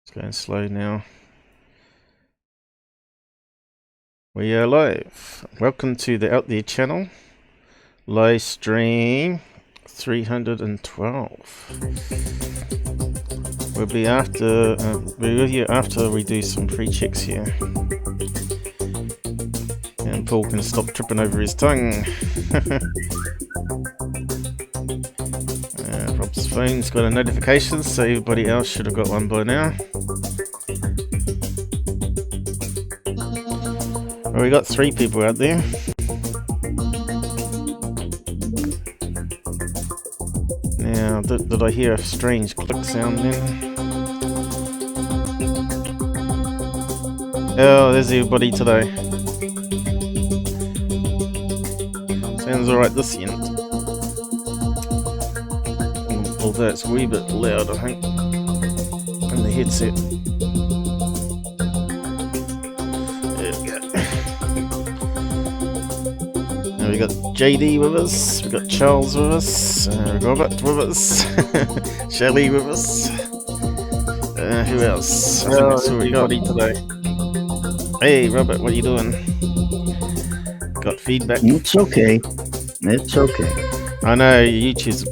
It's going slow now. We are live. Welcome to the Out There channel. Live stream 312. We'll be with you after we do some pre-checks here. And Paul can stop tripping over his tongue. Rob's phone's got a notification, so everybody else should have got one by now. Well, we got 3 people out there. Now, did I hear a strange click sound then? Oh, there's everybody today. Sounds alright this end. Although it's a wee bit loud, I think, in the headset. There we go. Now we got JD with us, we got Charles with us, Robert with us, Shelley with us. Who else? I think that's all we got today. Hey Robert, what are you doing? Got feedback? It's okay. It's okay. I know YouTube's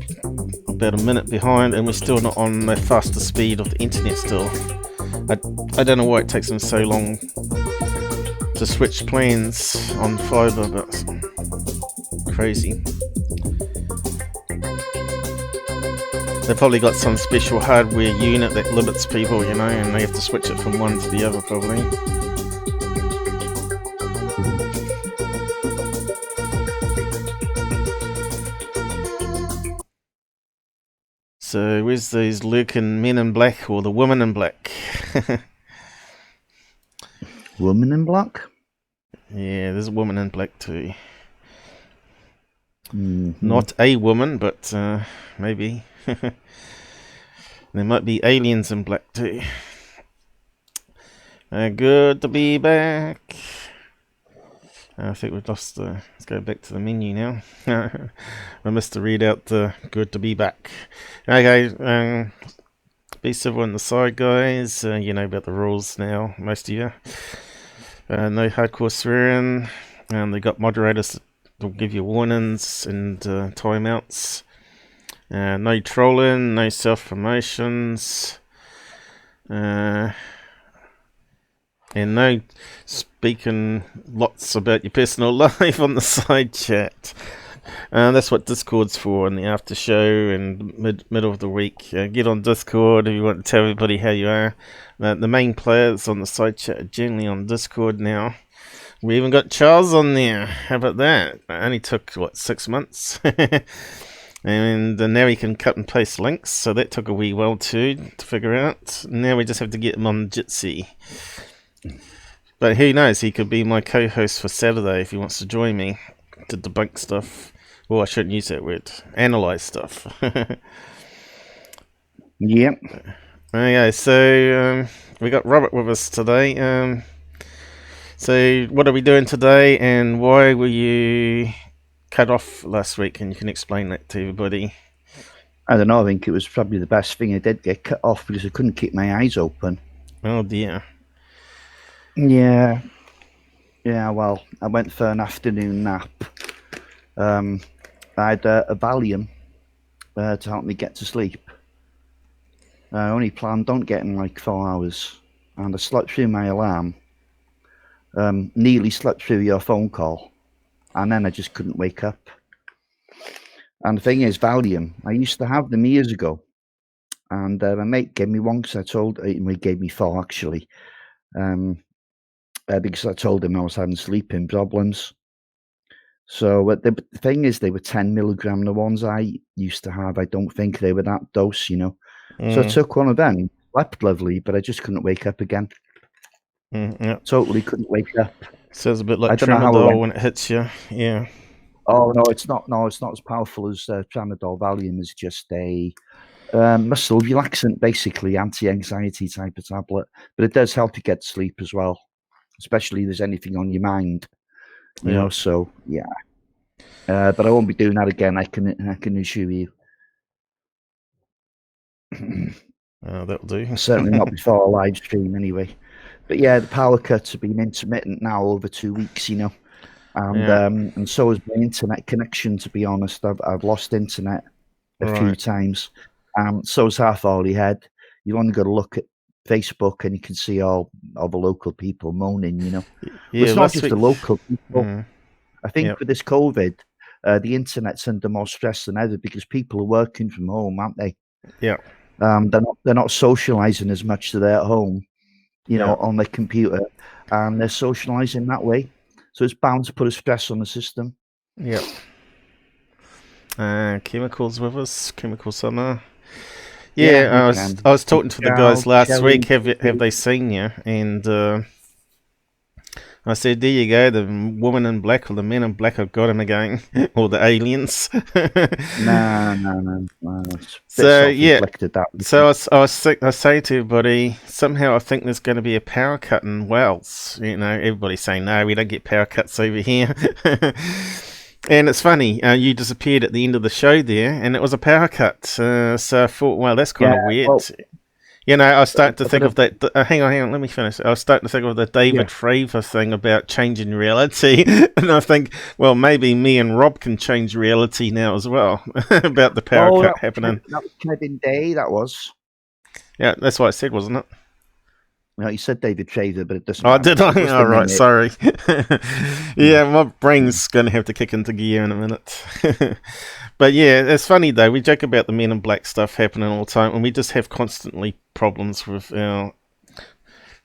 about a minute behind and we're still not on the faster speed of the internet still. I don't know why it takes them so long to switch plans on fiber, but crazy. They've probably got some special hardware unit that limits people, you know, and they have to switch it from one to the other probably. So where's these lurking men in black or the women in black? Woman in black? Yeah, there's a woman in black too. Not a woman, but maybe. There might be aliens in black too. Good to be back. I think we've lost the... Let's go back to the menu now. I missed to read out the good to be back. Okay, be civil on the side, guys. You know about the rules now, most of you. No hardcore swearing. They got moderators that will give you warnings and timeouts. No trolling, no self-promotions. And no speaking lots about your personal life on the side chat. That's what Discord's for in the after show and middle of the week. Get on Discord if you want to tell everybody how you are. The main players on the side chat are generally on Discord now. We even got Charles on there. How about that? It only took, what, 6 months? And now he can cut and paste links, so that took a wee while too to figure out. Now we just have to get him on Jitsi. But who knows, he could be my co-host for Saturday if he wants to join me to debunk stuff. Well, I shouldn't use that word. Analyze stuff. Yep. Okay, so we got Robert with us today. So what are we doing today and why were you cut off last week? And you can explain that to everybody. I don't know, I think it was probably the best thing I did get cut off because I couldn't keep my eyes open. Oh dear. Yeah, well, I went for an afternoon nap. I had a Valium to help me get to sleep. I only planned on getting like 4 hours, and I slept through my alarm. Nearly slept through your phone call, and then I just couldn't wake up. And the thing is, Valium, I used to have them years ago, and my mate gave me one because he gave me 4 actually. Because I told him I was having sleeping problems. So the thing is, they were 10 milligram. The ones I used to have, I don't think they were that dose, you know. So I took one of them, slept lovely, but I just couldn't wake up again. Yep. Totally couldn't wake up. Sounds a bit like Tramadol when it hits you. Yeah. Oh no, it's not. No, it's not as powerful as Tramadol. Valium is just a muscle relaxant, basically anti-anxiety type of tablet. But it does help you get to sleep as well, especially if there's anything on your mind. You know, so yeah. But I won't be doing that again. I can assure you. That'll do. Certainly not before a live stream, anyway. But yeah, the power cuts have been intermittent now over 2 weeks, you know, and so has my internet connection. To be honest, I've lost internet a few times. So has half all head. You only got to look at Facebook and you can see all the local people moaning, you know. Yeah, it's not just the local people. I think with this COVID, the internet's under more stress than ever because people are working from home, aren't they? Yeah. They're not socializing as much as they're at home, you know, on their computer, and they're socializing that way. So it's bound to put a stress on the system. Yeah. Chemicals with us, Chemical Summer. Yeah, I was talking to the guys last week. Have they seen you? And I said, there you go, the woman in black or the men in black have got him again, or the aliens. No. So yeah, so I was saying to everybody, somehow I think there's going to be a power cut in Wales. You know, everybody's saying, no, we don't get power cuts over here. And it's funny, you disappeared at the end of the show there, and it was a power cut. So I thought, well, that's kind of weird. Well, you know, I was starting to think of that. Hang on, let me finish. I was starting to think of the David Fravor thing about changing reality. And I think, well, maybe me and Rob can change reality now as well about the power cut happening. That was Kevin Day, that was. Yeah, that's what I said, wasn't it? No, you said David Fravor, but it doesn't matter. Did I? Oh, right, sorry. Yeah, my brain's going to have to kick into gear in a minute. But yeah, it's funny though. We joke about the Men in Black stuff happening all the time, and we just have constantly problems with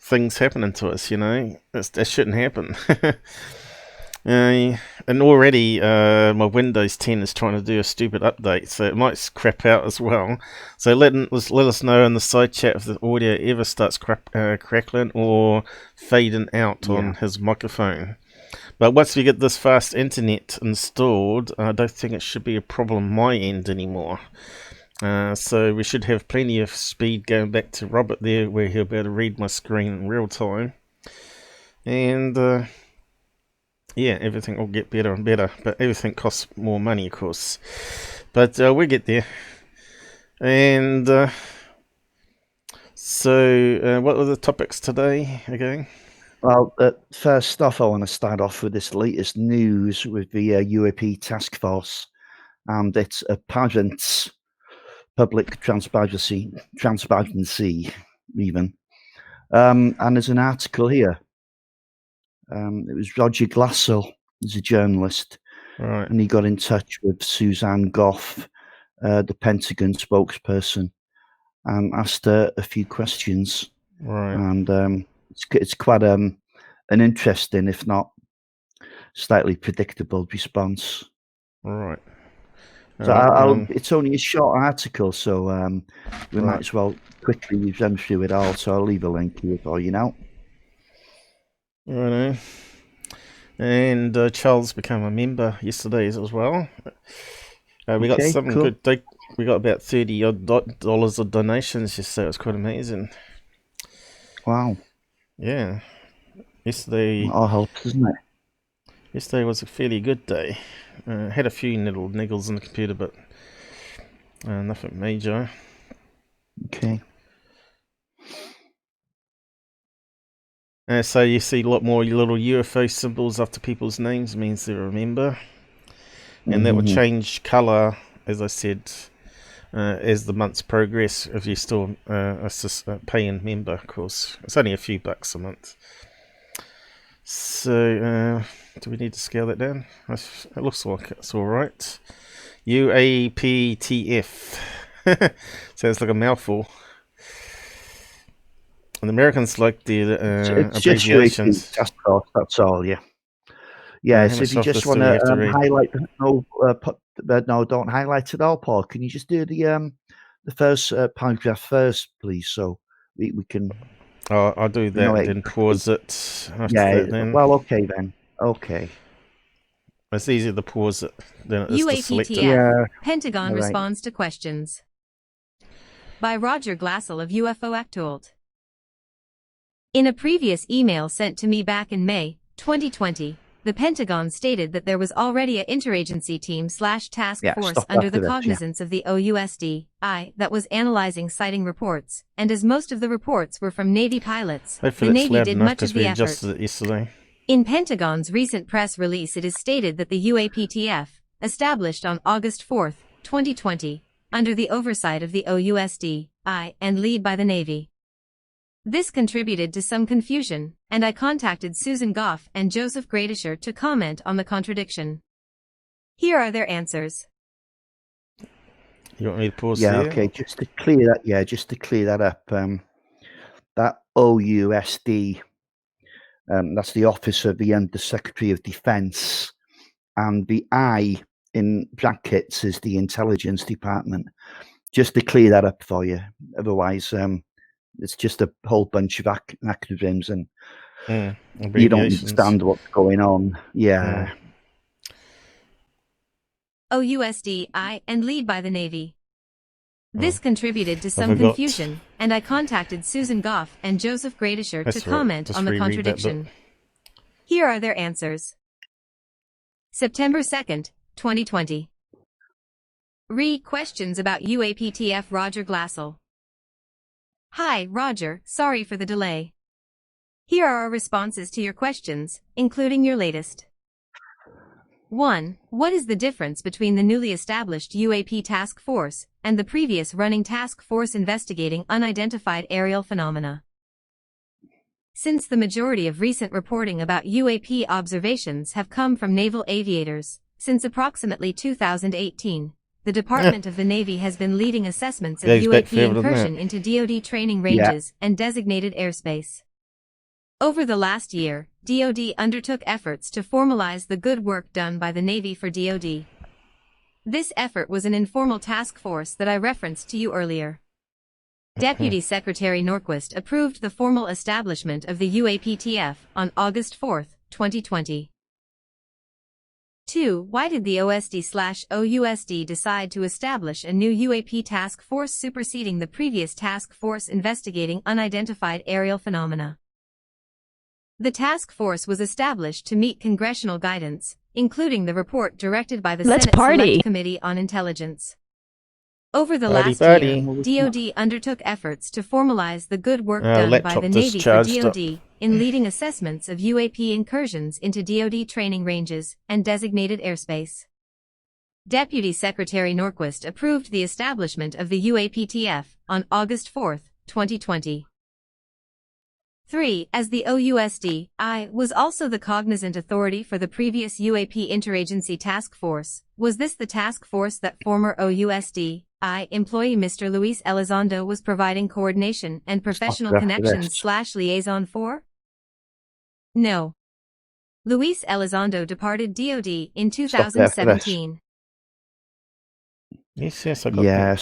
things happening to us. You know, that shouldn't happen. And already, my Windows 10 is trying to do a stupid update, so it might crap out as well. So let us know in the side chat if the audio ever starts crackling or fading out on his microphone. But once we get this fast internet installed, I don't think it should be a problem on my end anymore. So we should have plenty of speed going back to Robert there, where he'll be able to read my screen in real time. And yeah, everything will get better and better, but everything costs more money, of course. But we'll get there. And so what were the topics today again? Well, first off, I want to start off with this latest news with the UAP task force and its apparent public transparency even. And there's an article here. It was Roger Glassell, who's a journalist, right, and he got in touch with Suzanne Goff, the Pentagon spokesperson, and asked her a few questions. Right. And it's quite an interesting, if not slightly predictable, response. Right. So it's only a short article, so we might as well quickly run through it all. So I'll leave a link here for you now. Right. And Charles became a member yesterday as well. We got something good. We got about $30 of donations yesterday. It was quite amazing. Wow. Yeah. Yesterday. All helps, isn't it? Yesterday was a fairly good day. Had a few little niggles in the computer, but nothing major. Okay. So you see a lot more little UFO symbols after people's names, means they're a member. And that will change colour, as I said, as the months progress, if you're still a paying member, of course. It's only a few bucks a month. So, do we need to scale that down? It looks like it's alright. UAPTF. Sounds like a mouthful. And the Americans like the abbreviations. Just that's all, yeah. Yeah, so if you just want to highlight, no, don't highlight it all, Paul. Can you just do the first paragraph first, please, so we can. Oh, I'll do that and then pause it. Well, okay then. Okay. It's easier to pause it than it is to select it. UAPTF, Pentagon responds to questions. By Roger Glassell of UFO Actualt. In a previous email sent to me back in May 2020, the Pentagon stated that there was already a interagency team/task Yeah, force stop under after the this, yeah. cognizance of the OUSDI that was analyzing sighting reports, and as most of the reports were from Navy pilots, Hopefully the it's Navy loud did enough much because of we the effort. adjusted it yesterday. In Pentagon's recent press release, it is stated that the UAPTF, established on August 4, 2020, under the oversight of the OUSDI and led by the Navy. This contributed to some confusion, and I contacted Susan Goff and Joseph Gradisher to comment on the contradiction. Here are their answers. You want me to pause Yeah, here? okay, just to clear that up, that OUSD, that's the Office of the Under Secretary of Defense, and the I in brackets is the Intelligence Department. Just to clear that up for you. Otherwise, it's just a whole bunch of acronyms, and you don't understand what's going on. Yeah. OUSDI and led by the Navy. This contributed to some confusion, and I contacted Susan Goff and Joseph Gradisher to comment on the contradiction. Here are their answers. September 2nd, 2020. Questions about UAPTF. Roger Glassell. Hi, Roger, sorry for the delay. Here are our responses to your questions, including your latest. 1. What is the difference between the newly established UAP task force and the previous running task force investigating unidentified aerial phenomena? Since the majority of recent reporting about UAP observations have come from naval aviators, since approximately 2018, the Department of the Navy has been leading assessments of UAP incursion into DoD training ranges and designated airspace. Over the last year, DoD undertook efforts to formalize the good work done by the Navy for DoD. This effort was an informal task force that I referenced to you earlier. Deputy Secretary Norquist approved the formal establishment of the UAPTF on August 4, 2020. 2. Why did the OSD/OUSD decide to establish a new UAP task force superseding the previous task force investigating unidentified aerial phenomena? The task force was established to meet congressional guidance, including the report directed by the Senate Select Committee on Intelligence. Over the last year, DoD undertook efforts to formalize the good work done by the Navy for DoD in leading assessments of UAP incursions into DoD training ranges and designated airspace. Deputy Secretary Norquist approved the establishment of the UAPTF on August 4, 2020. 3. As the OUSDI was also the cognizant authority for the previous UAP Interagency Task Force, was this the task force that former OUSDI employee Mr. Luis Elizondo was providing coordination and professional connections/liaison for? No. Luis Elizondo departed DoD in 2017. Yes, I got Yeah, that.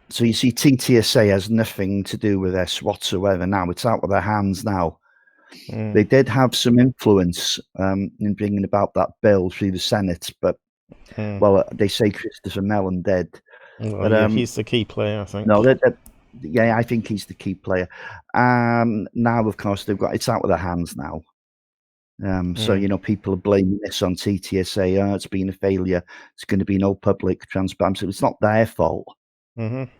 so you see, TTSA has nothing to do with this whatsoever now. It's out of their hands now. They did have some influence in bringing about that bill through the Senate, but, well, they say Christopher Mellon did. Well, but, yeah, he's the key player, I think. No, yeah, I think he's the key player. Now, of course, it's out of their hands now. So, you know, people are blaming this on TTSA. Oh, it's been a failure. It's going to be no public transparency. It's not their fault. Hey,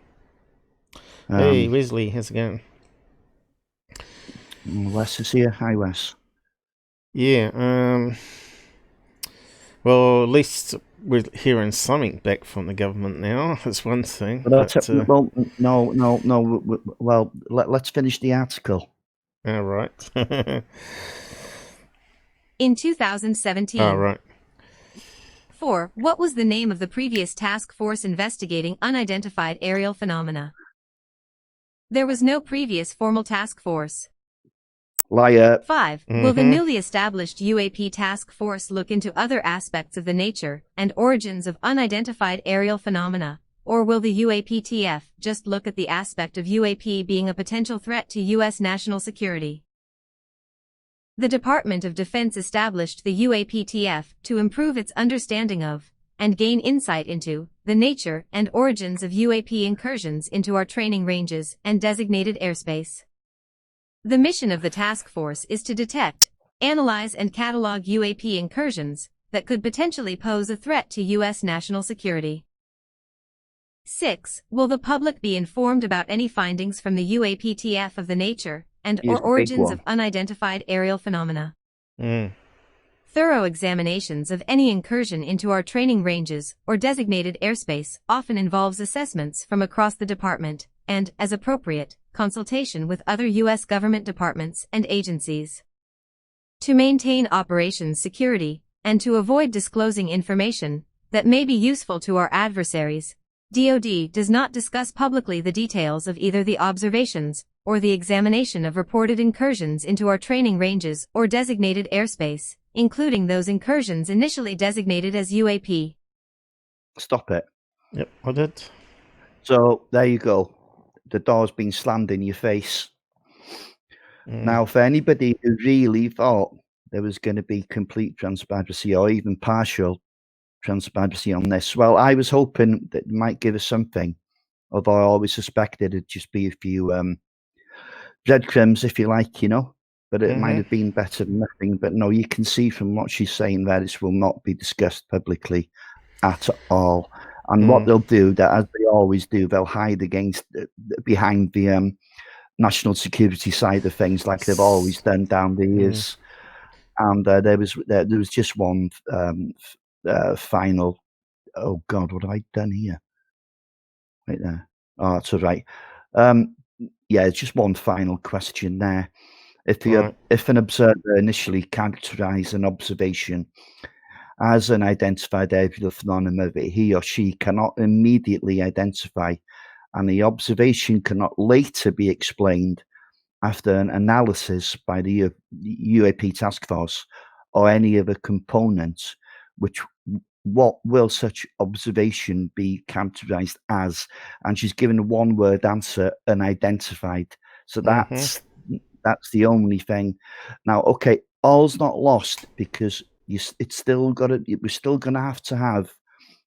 Wesley, how's it going? Wes is here. Hi, Wes. Yeah, well, at least we're hearing something back from the government now. That's one thing. Well, no. Well, let's finish the article. All right. In 2017. All right. 4. What was the name of the previous task force investigating unidentified aerial phenomena? There was no previous formal task force. Liar. 5. Will the newly established UAP task force look into other aspects of the nature and origins of unidentified aerial phenomena, or will the UAPTF just look at the aspect of UAP being a potential threat to U.S. national security? The Department of Defense established the UAPTF to improve its understanding of, and gain insight into, the nature and origins of UAP incursions into our training ranges and designated airspace. The mission of the task force is to detect, analyze and catalog UAP incursions that could potentially pose a threat to U.S. national security. 6. Will the public be informed about any findings from the UAPTF of the nature and Here's or the big origins one. of unidentified aerial phenomena? Mm. Thorough examinations of any incursion into our training ranges or designated airspace often involves assessments from across the department and, as appropriate, consultation with other U.S. government departments and agencies. To maintain operations security and to avoid disclosing information that may be useful to our adversaries, DoD does not discuss publicly the details of either the observations or the examination of reported incursions into our training ranges or designated airspace, including those incursions initially designated as UAP. Stop it. Yep, I did. So there you go. The door's been slammed in your face. Now, for anybody who really thought there was going to be complete transparency or even partial transparency on this, well, I was hoping that it might give us something, although I always suspected it'd just be a few breadcrumbs, if you like, you know, but it might have been better than nothing. But no, you can see from what she's saying that this will not be discussed publicly at all. And what they'll do, that as they always do, they'll hide behind the national security side of things, like they've always done down the years. And there was just one final. Oh God, what have I done here? Right there. Oh, that's all right. Yeah, it's just one final question there. If an observer initially characterized an observation as an identified aerial phenomenon that he or she cannot immediately identify, and the observation cannot later be explained after an analysis by the UAP task force or any other component, what will such observation be characterized as? And she's given a one-word answer: unidentified. So that's the only thing. Now, okay, all's not lost, because we're still going to have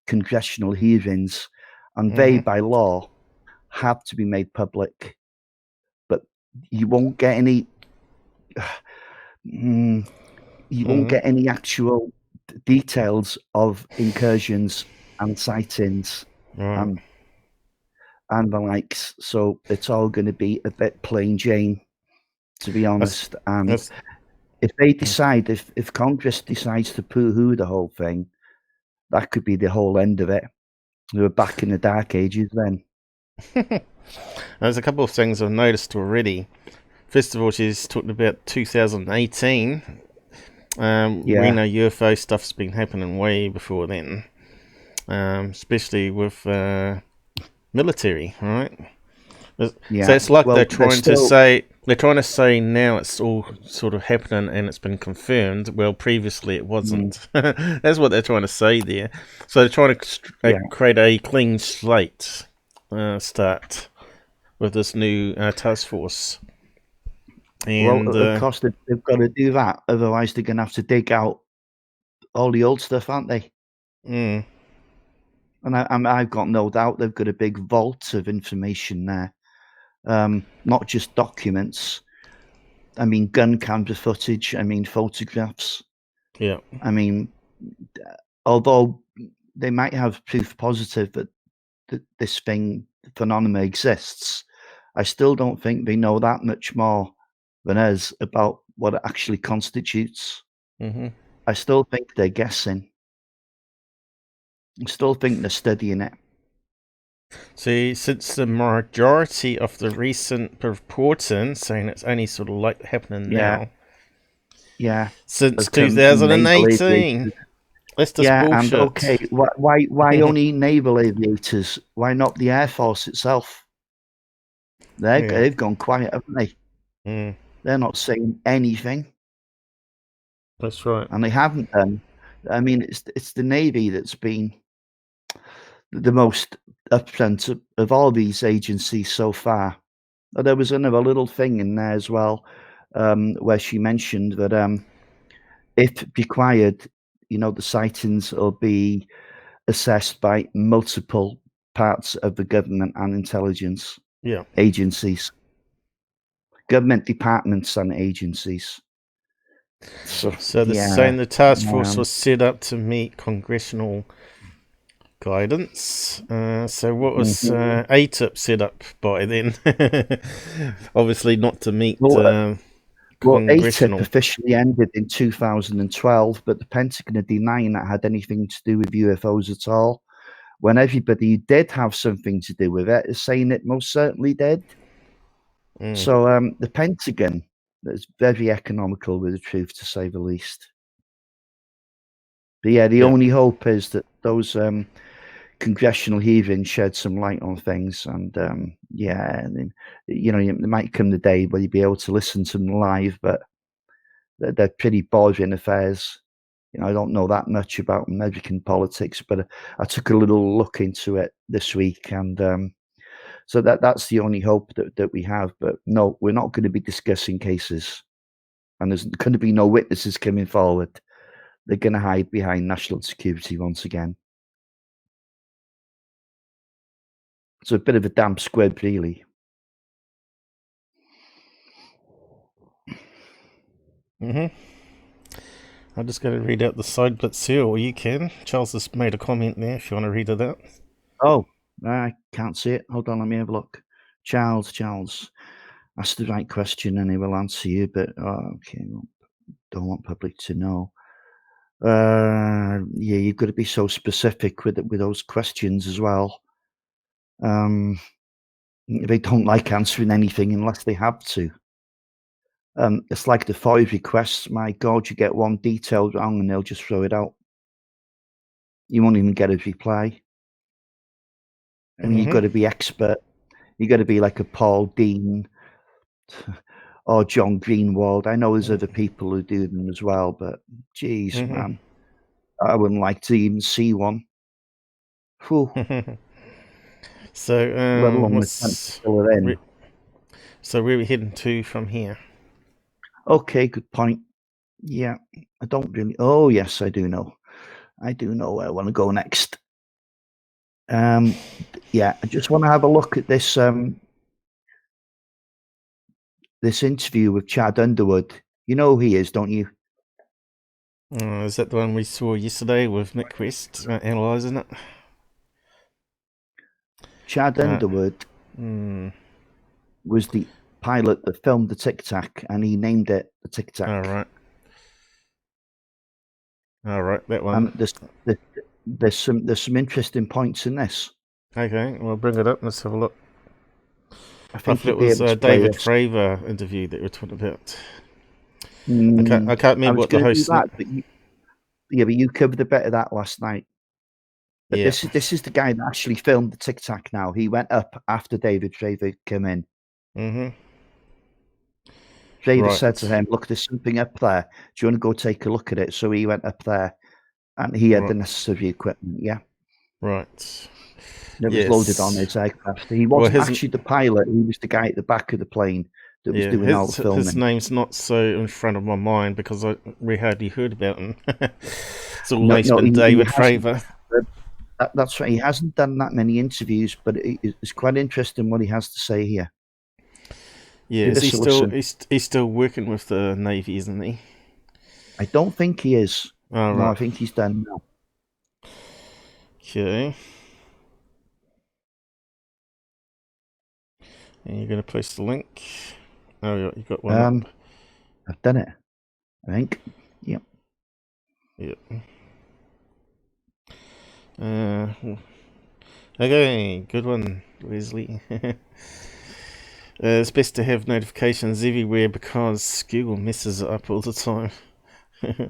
congressional hearings, and they, by law, have to be made public. But you won't get any. You won't get any actual details of incursions and sightings and the likes. So it's all going to be a bit plain Jane, to be honest. And if they decide, if Congress decides to poo-hoo the whole thing, that could be the whole end of it. We were back in the dark ages then. There's a couple of things I've noticed already. First of all, she's talking about 2018. We know UFO stuff's been happening way before then, especially with military, right? Yeah. So it's like Well, they're trying to say now it's all sort of happening and it's been confirmed. Well, previously it wasn't. That's what they're trying to say there. So they're trying to create a clean slate start with this new task force. And, well, of course, they've got to do that. Otherwise, they're going to have to dig out all the old stuff, aren't they? And I've got no doubt they've got a big vault of information there. Not just documents. I mean, gun camera footage. I mean, photographs. Yeah. I mean, although they might have proof positive that this phenomenon exists, I still don't think they know that much more than us about what it actually constitutes. I still think they're guessing. I still think they're studying it. See, since the majority of the recent reporting saying it's only sort of like happening now. Yeah. Since 2018. That's just bullshit. And okay, why only naval aviators? Why not the Air Force itself? They've gone quiet, haven't they? They're not saying anything. That's right. And they haven't done. I mean, it's the Navy that's been the most upfront of all these agencies so far. There was another little thing in there as well, where she mentioned that if required, the sightings will be assessed by multiple parts of the government and intelligence agencies, government departments and agencies. So they're yeah, saying the task force was set up to meet congressional guidance. So what was ATIP set up by then? Obviously not to meet well, ATIP congressional. officially ended in 2012, but the Pentagon are denying that had anything to do with UFOs at all. When everybody who did have something to do with it is saying it most certainly did. So the Pentagon is very economical with the truth, to say the least. But yeah, the only hope is that those congressional hearings shed some light on things, and and there might come the day where you'll be able to listen to them live, but they're pretty boring affairs. I don't know that much about American politics, but I took a little look into it this week, and so that's the only hope that we have. But no, we're not going to be discussing cases, and there's going to be no witnesses coming forward. They're going to hide behind national security once again. It's a bit of a damp squib, really. I'm just going to read out the side bits here, or you can. Charles has made a comment there if you want to read it out. Oh, I can't see it. Hold on, let me have a look. Charles, ask the right question and he will answer you, but okay, don't want public to know. Yeah, you've got to be so specific with those questions as well. They don't like answering anything unless they have to. It's like the 5 requests. My God, you get one detail wrong and they'll just throw it out. You won't even get a reply. And you've got to be expert. You've got to be like a Paul Dean or John Greenwald. I know there's other people who do them as well, but geez, man, I wouldn't like to even see one. So, let alone fill it in. So where are we heading to from here? Okay, good point. Yeah, I don't really. Oh, yes, I do know. I do know where I want to go next. Yeah, I just want to have a look at this this interview with Chad Underwood. You know who he is, don't you? Is that the one we saw yesterday with Nick West analysing it? Chad Underwood was the pilot that filmed the Tic Tac, and he named it the Tic Tac. All right, that one. There's some interesting points in this. Okay, we'll bring it up. Let's have a look. I think it was a David Fravor interview that we're talking about. I can't remember what the host. But you covered a bit of that last night. But this is the guy that actually filmed the Tic Tac. Now he went up after David Fravor came in. Fravor said to him, "Look, there's something up there. Do you want to go take a look at it?" So he went up there, and he had the necessary equipment. Yeah, right. It was loaded on his aircraft. He wasn't actually the pilot. He was the guy at the back of the plane that was doing all the filming. His name's not so in front of my mind because we hardly heard about him. It's always been David Fravor. That's right. He hasn't done that many interviews, but it's quite interesting what he has to say here. Yeah, he's still working with the Navy, isn't he? I don't think he is. Oh, no, right. I think he's done now. Okay. And you're going to post the link. Oh, you got one up. I've done it, I think. Yep. Yep. Okay, good one, Wesley. It's best to have notifications everywhere because Google messes it up all the time. I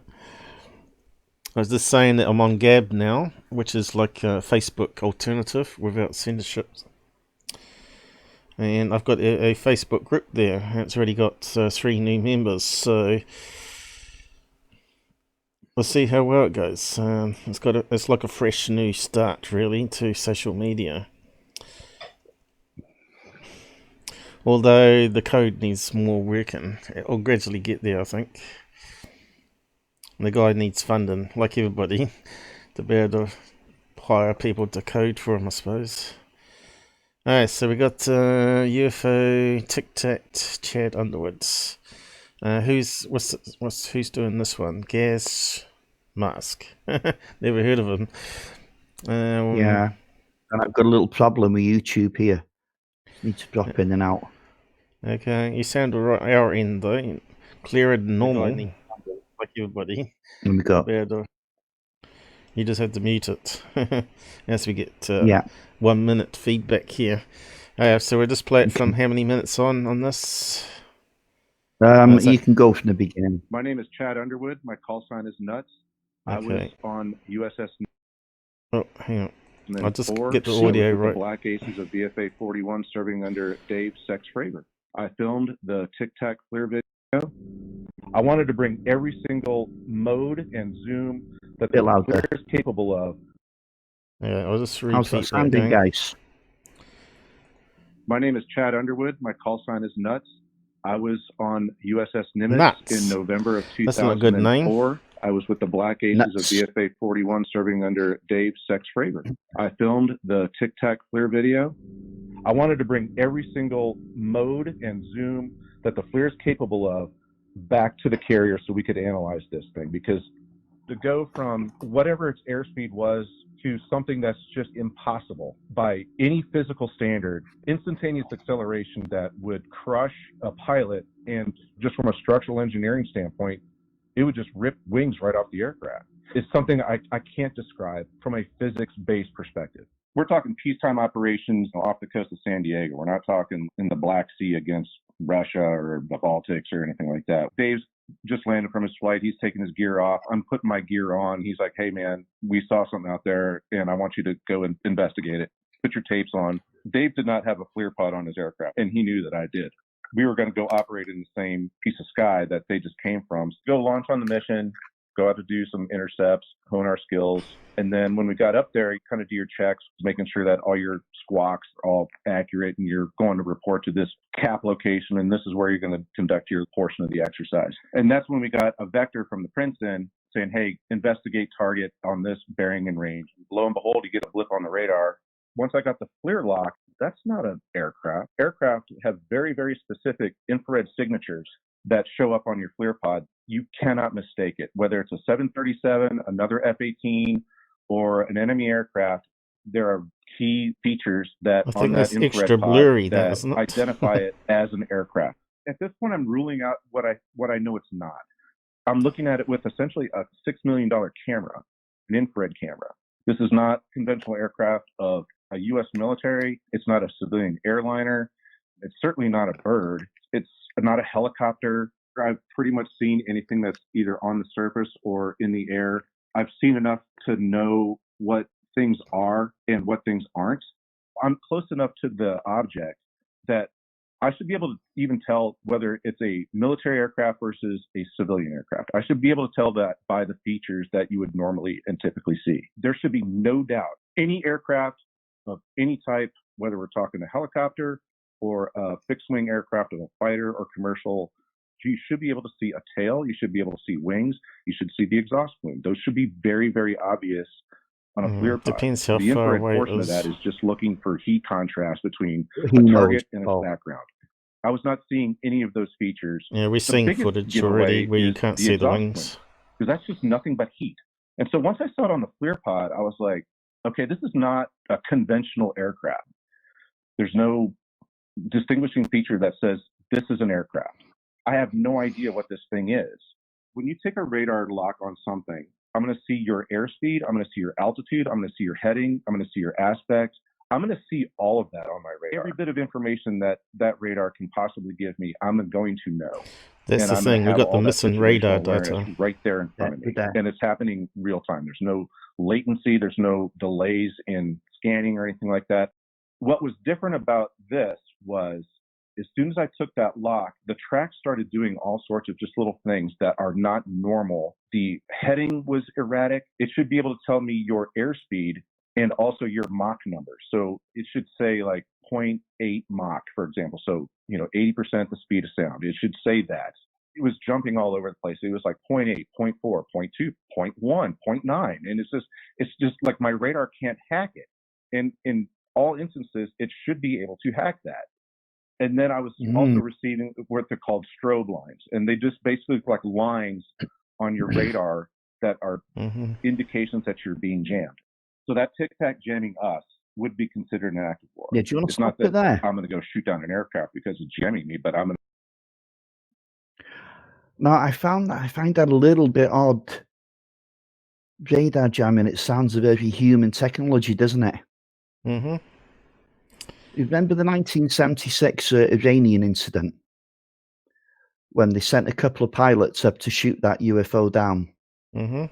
was just saying that I'm on Gab now, which is like a Facebook alternative without censorship. And I've got a Facebook group there, and it's already got 3 new members, so we'll see how well it goes. It's like a fresh new start, really, to social media. Although the code needs more working. It'll gradually get there, I think. The guy needs funding, like everybody, to be able to hire people to code for him, I suppose. Alright, so we got UFO Tic Tac Chad Underwood. Who's doing this one? Gas Mask. Never heard of him. Yeah, and I've got a little problem with YouTube here. Just need to drop in and out. Okay, you sound alright our end though. Clearer than normal, like everybody. Let me go. You just have to mute it as we get Yeah. 1 minute feedback here. So we'll just play it from how many minutes on this? You can go from the beginning. My name is Chad Underwood. My call sign is Nuts. I was Okay. on USS. Oh, hang on. And then I'll just 4, get the I was audio with right. The Black Aces of VFA 41 serving under Dave Sex Fravor. I filmed the Tic Tac clear video. I wanted to bring every single mode and zoom that the clear is capable of. Yeah, I'll just repeat How's that sounding, guys? My name is Chad Underwood. My call sign is Nuts. I was on USS Nimitz in November of 2004. That's not a good name. I was with the Black Aces of VFA 41 serving under Dave Sex Fravor. I filmed the Tic Tac clear video. I wanted to bring every single mode and zoom that the FLIR is capable of back to the carrier so we could analyze this thing, because to go from whatever its airspeed was to something that's just impossible by any physical standard, instantaneous acceleration that would crush a pilot, and just from a structural engineering standpoint, it would just rip wings right off the aircraft. It's something I can't describe from a physics-based perspective. We're talking peacetime operations off the coast of San Diego. We're not talking in the Black Sea against Russia or the Baltics or anything like that. Dave's just landed from his flight. He's taking his gear off. I'm putting my gear on. He's like, hey, man, we saw something out there, and I want you to go and investigate it. Put your tapes on. Dave did not have a FLIR pod on his aircraft, and he knew that I did. We were going to go operate in the same piece of sky that they just came from. So go launch on the mission, go out to do some intercepts, hone our skills. And then when we got up there, you kind of do your checks, making sure that all your squawks are all accurate, and you're going to report to this cap location, and this is where you're going to conduct your portion of the exercise. And that's when we got a vector from the Princeton saying, hey, investigate target on this bearing and range. Lo and behold, you get a blip on the radar. Once I got the FLIR lock, that's not an aircraft. Aircraft have very, very specific infrared signatures that show up on your FLIR pod. You cannot mistake it. Whether it's a 737, another F-18, or an enemy aircraft, there are key features that on that infrared extra pod blurry, that identify it as an aircraft. At this point, I'm ruling out what I know it's not. I'm looking at it with essentially a $6 million camera, an infrared camera. This is not conventional aircraft of a U.S. military. It's not a civilian airliner. It's certainly not a bird. It's not a helicopter. I've pretty much seen anything that's either on the surface or in the air. I've seen enough to know what things are and what things aren't. I'm close enough to the object that I should be able to even tell whether it's a military aircraft versus a civilian aircraft. I should be able to tell that by the features that you would normally and typically see. There should be no doubt. Any aircraft of any type, whether we're talking a helicopter or a fixed-wing aircraft of a fighter or commercial, you should be able to see a tail. You should be able to see wings. You should see the exhaust plume. Those should be very, very obvious on a FLIR pod. Depends how the far infrared away portion it of is. that is just looking for heat contrast between a target and its background. I was not seeing any of those features. Yeah, we're seeing footage already where you can't see the wings. Because that's just nothing but heat. And so once I saw it on the FLIR pod, I was like, okay, this is not a conventional aircraft. There's no distinguishing feature that says this is an aircraft. I have no idea what this thing is. When you take a radar lock on something, I'm going to see your airspeed, I'm going to see your altitude, I'm going to see your heading, I'm going to see your aspect. I'm going to see all of that on my radar. Every bit of information that radar can possibly give me, I'm going to know. That's the thing, we got the missing radar data right there in front of me. And it's happening real time. There's no latency, there's no delays in scanning or anything like that. What was different about this was, as soon as I took that lock, the track started doing all sorts of just little things that are not normal. The heading was erratic. It should be able to tell me your airspeed and also your Mach number. So it should say like 0.8 Mach, for example. So, 80% the speed of sound. It should say that. It was jumping all over the place. It was like 0.8, 0.4, 0.2, 0.1, 0.9. And it's just like my radar can't hack it. And in all instances, it should be able to hack that. And then I was also receiving what they're called strobe lines, and they just basically look like lines on your radar that are indications that you're being jammed. So that tic tac jamming us would be considered an act of war. Yeah, do you want to It's stop not it that there? I'm going to go shoot down an aircraft because it's jamming me, but I'm going to. No, I find that a little bit odd. Radar jamming, it sounds a very human technology, doesn't it? Mm-hmm. You remember the 1976 Iranian incident when they sent a couple of pilots up to shoot that UFO down? Mm-hmm.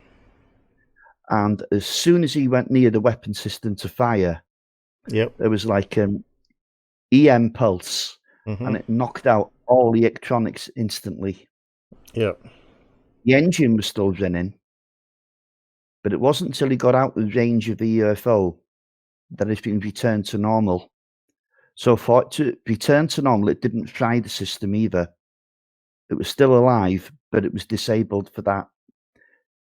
And as soon as he went near the weapon system to fire, there was like an EM pulse, and it knocked out all the electronics instantly. Yep. The engine was still running, but it wasn't until he got out of range of the UFO that it's been returned to normal. So for it to return to normal, it didn't fry the system either. It was still alive, but it was disabled for that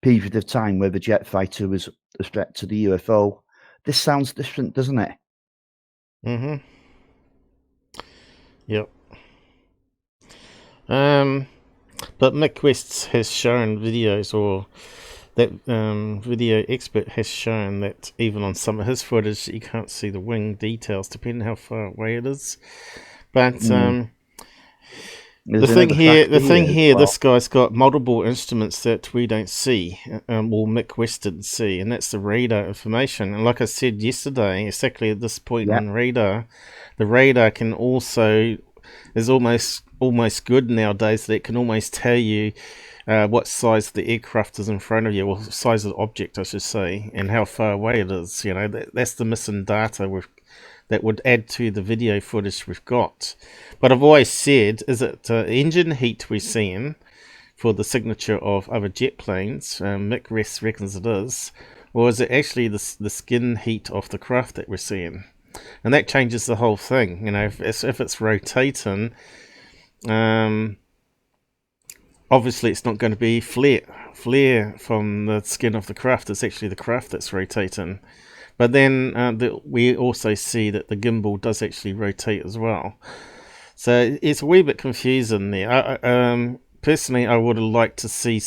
period of time where the jet fighter was a threat to the UFO. This sounds different, doesn't it? Mm-hmm. Yep. But Mick West has shown videos, or that video expert has shown that even on some of his footage, you can't see the wing details, depending how far away it is. But the thing here, this guy's got multiple instruments that we don't see, or Mick West didn't see, and that's the radar information. And like I said yesterday, exactly at this point in radar, the radar can also is almost good nowadays. That it can almost tell you what size the aircraft is in front of you, or size of the object, I should say, and how far away it is. You know, that's the missing data that would add to the video footage we've got. But I've always said, is it engine heat we're seeing for the signature of other jet planes? Mick West reckons it is. Or is it actually the skin heat of the craft that we're seeing? And that changes the whole thing. You know, if it's rotating, obviously it's not going to be flare from the skin of the craft. It's actually the craft that's rotating. But then we also see that the gimbal does actually rotate as well. So it's a wee bit confusing there. Personally, I would have liked to see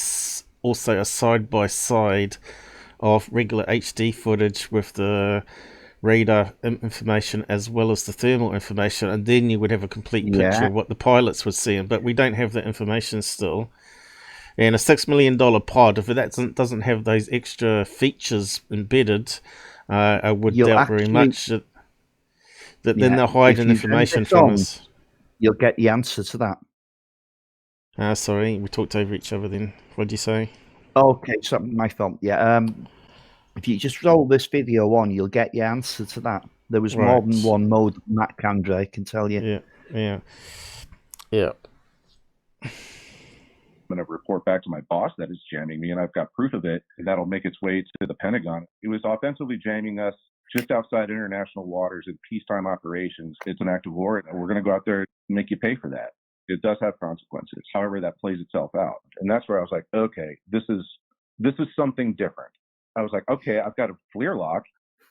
also a side-by-side of regular HD footage with the radar information as well as the thermal information, and then you would have a complete picture of what the pilots were seeing. But we don't have that information still. And a $6 million pod, if it doesn't have those extra features embedded, I would doubt very much that then they're hiding information from us. You'll get the answer to that. Sorry, we talked over each other then. What did you say? Okay, so my fault. Yeah. If you just roll this video on, you'll get the answer to that. There was more than one mode on that camera, I can tell you. Yeah. I'm going to report back to my boss that it's jamming me, and I've got proof of it, and that'll make its way to the Pentagon. It was offensively jamming us just outside international waters in peacetime operations. It's an act of war, and we're going to go out there and make you pay for that. It does have consequences. However, that plays itself out. And that's where I was like, okay, this is something different. I was like, okay, I've got a FLIR lock.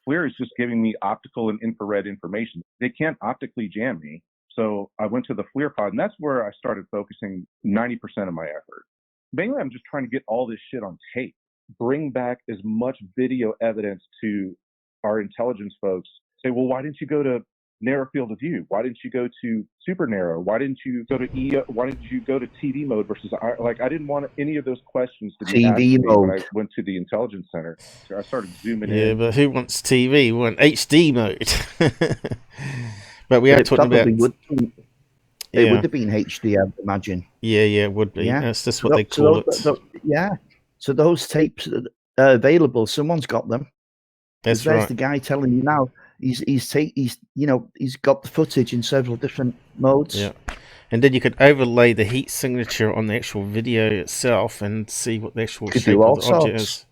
FLIR is just giving me optical and infrared information. They can't optically jam me. So I went to the FLIR pod, and that's where I started focusing 90% of my effort. Mainly, I'm just trying to get all this shit on tape, bring back as much video evidence to our intelligence folks. Say, well, why didn't you go to narrow field of view? Why didn't you go to super narrow? Why didn't you go to why didn't you go to TV mode versus I didn't want any of those questions to be asked me when I went to the intelligence center. So I started zooming in. Yeah, but who wants TV? We want HD mode. But we are talking about. It would have been HD, I'd imagine. Yeah, it would be. Yeah, that's just what they call it. So those tapes are available. Someone's got them. That's right. There's the guy telling you now. He's got the footage in several different modes. Yeah, and then you could overlay the heat signature on the actual video itself and see what the actual shape of the object is.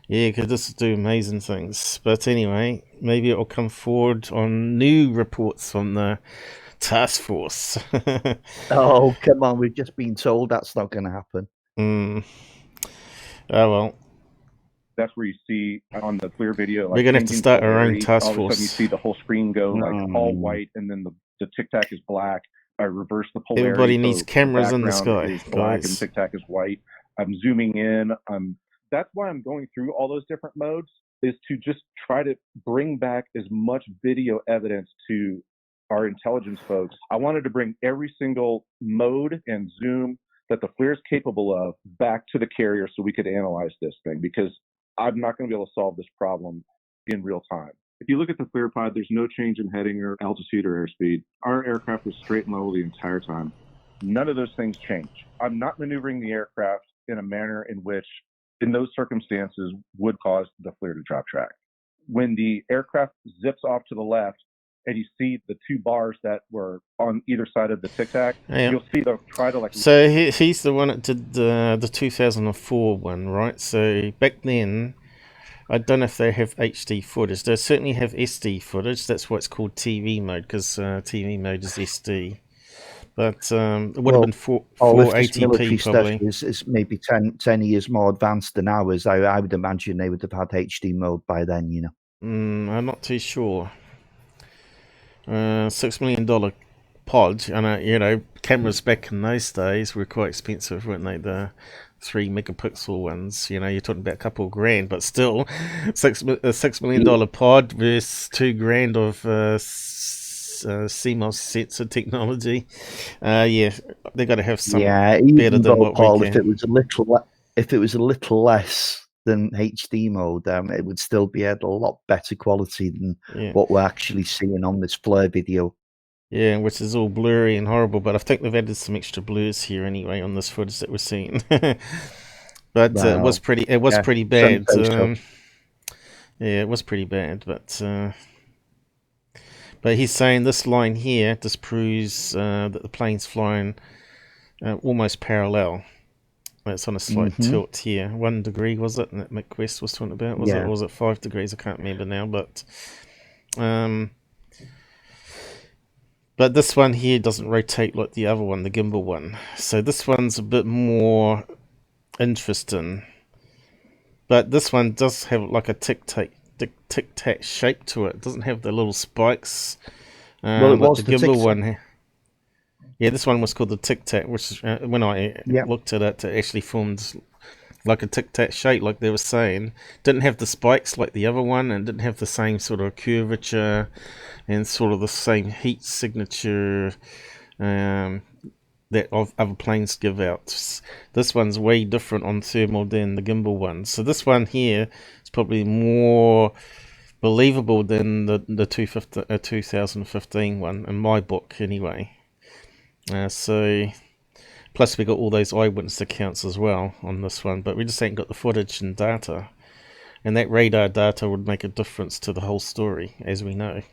Yeah, because this will do amazing things. But anyway, maybe it will come forward on new reports from the task force. Oh, come on. We've just been told that's not going to happen. Oh, well. That's where you see on the FLIR video. We're going to have to start our own task force. All of a sudden you see the whole screen go like all white, and then the tic tac is black. I reverse the polarity. Everybody needs so cameras in the background sky, is black guys. and tic tac is white. I'm zooming in. That's why I'm going through all those different modes, is to just try to bring back as much video evidence to our intelligence folks. I wanted to bring every single mode and zoom that the FLIR is capable of back to the carrier so we could analyze this thing, because I'm not going to be able to solve this problem in real time. If you look at the FLIR pod, there's no change in heading or altitude or airspeed. Our aircraft was straight and level the entire time. None of those things change. I'm not maneuvering the aircraft in a manner in which, in those circumstances, would cause the FLIR to drop track. When the aircraft zips off to the left and you see the two bars that were on either side of the tic tac, you'll see they'll try to like. So he's the one that did the 2004 one, right? So back then, I don't know if they have HD footage. They certainly have SD footage. That's why it's called TV mode, because TV mode is SD. But it would have been 480p probably. Is maybe 10 years more advanced than ours. I would imagine they would have had HD mode by then, you know. I'm not too sure. $6 million pod, and you know, cameras back in those days were quite expensive, weren't they? The 3 megapixel ones, you know, you're talking about a couple of grand, but still, $6 million pod versus $2 grand of CMOS sensor technology. Yeah, they got to have some better than what Paul, we can. If it was a little less than HD mode, it would still be at a lot better quality than what we're actually seeing on this FLIR video. Yeah, which is all blurry and horrible, but I think they've added some extra blurs here anyway on this footage that we're seeing. But it was pretty bad. Yeah, it was pretty bad, but he's saying this line here disproves that the plane's flying almost parallel. It's on a slight tilt here. 1 degree, was it? And that Mick West was talking about. Was it? Or was it 5 degrees? I can't remember now. But this one here doesn't rotate like the other one, the gimbal one. So this one's a bit more interesting. But this one does have like a tic tac shape to it. It doesn't have the little spikes. Well, it was the gimbal one. Yeah, this one was called the tic tac, which when I looked at it, it actually formed like a tic tac shape, like they were saying. Didn't have the spikes like the other one, and didn't have the same sort of curvature and sort of the same heat signature that other planes give out. This one's way different on thermal than the gimbal one. So this one here is probably more believable than the 2015 one, in my book anyway. So plus we got all those eyewitness accounts as well on this one, but we just ain't got the footage and data, and that radar data would make a difference to the whole story, as we know.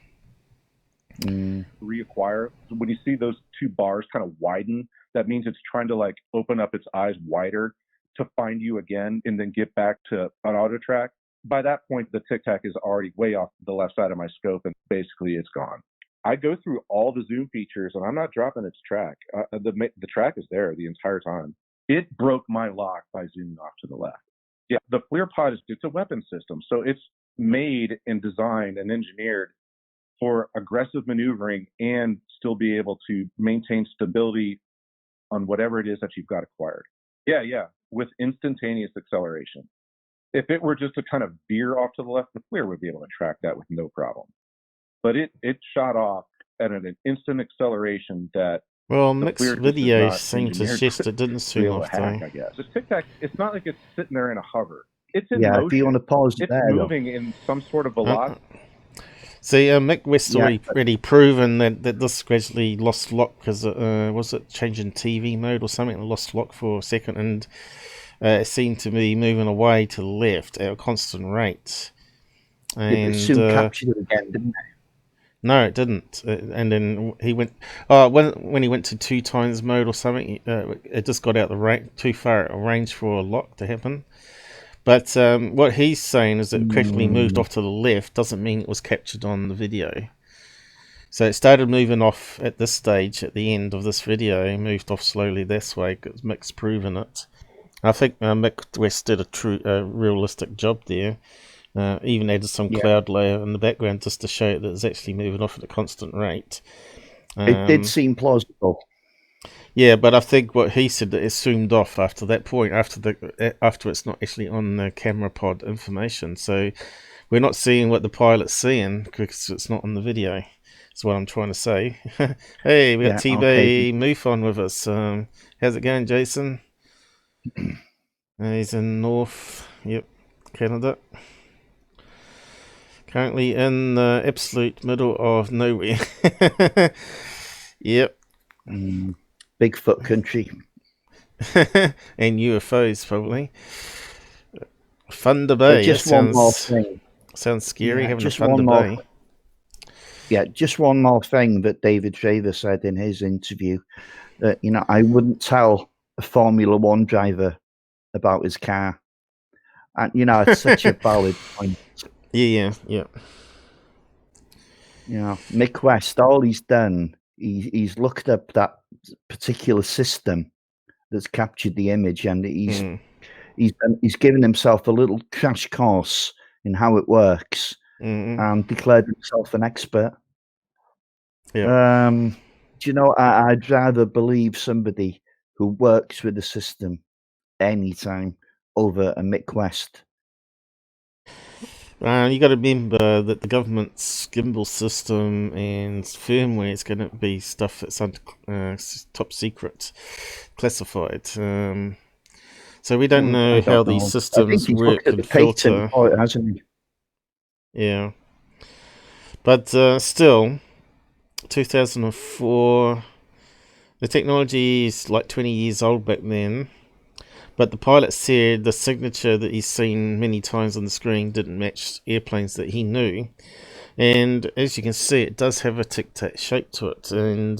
Reacquire. When you see those two bars kind of widen, that means it's trying to like open up its eyes wider to find you again and then get back to an auto track. By that point, the tic tac is already way off the left side of my scope, and basically it's gone. I go through all the zoom features, and I'm not dropping its track. The track is there the entire time. It broke my lock by zooming off to the left. Yeah, the FLIR pod it's a weapon system, so it's made and designed and engineered for aggressive maneuvering and still be able to maintain stability on whatever it is that you've got acquired. Yeah, with instantaneous acceleration. If it were just to kind of veer off to the left, the FLIR would be able to track that with no problem. But it shot off at an instant acceleration that. Well, mixed videos seem to suggest it didn't zoom off. I guess the tic tac. It's not like it's sitting there in a hover. It's in motion. If you want to pause it's there, moving in some sort of velocity. See, Mick West already proven that this gradually lost lock because was it changing TV mode or something? It lost lock for a second, and it seemed to be moving away to the left at a constant rate. And it soon captured it again, didn't it? No, it didn't. And then he went. When he went to 2 times mode or something, it just got out the too far out of range for a lock to happen. But what he's saying is that it quickly moved off to the left doesn't mean it was captured on the video. So it started moving off at this stage, at the end of this video, moved off slowly this way, because Mick's proven it. I think Mick West did a realistic job there. Even added some cloud layer in the background just to show that it's actually moving off at a constant rate. It did seem plausible. Yeah, but I think what he said that it zoomed off after that point, after it's not actually on the camera pod information. So we're not seeing what the pilot's seeing because it's not on the video. That's what I'm trying to say. Hey, we got Tbay MUFON with us. How's it going, Jason? He's in North, Canada. Currently in the absolute middle of nowhere. Yep. Bigfoot country. And UFOs, probably. Thunder Bay. Just one more thing. Sounds scary, having a Thunder Bay. Yeah, just one more thing that David Shaver said in his interview. That, I wouldn't tell a Formula One driver about his car. And, it's such a valid point. Yeah. Mick West, all he's done, he's looked up that particular system that's captured the image, and he's given himself a little crash course in how it works, and declared himself an expert. Yeah. I'd rather believe somebody who works with the system anytime over a Mick West. You got to remember that the government's gimbal system and firmware is going to be stuff that's under top secret, classified. So we don't know how these systems work and filter. Hasn't he? Yeah, but still, 2004. The technology is like 20 years old back then. But the pilot said the signature that he's seen many times on the screen didn't match airplanes that he knew. And as you can see, it does have a tic tac shape to it. And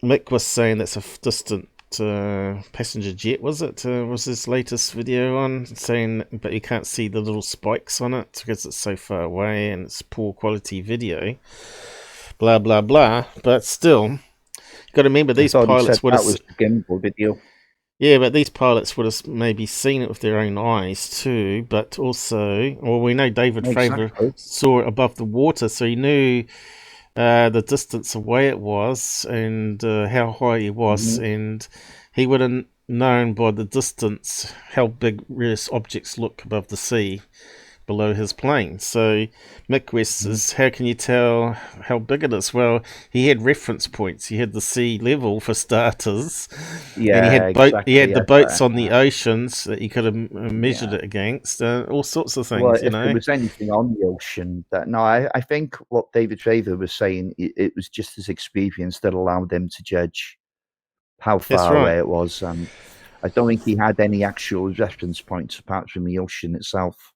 Mick was saying that's a distant passenger jet, was it? Was his latest video on saying, but you can't see the little spikes on it because it's so far away and it's poor quality video. Blah, blah, blah. But still, you've got to remember these pilots would have... That was the gimbal video. Yeah, but these pilots would have maybe seen it with their own eyes too, but also... Well, we know David Fravor saw it above the water, so he knew the distance away it was and how high it was, and he would have known by the distance how big various objects look above the sea below his plane. So Mick West is, how can you tell how big it is? Well, he had reference points. He had the sea level for starters. Yeah, and he had exactly. he had the boats on the oceans that he could have measured it against. All sorts of things, well, if there was anything on the ocean I think what David Shaver was saying, it was just his experience that allowed him to judge how far away it was. And I don't think he had any actual reference points apart from the ocean itself.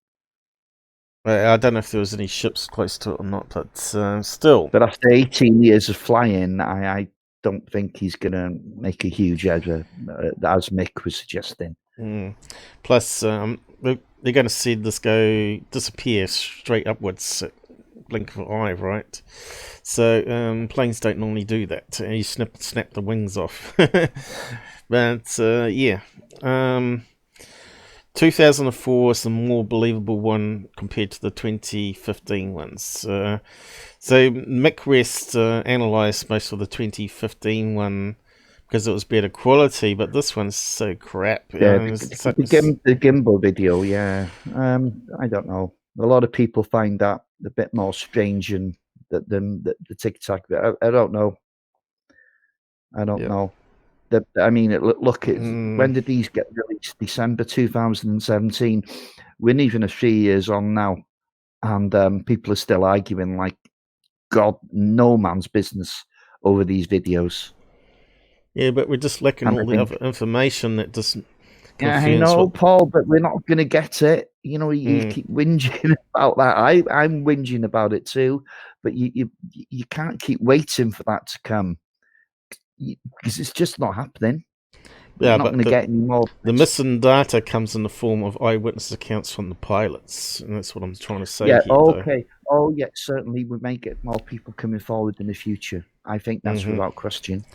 I don't know if there was any ships close to it or not, but still. But after 18 years of flying, I don't think he's going to make a huge error, as Mick was suggesting. Plus, they're going to see this go disappear straight upwards at blink of an eye, right? So planes don't normally do that. You snap the wings off. But yeah. 2004 is the more believable one compared to the 2015 ones. So Mick West analysed most of the 2015 one because it was better quality, but this one's so crap. Yeah, the gimbal video, yeah. I don't know. A lot of people find that a bit more strange than the tic tac. I don't know. I don't know. I mean, look, when did these get released? December 2017. We're even a 3 years on now, and people are still arguing like God, no man's business over these videos. Yeah, but we're just lacking all the other information that doesn't. Yeah, I know, Paul, but we're not going to get it. You keep whinging about that. I'm whinging about it too, but you can't keep waiting for that to come. Because it's just not happening. Yeah, We're not going to get any more. The missing data comes in the form of eyewitness accounts from the pilots, and that's what I'm trying to say. Yeah, here, okay. Oh, yeah, certainly we may get more people coming forward in the future. I think that's without question.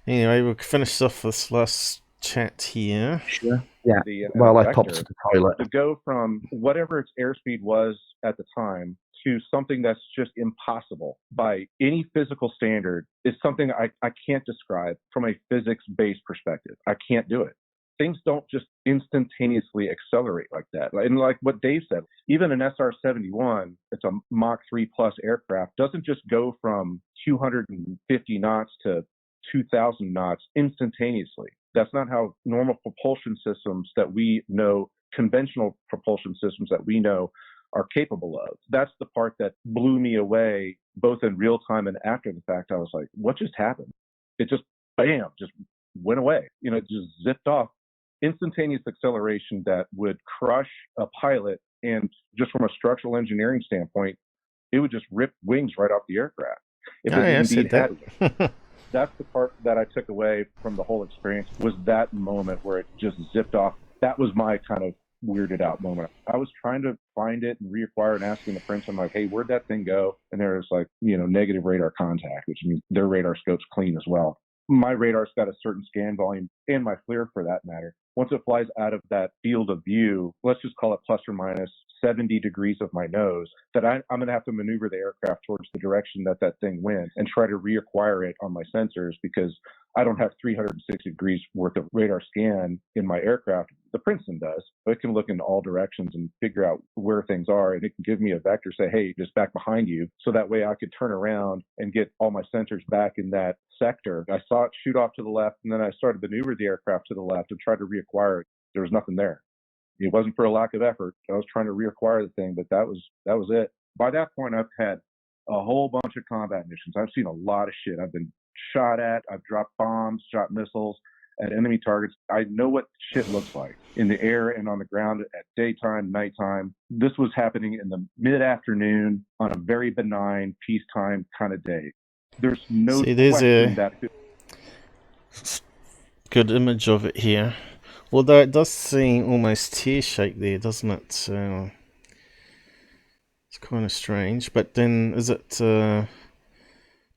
Anyway, we'll finish off this last chat here. Sure. Yeah. Well, I popped to the toilet. To go from whatever its airspeed was at the time to something that's just impossible by any physical standard is something I can't describe from a physics-based perspective. I can't do it. Things don't just instantaneously accelerate like that. And like what Dave said, even an SR-71, it's a Mach 3 plus aircraft, doesn't just go from 250 knots to 2,000 knots instantaneously. That's not how normal propulsion systems that we know, conventional propulsion systems that we know, are capable of. That's the part that blew me away, both in real time and after the fact. I was like, what just happened? It just, bam, just went away. You know, it just zipped off. Instantaneous acceleration that would crush a pilot, and just from a structural engineering standpoint, it would just rip wings right off the aircraft. If it indeed had it. That's the part that I took away from the whole experience, was that moment where it just zipped off. That was my kind of weirded out moment. I was trying to find it and reacquire and asking the Prince, I'm like, hey, where'd that thing go? And there was like, you know, negative radar contact, which means their radar scope's clean as well. My radar's got a certain scan volume, and my FLIR for that matter. Once it flies out of that field of view, let's just call it plus or minus 70 degrees of my nose, that I'm going to have to maneuver the aircraft towards the direction that that thing went and try to reacquire it on my sensors, because I don't have 360 degrees worth of radar scan in my aircraft. The Princeton does. It can look in all directions and figure out where things are, and it can give me a vector, say, hey, just back behind you. So that way I could turn around and get all my sensors back in that sector. I saw it shoot off to the left, and then I started to maneuver the aircraft to the left and try to reacquire it. There was nothing there. It wasn't for a lack of effort. I was trying to reacquire the thing, but that was it. By that point, I've had a whole bunch of combat missions. I've seen a lot of shit. I've been shot at. I've dropped bombs, shot missiles at enemy targets. I know what shit looks like in the air and on the ground at daytime, nighttime. This was happening in the mid-afternoon on a very benign peacetime kind of day. There's no question that... Good image of it here. Although it does seem almost tear-shaped there, doesn't it? So it's kind of strange. But then, is it...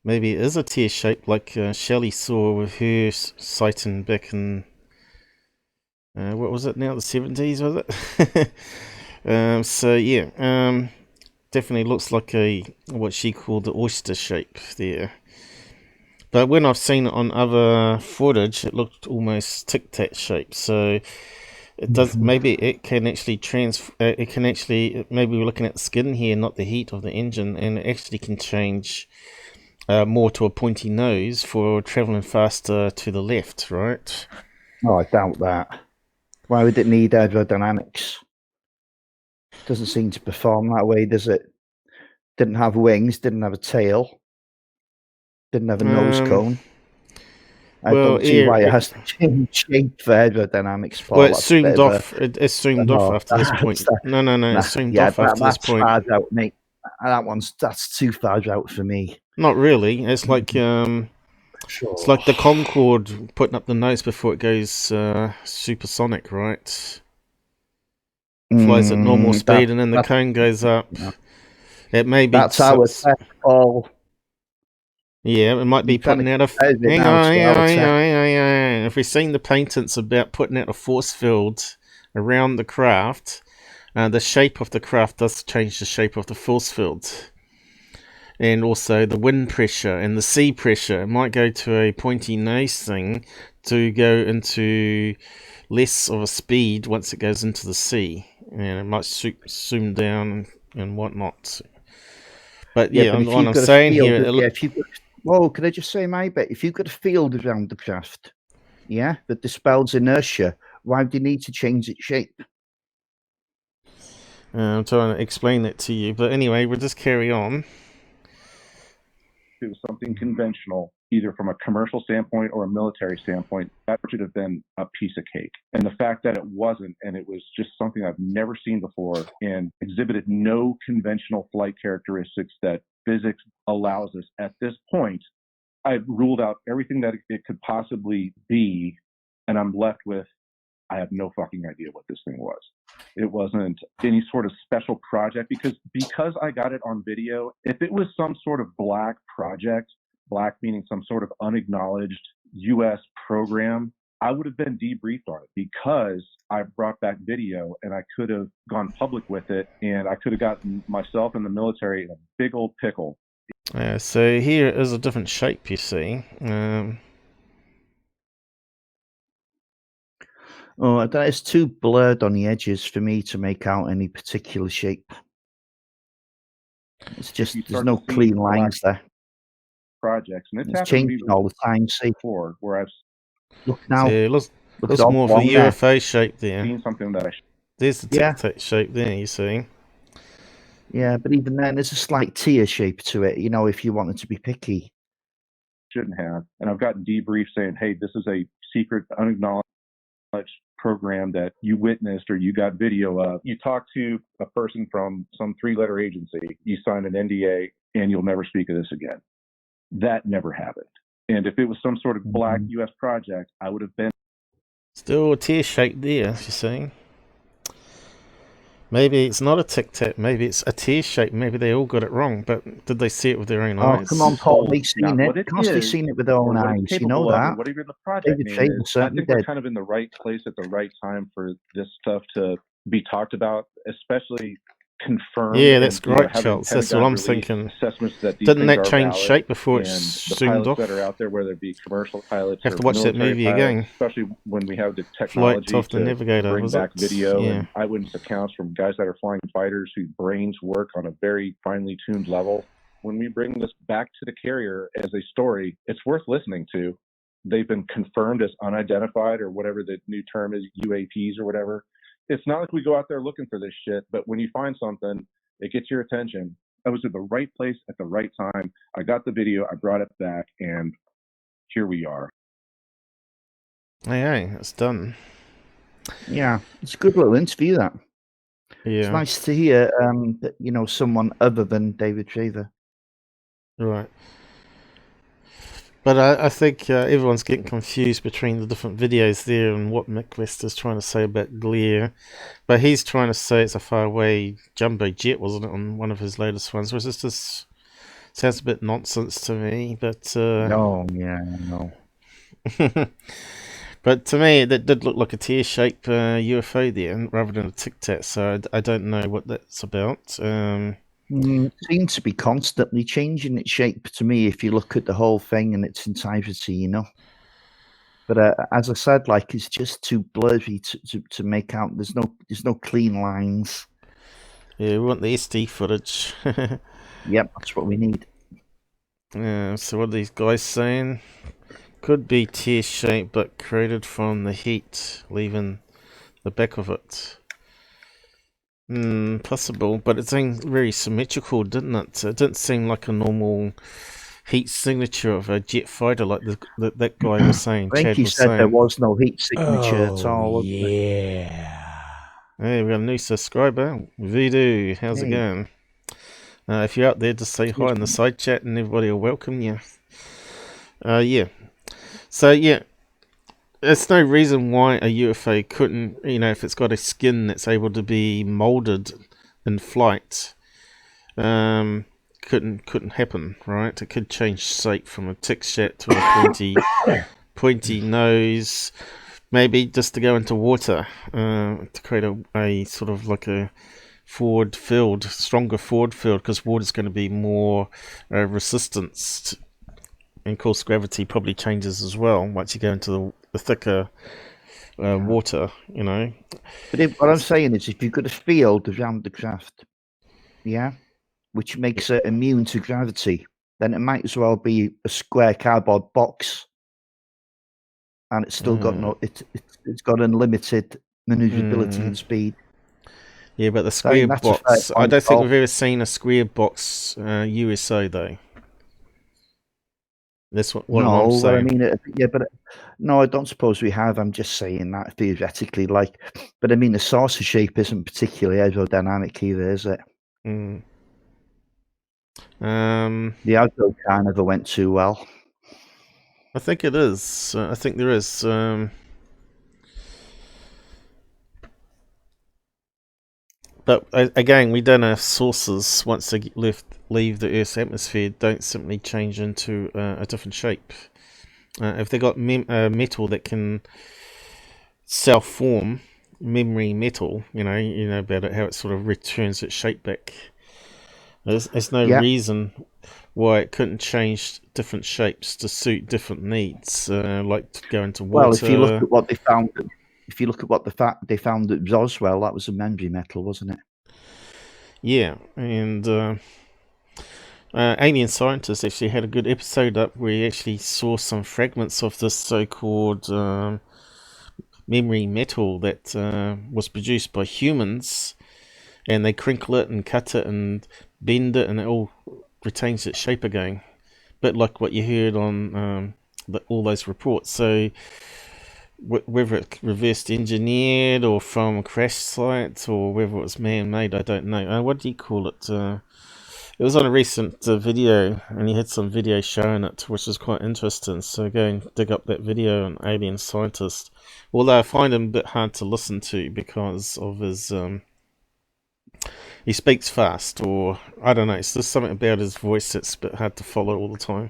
maybe it is a tear-shape like Shelley saw with her sighting back in... what was it now? The 70s, was it? So, yeah. Definitely looks like what she called the oyster shape there. But when I've seen it on other footage, it looked almost tic tac shaped. So it does. Maybe it can actually maybe we're looking at the skin here, not the heat of the engine, and it actually can change more to a pointy nose for traveling faster to the left, right? Oh, I doubt that. Why would it need aerodynamics? Doesn't seem to perform that way, does it? Didn't have wings, didn't have a tail, didn't have a nose cone. I don't see why it has to change shape for aerodynamics. Well, it zoomed off. It zoomed off after this point. No, it zoomed off after this point. That's far out, mate. That's too far out for me. Not really. It's like it's like the Concorde putting up the nose before it goes supersonic, right? Flies at normal speed, and then the cone goes up. No. It may be. That's our test all. Yeah, it might be putting out a... Hang on. If we've seen the patents about putting out a force field around the craft, the shape of the craft does change the shape of the force field. And also the wind pressure and the sea pressure. It might go to a pointy nose thing to go into less of a speed once it goes into the sea. And it might zoom down and whatnot. But yeah, what I'm saying here... could I just say my bit? If you've got a field around the craft, yeah, that dispels inertia, why do you need to change its shape? I'm trying to explain that to you, but anyway, we'll just carry on. It was something conventional, either from a commercial standpoint or a military standpoint, that should have been a piece of cake. And the fact that it wasn't, and it was just something I've never seen before and exhibited no conventional flight characteristics that physics allows us at this point, I've ruled out everything that it could possibly be, and I'm left with, I have no fucking idea what this thing was. It wasn't any sort of special project because I got it on video. If it was some sort of black project, black meaning some sort of unacknowledged U.S. program, I would have been debriefed on it because I brought back video and I could have gone public with it, and I could have gotten myself and the military in a big old pickle. Yeah, so here is a different shape, you see. Oh, that is too blurred on the edges for me to make out any particular shape. It's just, there's no clean lines there. Projects, and it's changing all the time. See, before where I've look now. See, looks look more of a UFO shape there. Seen something that there's the tic tac shape there, you see. Yeah, but even then, there's a slight tier shape to it. You know, if you wanted to be picky, shouldn't have. And I've gotten debriefs saying, "Hey, this is a secret, unacknowledged program that you witnessed or you got video of." You talk to a person from some 3-letter agency, you sign an NDA, and you'll never speak of this again. That never happened. And if it was some sort of black U.S. project, I would have been. Still a tear shape there, you're saying. Maybe it's not a tic tac, maybe it's a tear shape, maybe they all got it wrong, but did they see it with their own eyes? Oh, come on, Paul, they've seen it. They've seen it with their own eyes, you know that. Whatever the project name is, I think we're kind of in the right place at the right time for this stuff to be talked about, especially confirmed. Yeah, that's great, Charles. That's what I'm thinking. Didn't that change shape before it's zoomed off? That are out there, whether it be commercial pilots, have to watch that movie again. Especially when we have the technology off the to navigator, bring back video and eyewitness accounts from guys that are flying fighters whose brains work on a very finely tuned level. When we bring this back to the carrier as a story, it's worth listening to. They've been confirmed as unidentified, or whatever the new term is, UAPs or whatever. It's not like we go out there looking for this shit, but when you find something, it gets your attention. I was at the right place at the right time. I got the video, I brought it back, and here we are. Hey, it's done. Yeah, it's a good little interview, that. Yeah. It's nice to hear that, you know, someone other than David Shaver. Right. But I think everyone's getting confused between the different videos there and what Mick West is trying to say about glare. But he's trying to say it's a faraway jumbo jet, wasn't it, on one of his latest ones? Was this just sounds a bit nonsense to me, but... No, yeah, no. But to me, that did look like a tear-shaped UFO there, rather than a tic tac, so I don't know what that's about. It seems to be constantly changing its shape to me if you look at the whole thing in its entirety, you know. But as I said, like, it's just too blurry to make out. There's no clean lines. Yeah, we want the SD footage. Yep, that's what we need. So what are these guys saying? Could be tear-shaped, but created from the heat, leaving the back of it. Possible, but it seemed very symmetrical, didn't it? It didn't seem like a normal heat signature of a jet fighter, like that guy was saying. I think Chad he was said saying. There was no heat signature at all. Yeah. Hey, we got a new subscriber, Voodoo. How's it going? If you're out there, just say hi in the side chat, and everybody will welcome you. Yeah. So yeah. There's no reason why a UFO couldn't, you know, if it's got a skin that's able to be molded in flight, couldn't happen, right? It could change shape from a tic tac to a pointy nose, maybe just to go into water, to create a sort of like a forward field, stronger forward field, because water's going to be more resistance. And of course, gravity probably changes as well once you go into the thicker water, you know. But what I'm saying is, if you've got a field around the craft, which makes it immune to gravity, then it might as well be a square cardboard box, and it's still got it's got unlimited maneuverability and speed. Yeah, but the square box, I don't think we've ever seen a square box USO though. That's what I'm saying. But I mean, no, I don't suppose we have. I'm just saying that theoretically, like, but I mean, the saucer shape isn't particularly aerodynamic either, is it? The outro car never went too well. I think it is. I think there is. But again, we don't know if sources, once they leave the Earth's atmosphere, don't simply change into a different shape. If they got metal that can self-form, memory metal, you know about it, how it sort of returns its shape back. There's no Yeah. reason why it couldn't change different shapes to suit different needs, like to go into water. Well, if you look at what they found, they found at Roswell, that was a memory metal, wasn't it? Yeah, and Alien Scientists actually had a good episode up where he actually saw some fragments of this so-called memory metal that was produced by humans, and they crinkle it and cut it and bend it, and it all retains its shape again. Bit like what you heard on all those reports. So whether it's reversed engineered or from a crash site or whether it was man-made, I don't know. What do you call it? It was on a recent video, and he had some video showing it, which was quite interesting. So go and dig up that video on Alien Scientist. Although I find him a bit hard to listen to because of his he speaks fast, or I don't know. It's just something about his voice that's a bit hard to follow all the time.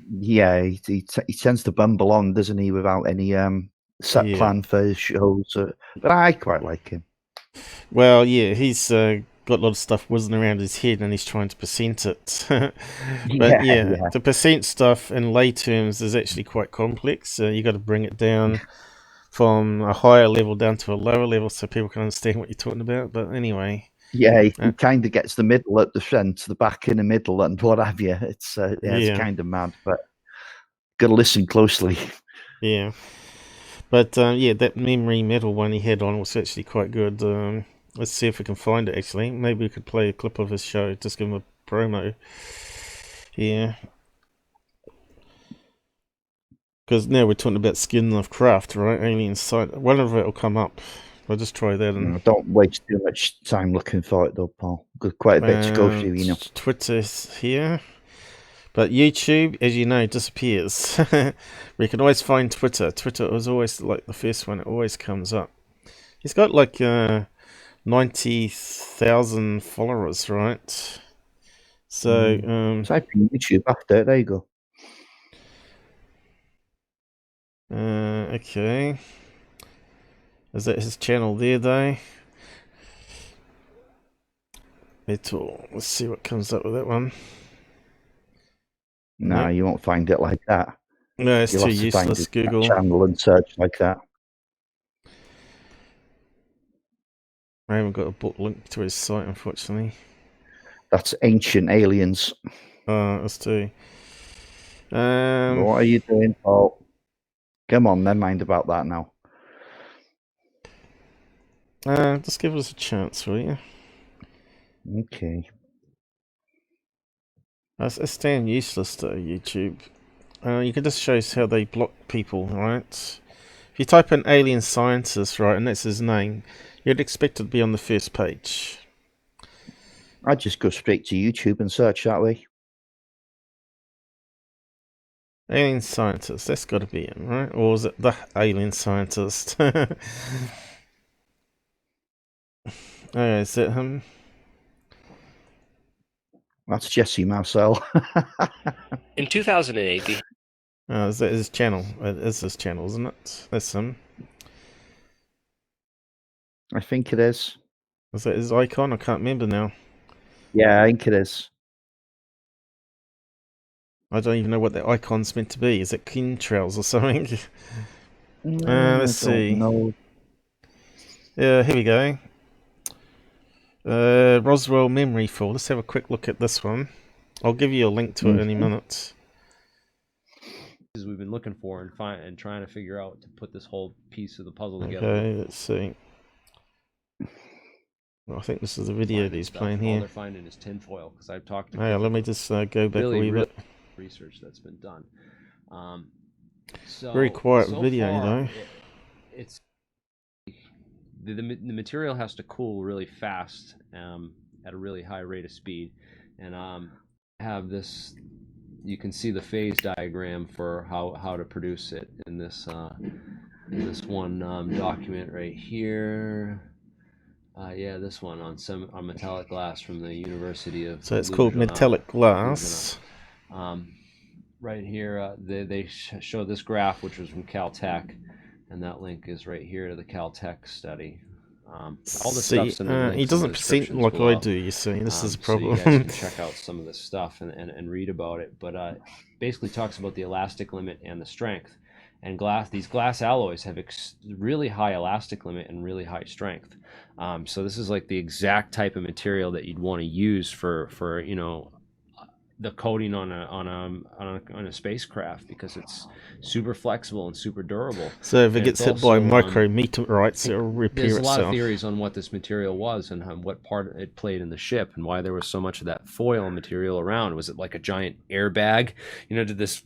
Yeah, he tends to bumble on, doesn't he, without any set plan for his shows. But I quite like him. Well, yeah, he's got a lot of stuff whizzing around his head, and he's trying to percent it. But yeah, to percent stuff in lay terms is actually quite complex. You got to bring it down from a higher level down to a lower level so people can understand what you're talking about. But anyway, yeah, he kind of gets the middle at the front, the back in the middle, and what have you. It's it's kind of mad, but got to listen closely. Yeah, but yeah, that memory metal one he had on was actually quite good. Let's see if we can find it. Actually, maybe we could play a clip of his show. Just give him a promo. Yeah. Because now we're talking about skin of craft, right? Alien site. One of it will come up. I'll just try that. And don't waste too much time looking for it, though, Paul. Got quite a bit to go through, you know. Twitter's here, but YouTube, as you know, disappears. We can always find Twitter. Twitter was always like the first one. It always comes up. He's got like 90,000 followers, right? So type in YouTube after. There you go. Okay. Is that his channel there, though? Let's see what comes up with that one. No, you won't find it like that. No, it's too useless, Google. Channel and search like that. I haven't got a book link to his site, unfortunately. That's Ancient Aliens. That's too. What are you doing, Paul? Come on, never mind about that now. Just give us a chance, will you? Okay. It's damn useless, though, YouTube. You can just show us how they block people, right? If you type in Alien Scientist, right, and that's his name, you'd expect it to be on the first page. I'd just go straight to YouTube and search that way. Alien Scientist, that's got to be him, right? Or is it the Alien Scientist? Oh, is that him? That's Jesse Marcel. In 2008, is that his channel? It is his channel, isn't it? That's him. I think it is. Is that his icon? I can't remember now. Yeah, I think it is. I don't even know what that icon's meant to be. Is it chemtrails or something? Let's see. No. Yeah, here we go. Roswell Memory Fall. Let's have a quick look at this one. I'll give you a link to it any minute. We've been looking for and trying to figure out to put this whole piece of the puzzle together. Okay, let's see. Well, I think this is the video that he's playing here. All they're finding is tinfoil, because I've talked to hey, let me just go back a wee bit. Research that's been done. Very quiet video, though. It's the material has to cool really fast at a really high rate of speed, and have this. You can see the phase diagram for how to produce it in this one document right here. Yeah, this one on metallic glass from the University of. So it's called metallic glass. right here, they show this graph, which was from Caltech, and that link is right here to the Caltech study. All the stuff's in the links he doesn't present like below. I do, you see. This is a So you problem. guys can check out some of this stuff and read about it. But basically talks about the elastic limit and the strength. And these glass alloys have really high elastic limit and really high strength. So this is like the exact type of material that you'd want to use for you know, the coating on a spacecraft, because it's super flexible and super durable. So if it gets hit by micrometeorites, it'll repair itself. There's a lot of itself. theories on what this material was and what part it played in the ship, and why there was so much of that foil material around. Was it like a giant airbag? You know, did this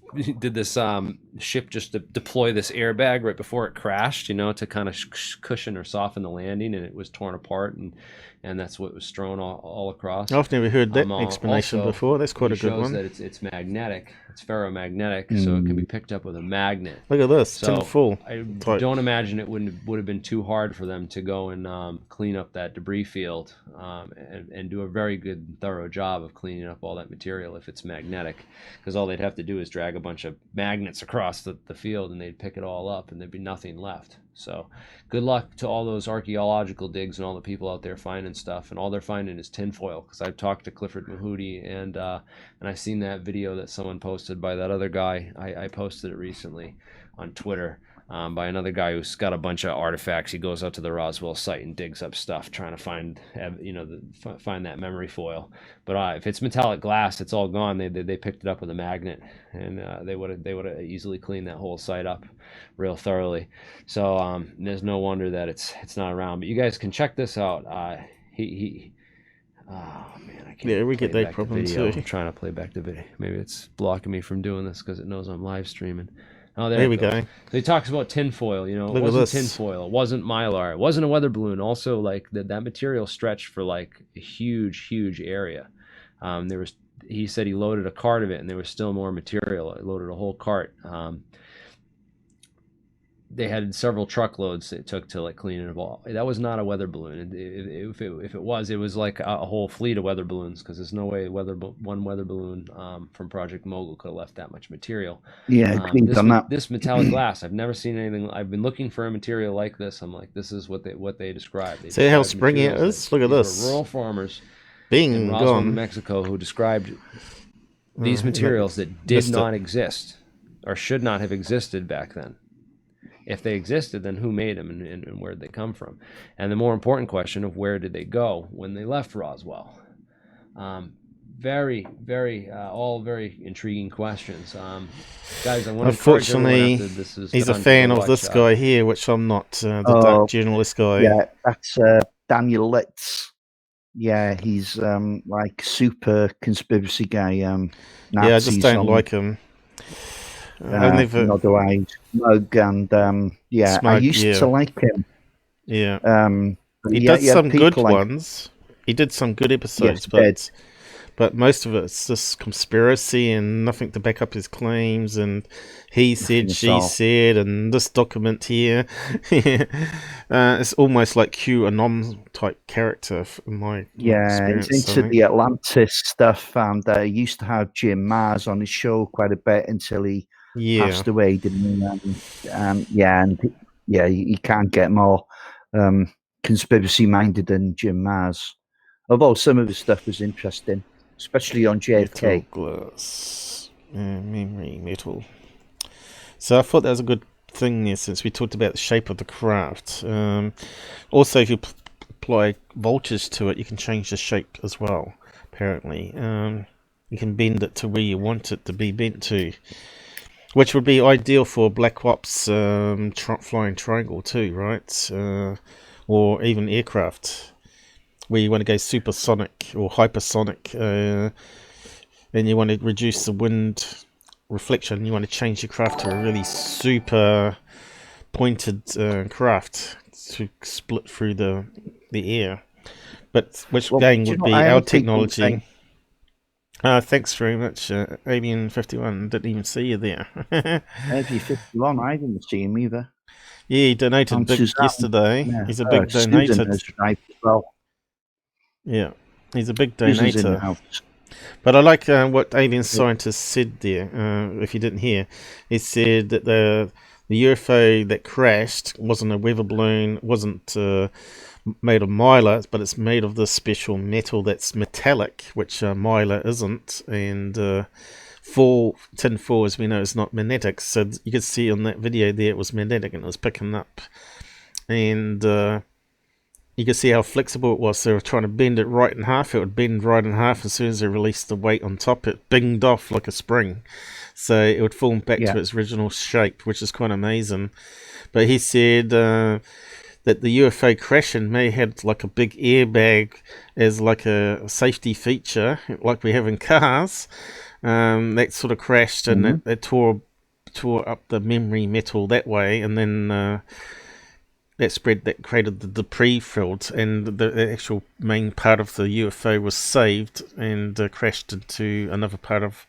ship just deploy this airbag right before it crashed? You know, to kind of cushion or soften the landing, and it was torn apart, and that's what was strewn all across. I've never heard that explanation before. That's quite a good one. That it's magnetic, it's ferromagnetic, so it can be picked up with a magnet. Look at this, so full. I don't imagine it would have been too hard for them to go and clean up that debris field and do a very good, thorough job of cleaning up all that material if it's magnetic, because all they'd have to do is drag a bunch of magnets across the field, and they'd pick it all up, and there'd be nothing left. So good luck to all those archaeological digs and all the people out there finding stuff, and all they're finding is tinfoil, because I've talked to Clifford Mahudi, and I've seen that video that someone posted by that other guy. I posted it recently on Twitter, by another guy who's got a bunch of artifacts. He goes out to the Roswell site and digs up stuff trying to find, you know, find that memory foil. But if it's metallic glass, it's all gone. They picked it up with a magnet, and they would have easily cleaned that whole site up real thoroughly. So there's no wonder that it's not around. But you guys can check this out. Oh man, I can't. Yeah, we get that problem too. I'm trying to play back the video. Maybe it's blocking me from doing this because it knows I'm live streaming. Oh, there we go. So he talks about tinfoil. You know, it wasn't tinfoil. It wasn't mylar. It wasn't a weather balloon. Also, like that material stretched for like a huge area. He said he loaded a cart of it, and there was still more material. I loaded a whole cart. They had several truckloads it took to like clean it all. That was not a weather balloon. If it was like a whole fleet of weather balloons, because there's no way one weather balloon from Project Mogul could have left that much material. Yeah, this metallic glass, I've never seen anything. I've been looking for a material like this. I'm like, this is what they described. See how springy it is? Look at this. Rural farmers in Roswell, New Mexico, who described these materials that did not exist or should not have existed back then. If they existed, then who made them, and where did they come from? And the more important question of where did they go when they left Roswell? Very, all very intriguing questions. Guys, I want to unfortunately, he's a fan of this guy here, which I'm not, the dark journalist guy. Yeah, that's Daniel Litz. Yeah, he's like super conspiracy guy. Yeah, I just don't like him. Smug, and yeah, Smug, I used to like him. Yeah, he does some good ones. He did some good episodes, but most of it's just conspiracy and nothing to back up his claims. And he said, she said, and this document here. It's almost like QAnon type character. In my experience, he's into the Atlantis stuff, and he used to have Jim Mars on his show quite a bit until he passed away, didn't he? You can't get more conspiracy minded than Jim Mars. Although some of his stuff was interesting, especially on JFK. Metal glass, memory metal. So I thought that was a good thing there, since we talked about the shape of the craft. Also, if you apply voltage to it, you can change the shape as well. Apparently, you can bend it to where you want it to be bent to, which would be ideal for Black Ops flying triangle too, right? Or even aircraft, where you want to go supersonic or hypersonic, and you want to reduce the wind reflection. You want to change your craft to a really super pointed craft to split through the air. But which again would be our technology. Thanks very much, Alien 51. Didn't even see you there. Alien 51, I didn't see him either. Yeah, he donated big yesterday. Yeah. He's a big donator. Well. Yeah, he's a big donator. But I like what alien scientists said there. If you didn't hear, he said that the UFO that crashed wasn't a weather balloon, wasn't made of mylar, but it's made of this special metal that's metallic, which mylar isn't, and tin foil, as we know, is not magnetic. So you could see on that video there it was magnetic and it was picking up, and you could see how flexible it was. So they were trying to bend it right in half. It would bend right in half. As soon as they released the weight on top, it binged off like a spring. So it would form back to its original shape, which is quite amazing. But he said that the UFO crashing may have like a big airbag as like a safety feature, like we have in cars. That sort of crashed, and it tore up the memory metal that way, and then that created the debris field, and the actual main part of the UFO was saved and crashed into another part of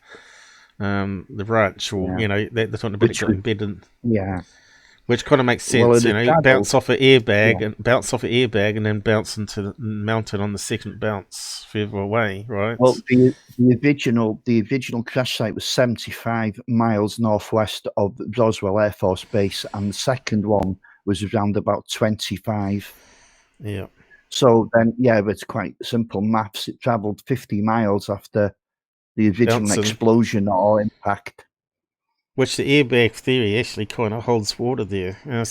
the ranch, or they're talking about it got embedded. Yeah, which kind of makes sense. Bounce off an airbag and then bounce mounted on the second bounce further away, right? Well, the original crash site was 75 miles northwest of Roswell Air Force Base, and the second one was around about 25. Yeah. So then, it's quite simple maths. It travelled 50 miles after the original explosion or impact. Which the airbag theory actually kind of holds water there. I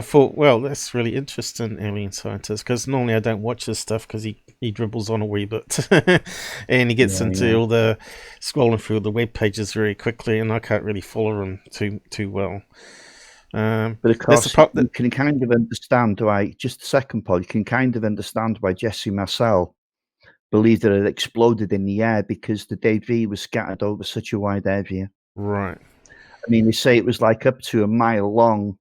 thought, well, that's really interesting, alien scientist, because normally I don't watch this stuff because he dribbles on a wee bit and he gets into all the scrolling through the web pages very quickly, and I can't really follow him too well. But of course, you can kind of understand why, just the second part, you can kind of understand why Jesse Marcel believed that it exploded in the air, because the debris was scattered over such a wide area. Right. I mean, they say it was like up to a mile long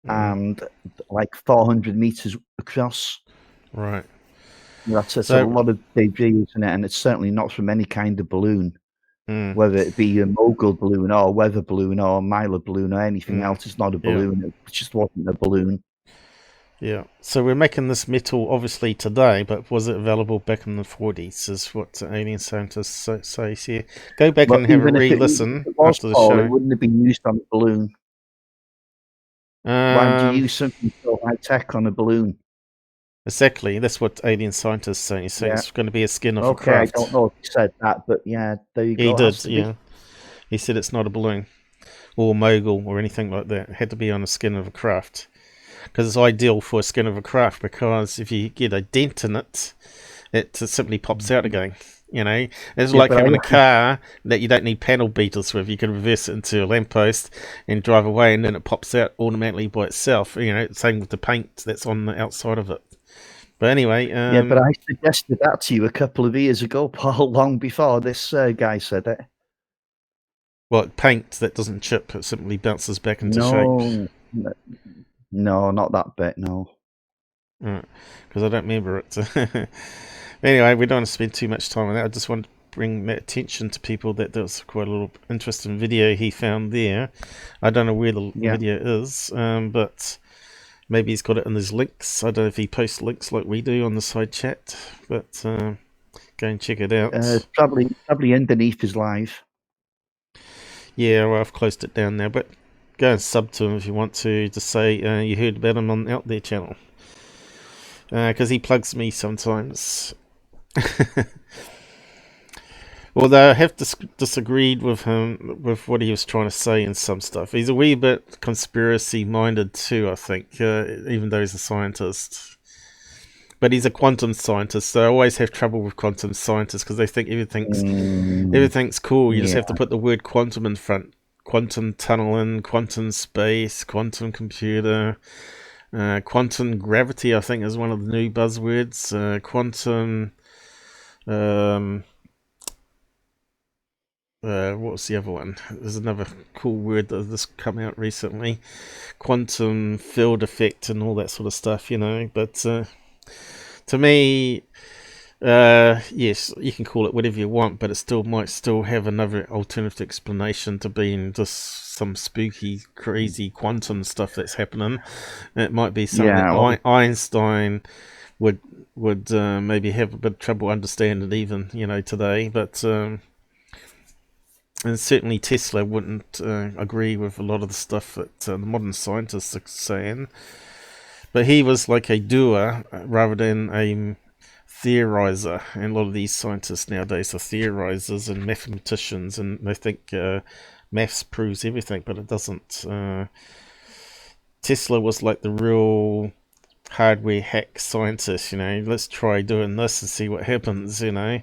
and like 400 meters across. Right. That's a lot of debris, isn't it? And it's certainly not from any kind of balloon. Whether it be a mogul balloon or a weather balloon or a mylar balloon or anything else, it's not a balloon. It just wasn't a balloon. Yeah. So we're making this metal obviously today, but was it available back in the 40s? Is what alien scientists say here. Go back and have a re-listen after the show. It wouldn't have been used on a balloon. Why would you use something so high tech on a balloon? Exactly, that's what alien scientists say. So it's going to be a skin of a craft. I don't know if he said that, but there you go. He did, He said it's not a balloon or mogul or anything like that. It had to be on the skin of a craft, because it's ideal for a skin of a craft, because if you get a dent in it, it simply pops out again. It's like having a car that you don't need panel beaters with. You can reverse it into a lamppost and drive away, and then it pops out automatically by itself. Same with the paint that's on the outside of it. But anyway, but I suggested that to you a couple of years ago, Paul, long before this guy said it. Well, paint that doesn't chip, it simply bounces back into shape. No, not that bit, no. Because I don't remember it. Anyway, we don't want to spend too much time on that. I just want to bring that attention to people that there was quite a little interesting video he found there. I don't know where the video is, but maybe he's got it in his links. I don't know if he posts links like we do on the side chat, but go and check it out. Probably underneath his live. Yeah, well, I've closed it down now, but go and sub to him if you want to say you heard about him on Out There channel. Because he plugs me sometimes. Although I have disagreed with him with what he was trying to say in some stuff. He's a wee bit conspiracy-minded too, I think, even though he's a scientist. But he's a quantum scientist, so I always have trouble with quantum scientists because they think everything's cool. You just have to put the word quantum in front. Quantum tunneling, quantum space, quantum computer, quantum gravity, I think, is one of the new buzzwords. Quantum... what was the other one? There's another cool word that has come out recently. Quantum field effect and all that sort of stuff, But to me, yes, you can call it whatever you want, but it might still have another alternative explanation to being just some spooky, crazy quantum stuff that's happening. It might be something Einstein would maybe have a bit of trouble understanding even, you know, today. But and certainly Tesla wouldn't agree with a lot of the stuff that the modern scientists are saying. But he was like a doer rather than a theorizer, and a lot of these scientists nowadays are theorizers and mathematicians, and they think maths proves everything, but it doesn't. Tesla was like the real hardware hack scientist, you know. Let's try doing this and see what happens, you know,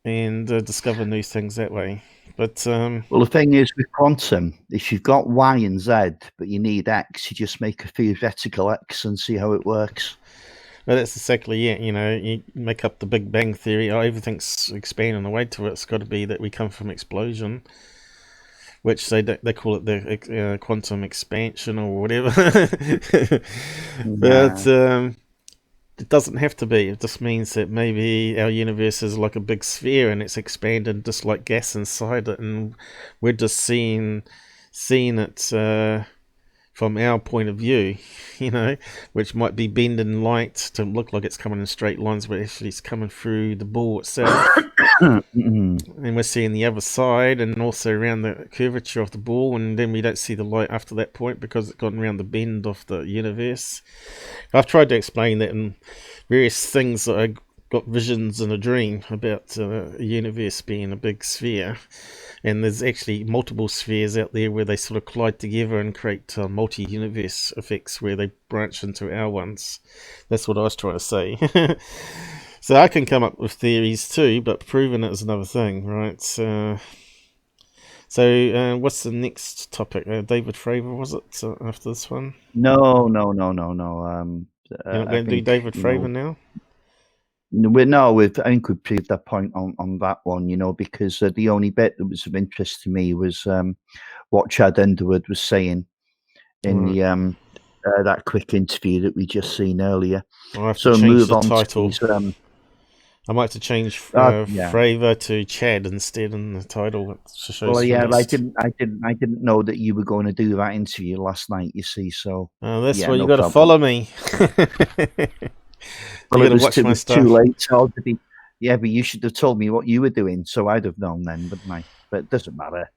and discover new things that way. But well, the thing is with quantum, if you've got Y and Z, but you need X, you just make a theoretical X and see how it works. Well, that's exactly it. You know, you make up the Big Bang Theory. Oh, everything's expanding away to it. It's got to be that we come from explosion, which they call it the quantum expansion or whatever. But it doesn't have to be. It just means that maybe our universe is like a big sphere and it's expanded just like gas inside it, and we're just seeing it from our point of view, you know, which might be bending light to look like it's coming in straight lines, but actually it's coming through the ball itself. And we're seeing the other side and also around the curvature of the ball, and then we don't see the light after that point because it's gone around the bend of the universe. I've tried to explain that in various things that I got visions in a dream about a universe being a big sphere. And there's actually multiple spheres out there where they sort of collide together and create multi-universe effects where they branch into our ones. That's what I was trying to say. So I can come up with theories too, but proving it is another thing, right? So what's the next topic? David Fravor, was it, after this one? No. You're not going to do David Fravor now? I think we proved that point on that one, you know, because the only bit that was of interest to me was what Chad Underwood was saying in the that quick interview that we just seen earlier. I'll have to change the title. I might have to change Fravor to Chad instead in the title. Well, yeah, I didn't know that you were going to do that interview last night. You see, so that's why you got to follow me. Well, it was too late already. Yeah, but you should have told me what you were doing, so I'd have known then, wouldn't I? But it doesn't matter.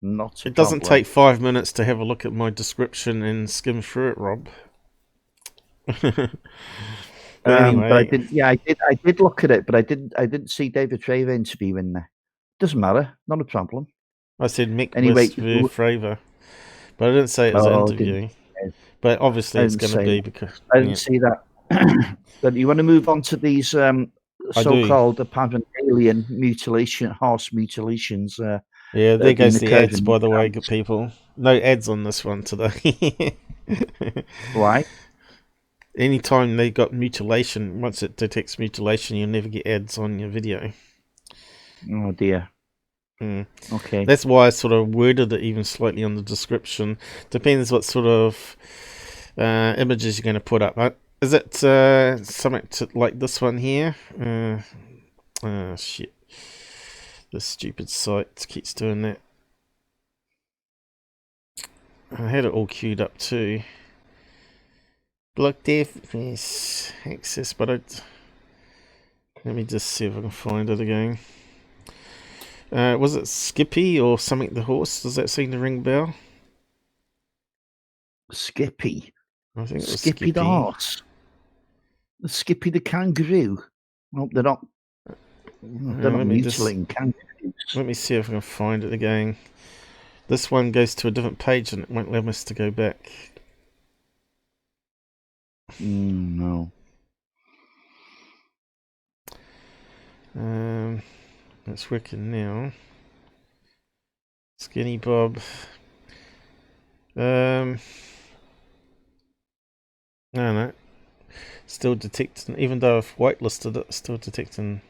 It doesn't take 5 minutes to have a look at my description and skim through it, Rob. Anyway, but I did look at it, but I didn't see David Fravor interview in there. Doesn't matter, not a problem. I said Mick West with Fravor, but I didn't say it was an interview. But obviously it's going to be because I didn't see that. But you want to move on to these so-called apparent alien horse mutilations. Yeah, there goes the ads, by the way, good people. No ads on this one today. Why? Anytime they got mutilation, once it detects mutilation, you'll never get ads on your video. Oh dear. Okay. That's why I sort of worded it even slightly on the description. Depends what sort of images you're going to put up. Is it something like this one here? Shit. This stupid site keeps doing that. I had it all queued up too. Block deafness access, but let me just see if I can find it again. Was it Skippy or something? The horse? Does that seem to ring a bell? Skippy. I think it was Skippy the horse. Skippy the kangaroo. Well, they're not. They're not mutilating kangaroos. Let me see if I can find it again. This one goes to a different page and it won't allow us to go back. No. It's working now. Skinny Bob. No. Still detecting, even though I've whitelisted it, still detecting.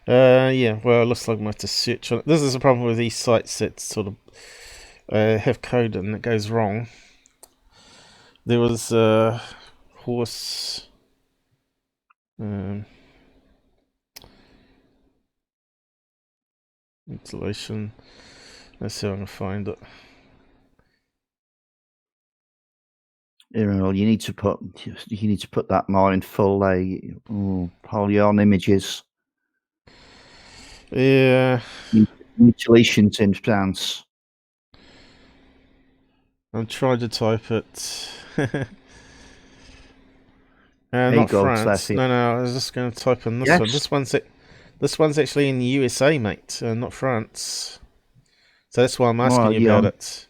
Yeah, well, it looks like I might have to search on it. This is a problem with these sites that sort of have code and it goes wrong. There was a horse. Mutilation. Let's see if I can find it. You need to put that more in full polygon images. Yeah. Mutilations in France. I'm trying to type it. There you Not go, France. Snippy. No, I was just going to type in this Yes. one. This one's actually in the USA, mate, not France. So that's why I'm asking you about it.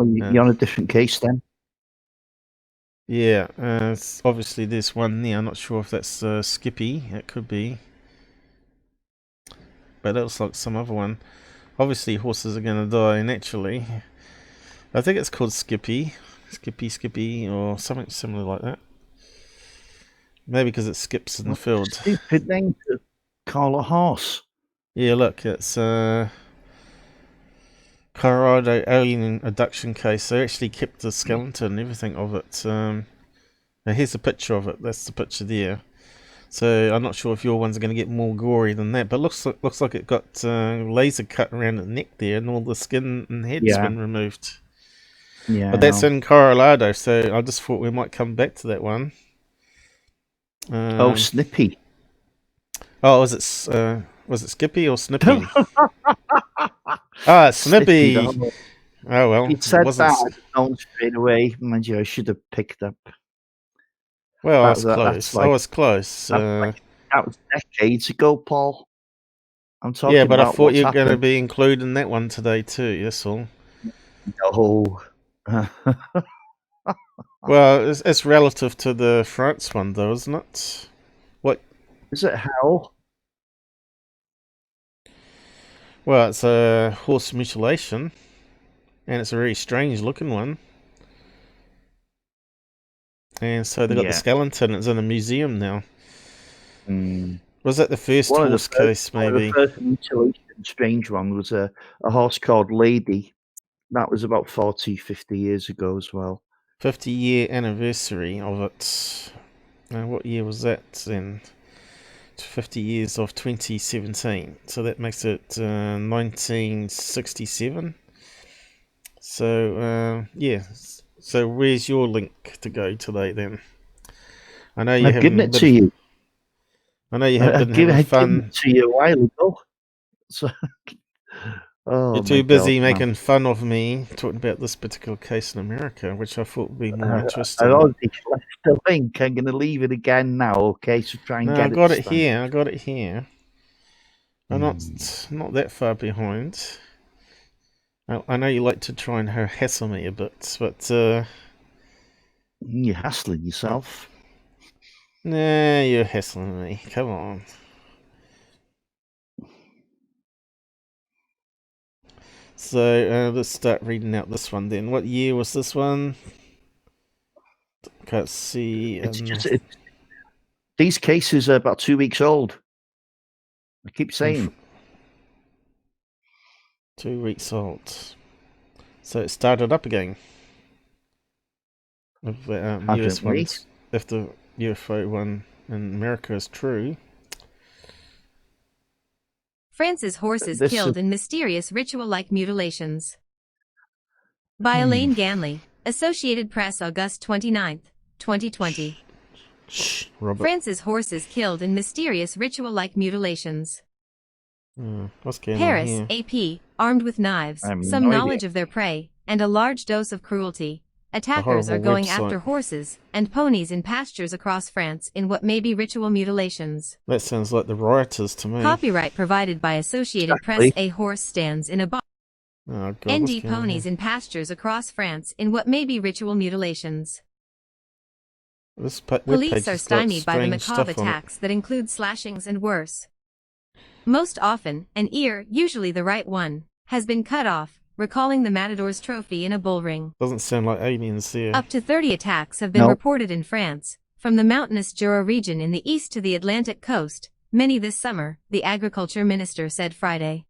You're on a different case then. Yeah, obviously there's one there. I'm not sure if that's Skippy. It could be. But it looks like some other one. Obviously horses are going to die naturally. I think it's called Skippy. Skippy, or something similar like that. Maybe because it skips in the field. Stupid thing to call a horse. Yeah, look, it's Colorado alien abduction case. They actually kept the skeleton and everything of it. Now here's a picture of it. That's the picture there. So I'm not sure if your one's going to get more gory than that, but looks like it got laser cut around the neck there, and all the skin and head's been removed. Yeah, but that's in Colorado, so I just thought we might come back to that one. Snippy. Oh, was it Skippy or Snippy? Snippy. Oh well. He said that. I known straight away. Mind you, I should have picked up. Well, I was close. I was close. That was decades ago, Paul. I'm talking. Yeah, but about I thought you were happened. going to be including that one today too. That's all. No. Well, it's relative to the France one, though, isn't it? What is it? How? Well, it's a horse mutilation, and it's a very strange looking one. And so they got the skeleton. It's in a museum now. Was that the first horse case? Maybe the first mutilation, strange one was a horse called Lady. That was about 40, 50 years ago as well. 50-year anniversary of it. What year was that then? 50 years of 2017. So that makes it 1967. So, yeah. So where's your link to go today then? I know I've given it to you. I know you have been having fun. I've given it to you a while ago. So... You're too busy making fun of me talking about this particular case in America, which I thought would be more interesting. I already left the link. I'm going to leave it again now, okay? So try and get it. I got it here. I'm not that far behind. I know you like to try and hassle me a bit, but... You're hassling yourself. Nah, you're hassling me. Come on. So let's start reading out this one then. What year was this one? Can't see. These cases are about 2 weeks old. I keep saying. 2 weeks old. So it started up again. If the US one, if the UFO one in America is true. France's horses killed in mysterious ritual-like mutilations. By Elaine Ganley, Associated Press, August 29, 2020. France's horses killed in mysterious ritual-like mutilations. Paris, AP, armed with knives, some knowledge of their prey, and a large dose of cruelty. Attackers are going after horses and ponies in pastures across France in what may be ritual mutilations. That sounds like the rioters to me. Copyright provided by Associated Press. A horse stands in a box. ND ponies in pastures across France in what may be ritual mutilations. Police are stymied by the macabre attacks that include slashings and worse. Most often, an ear, usually the right one, has been cut off, recalling the matador's trophy in a bull ring. Doesn't sound like aliens here. Up to 30 attacks have been reported in France, from the mountainous Jura region in the east to the Atlantic coast, many this summer, the agriculture minister said Friday.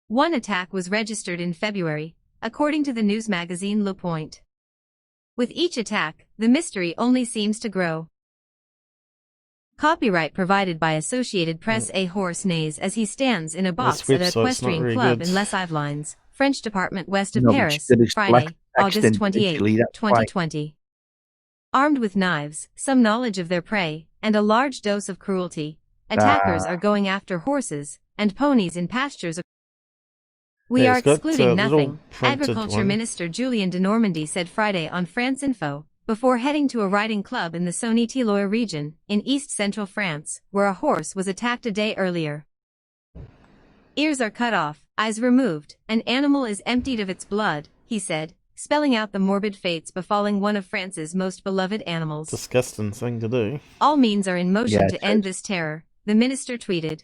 One attack was registered in February, according to the news magazine Le Point. With each attack, the mystery only seems to grow. Copyright provided by Associated Press. A horse neighs as he stands in a box at an equestrian club in Les Yvelines, French department west of Paris, Friday, August 28, 2020. Armed with knives, some knowledge of their prey, and a large dose of cruelty, attackers are going after horses and ponies in pastures. We Yeah, are it's got excluding a little nothing, printed Agriculture one. Minister Julien de Normandie said Friday on France Info, before heading to a riding club in the Saône-et-Loire region, in east-central France, where a horse was attacked a day earlier. Ears are cut off, eyes removed, an animal is emptied of its blood, he said, spelling out the morbid fates befalling one of France's most beloved animals. Disgusting thing to do. All means are in motion Yeah, to end this terror, the minister tweeted.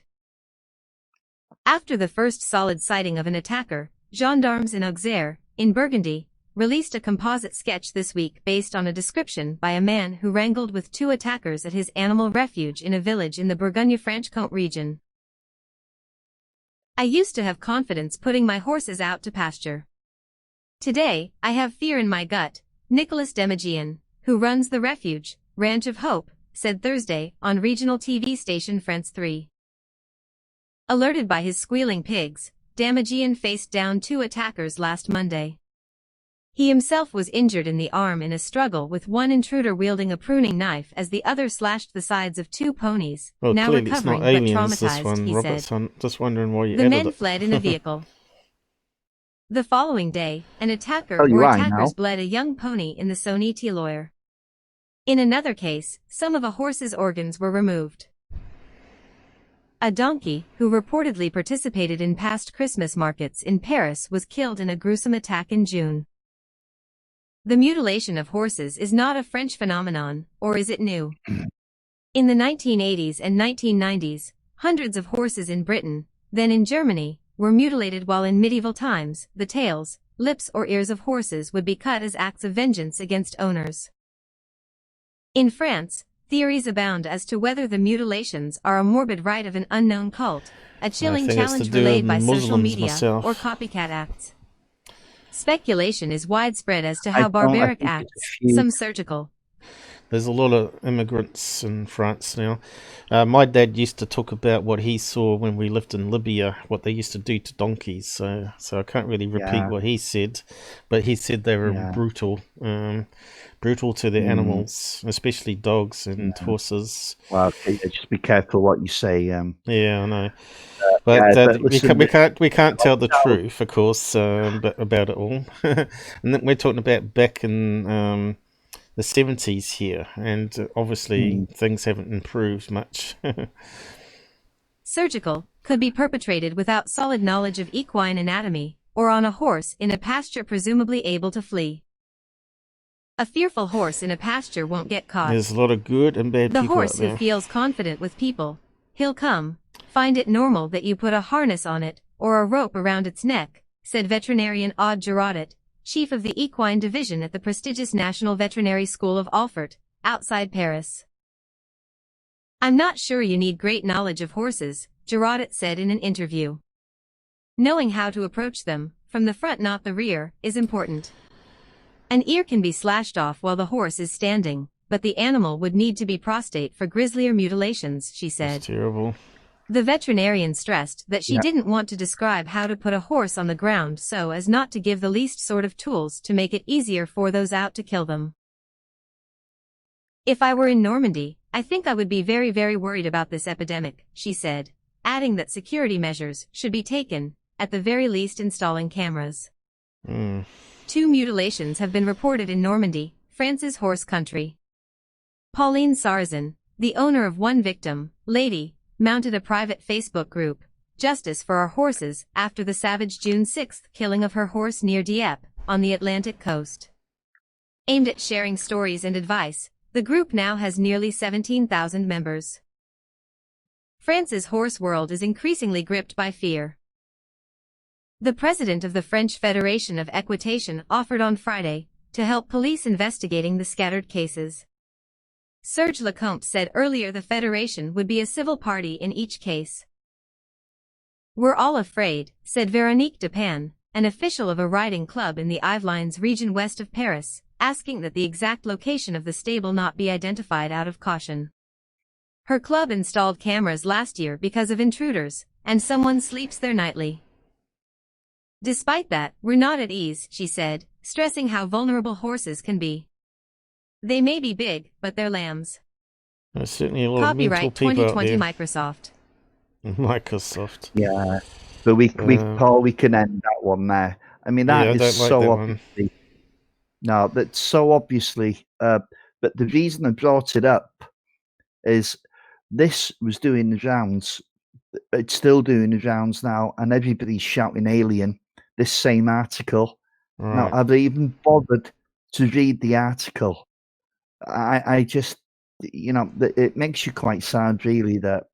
After the first solid sighting of an attacker, gendarmes in Auxerre, in Burgundy, released a composite sketch this week based on a description by a man who wrangled with 2 attackers at his animal refuge in a village in the Bourgogne-Franche-Comté region. I used to have confidence putting my horses out to pasture. Today, I have fear in my gut, Nicolas Demagian, who runs the refuge, Ranch of Hope, said Thursday on regional TV station France 3. Alerted by his squealing pigs, Demagian faced down 2 attackers last Monday. He himself was injured in the arm in a struggle with one intruder wielding a pruning knife as the other slashed the sides of 2 ponies, Well, now clearly it's recovering not but aliens, this traumatized, one, he Robert. said. So I'm just wondering why you The added men it. fled in a vehicle. The following day, an attacker Oh, you or are attackers now. bled a young pony in the Saône-et-Loire. In another case, some of a horse's organs were removed. A donkey, who reportedly participated in past Christmas markets in Paris, was killed in a gruesome attack in June. The mutilation of horses is not a French phenomenon, or is it new? In the 1980s and 1990s, hundreds of horses in Britain, then in Germany, were mutilated, while in medieval times, the tails, lips or ears of horses would be cut as acts of vengeance against owners. In France, theories abound as to whether the mutilations are a morbid rite of an unknown cult, a chilling think it's to challenge do with relayed by social Muslims media, myself. or copycat acts. Speculation is widespread as to I how don't- I barbaric think it's a acts, few- some surgical, There's a lot of immigrants in France now. My dad used to talk about what he saw when we lived in Libya, what they used to do to donkeys. So I can't really repeat Yeah. what he said, but he said they were Yeah. brutal to the animals, especially dogs and horses. Well, okay, just be careful what you say. Yeah, I know. Yeah, But but listen, we can't tell the truth, of course, about it all. And then we're talking about back in the 70s here, and obviously things haven't improved much. surgical, could be perpetrated without solid knowledge of equine anatomy, or on a horse in a pasture presumably able to flee. A fearful horse in a pasture won't get caught. There's a lot of good and bad The people horse out who there. feels confident with people, he'll come, find it normal that you put a harness on it, or a rope around its neck, said veterinarian Aude Giraudet, chief of the equine division at the prestigious National Veterinary School of Alfort, outside Paris. I'm not sure you need great knowledge of horses, Giraudet said in an interview. Knowing how to approach them, from the front not the rear, is important. An ear can be slashed off while the horse is standing, but the animal would need to be prostrate for grislier mutilations, she said. It's terrible. The veterinarian stressed that she Yeah. didn't want to describe how to put a horse on the ground so as not to give the least sort of tools to make it easier for those out to kill them. If I were in Normandy, I think I would be very, very worried about this epidemic, she said, adding that security measures should be taken, at the very least installing cameras. 2 mutilations have been reported in Normandy, France's horse country. Pauline Sarzan, the owner of one victim, Lady, mounted a private Facebook group, Justice for Our Horses, after the savage June 6 killing of her horse near Dieppe, on the Atlantic coast. Aimed at sharing stories and advice, the group now has nearly 17,000 members. France's horse world is increasingly gripped by fear. The president of the French Federation of Equitation offered on Friday to help police investigating the scattered cases. Serge Lecomte said earlier the federation would be a civil party in each case. We're all afraid, said Véronique Dupin, an official of a riding club in the Yvelines region west of Paris, asking that the exact location of the stable not be identified out of caution. Her club installed cameras last year because of intruders, and someone sleeps there nightly. Despite that, we're not at ease, she said, stressing how vulnerable horses can be. They may be big, but they're lambs. There's certainly a lot of mental Copyright people out 2020 there. Microsoft. Microsoft. Yeah, but Paul, we can end that one there. I mean, that Yeah, I is don't like so that one. obviously. No, that's so obviously. But the reason I brought it up is this was doing the rounds. It's still doing the rounds now, and everybody's shouting alien. This same article. Right. Now, have they even bothered to read the article? I just, it makes you quite sad, really, that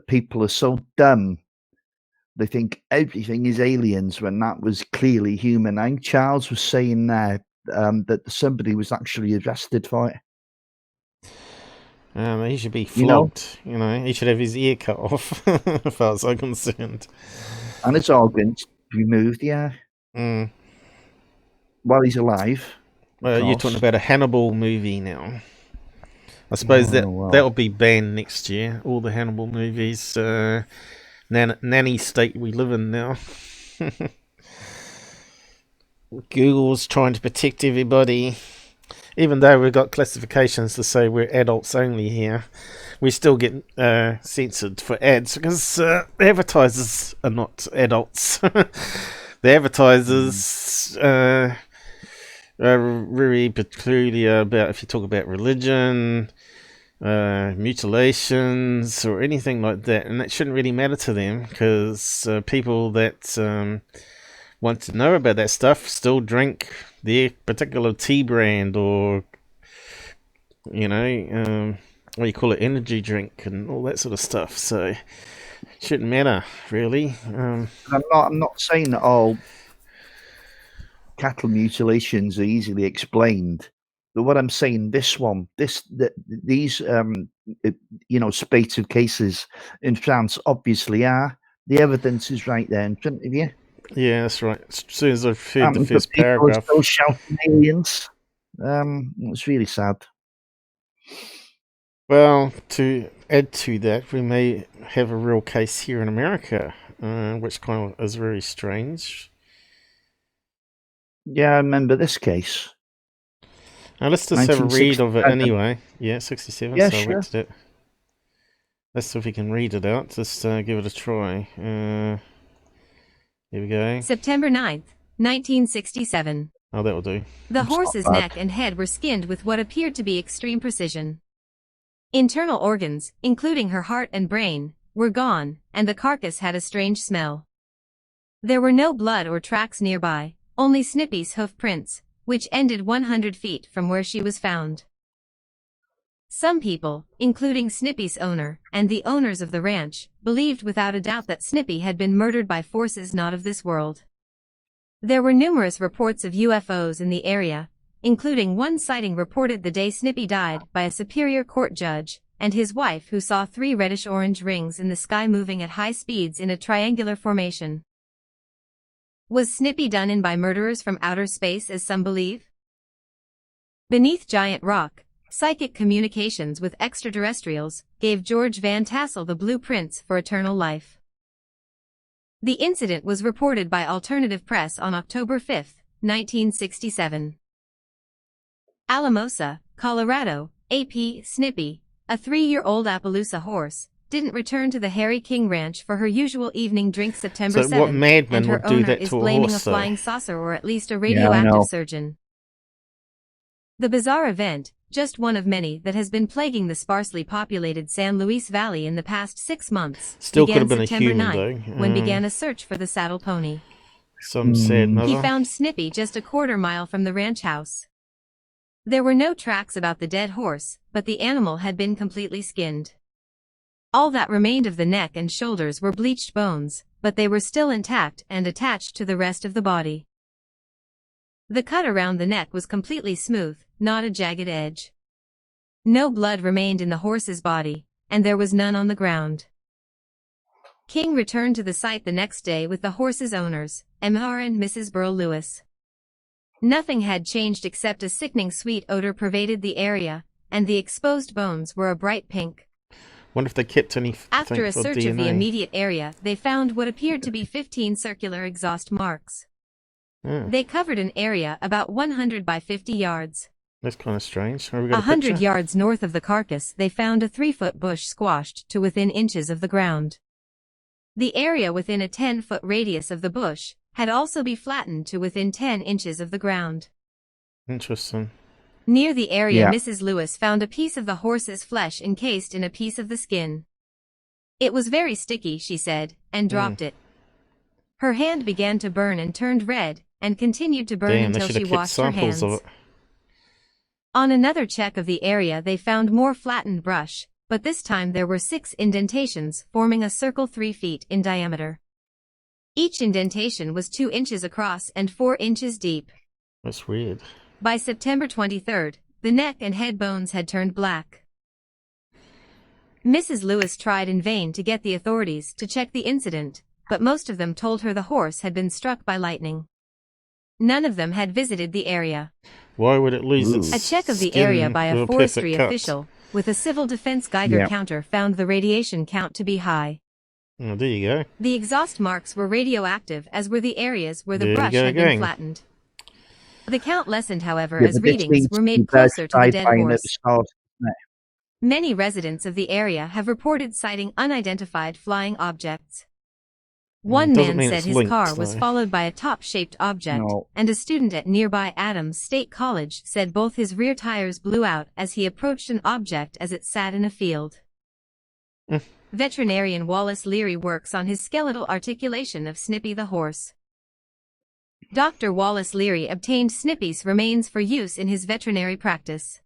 people are so dumb. They think everything is aliens when that was clearly human. I think Charles was saying there that somebody was actually arrested for it. He should be flogged. He should have his ear cut off, as far as I'm concerned. And his organs removed, yeah. Mm. While he's alive. Well, you're talking about a Hannibal movie now. I suppose that'll be banned next year. All the Hannibal movies. Nanny state we live in now. Google's trying to protect everybody. Even though we've got classifications to say we're adults only here, we still get censored for ads because the advertisers are not adults. The advertisers are very peculiar about if you talk about religion, mutilations, or anything like that, and that shouldn't really matter to them because people that want to know about that stuff still drink their particular tea brand or what do you call it, energy drink and all that sort of stuff. So it shouldn't matter really. I'm not saying that all cattle mutilations are easily explained, but what I'm saying, these spate of cases in France obviously are. The evidence is right there in front of you. Yeah, that's right. As soon as I've heard the first paragraph, people are still shouting aliens. It's really sad. Well, to add to that, we may have a real case here in America, which kind of is very strange. Yeah, I remember this case. Now let's just have a read of it anyway. Yeah, 67. Yeah, so sure. I read it. Let's see if we can read it out. Just give it a try. Here we go. September 9th, 1967. Oh, that'll do. The horse's neck and head were skinned with what appeared to be extreme precision. Internal organs, including her heart and brain, were gone, and the carcass had a strange smell. There were no blood or tracks nearby, only Snippy's hoof prints, which ended 100 feet from where she was found. Some people, including Snippy's owner and the owners of the ranch, believed without a doubt that Snippy had been murdered by forces not of this world. There were numerous reports of UFOs in the area, including one sighting reported the day Snippy died by a Superior Court judge and his wife who saw 3 reddish-orange rings in the sky moving at high speeds in a triangular formation. Was Snippy done in by murderers from outer space as some believe? Beneath Giant Rock, psychic communications with extraterrestrials gave George Van Tassel the blueprints for eternal life. The incident was reported by Alternative Press on October 5, 1967. Alamosa, Colorado, AP Snippy, a 3-year-old Appaloosa horse, didn't return to the Harry King Ranch for her usual evening drink September 7th, what madman and her would do owner that is to a blaming horse, a flying though? saucer or at least a radioactive know. surgeon. The bizarre event, just one of many that has been plaguing the sparsely populated San Luis Valley in the past 6 months, Still began could have been September a human, 9th, though. when began a search for the saddle pony. Some sad mother. He found Snippy just a quarter-mile from the ranch house. There were no tracks about the dead horse, but the animal had been completely skinned. All that remained of the neck and shoulders were bleached bones, but they were still intact and attached to the rest of the body. The cut around the neck was completely smooth, not a jagged edge. No blood remained in the horse's body, and there was none on the ground. King returned to the site the next day with the horse's owners, Mr. and Mrs. Burl Lewis. Nothing had changed except a sickening sweet odor pervaded the area, and the exposed bones were a bright pink. Wonder if they kept any. After a search DNA. of the immediate area, they found what appeared to be 15 circular exhaust marks. Yeah. They covered an area about 100 by 50 yards. That's kind of strange. Have we got a 100 picture? yards north of the carcass, they found a 3-foot bush squashed to within inches of the ground. The area within a 10-foot radius of the bush had also been flattened to within 10 inches of the ground. Interesting. Near the area, Yeah. Mrs. Lewis found a piece of the horse's flesh encased in a piece of the skin. It was very sticky, she said, and dropped it. Her hand began to burn and turned red, and continued to burn Damn, they until should she have kept washed her samples hands. of it. On another check of the area, they found more flattened brush, but this time there were 6 indentations forming a circle 3 feet in diameter. Each indentation was 2 inches across and 4 inches deep. That's weird. By September 23rd, the neck and head bones had turned black. Mrs. Lewis tried in vain to get the authorities to check the incident, but most of them told her the horse had been struck by lightning. None of them had visited the area. Why would it lose its A check of the skin area by with a perfect forestry cut? official with a civil defense Geiger Yeah. counter found the radiation count to be high. Oh, there you go. The exhaust marks were radioactive, as were the areas where the There you brush go had been again. flattened. The count lessened, however, Yeah, as but this readings needs were to made be closer to the verified dead by another horse. source, isn't it? Many residents of the area have reported sighting unidentified flying objects. One doesn't man mean said it's his linked, car was though. followed by a top-shaped object, No. and a student at nearby Adams State College said both his rear tires blew out as he approached an object as it sat in a field. Veterinarian Wallace Leary works on his skeletal articulation of Snippy the horse. Dr. Wallace Leary obtained Snippy's remains for use in his veterinary practice.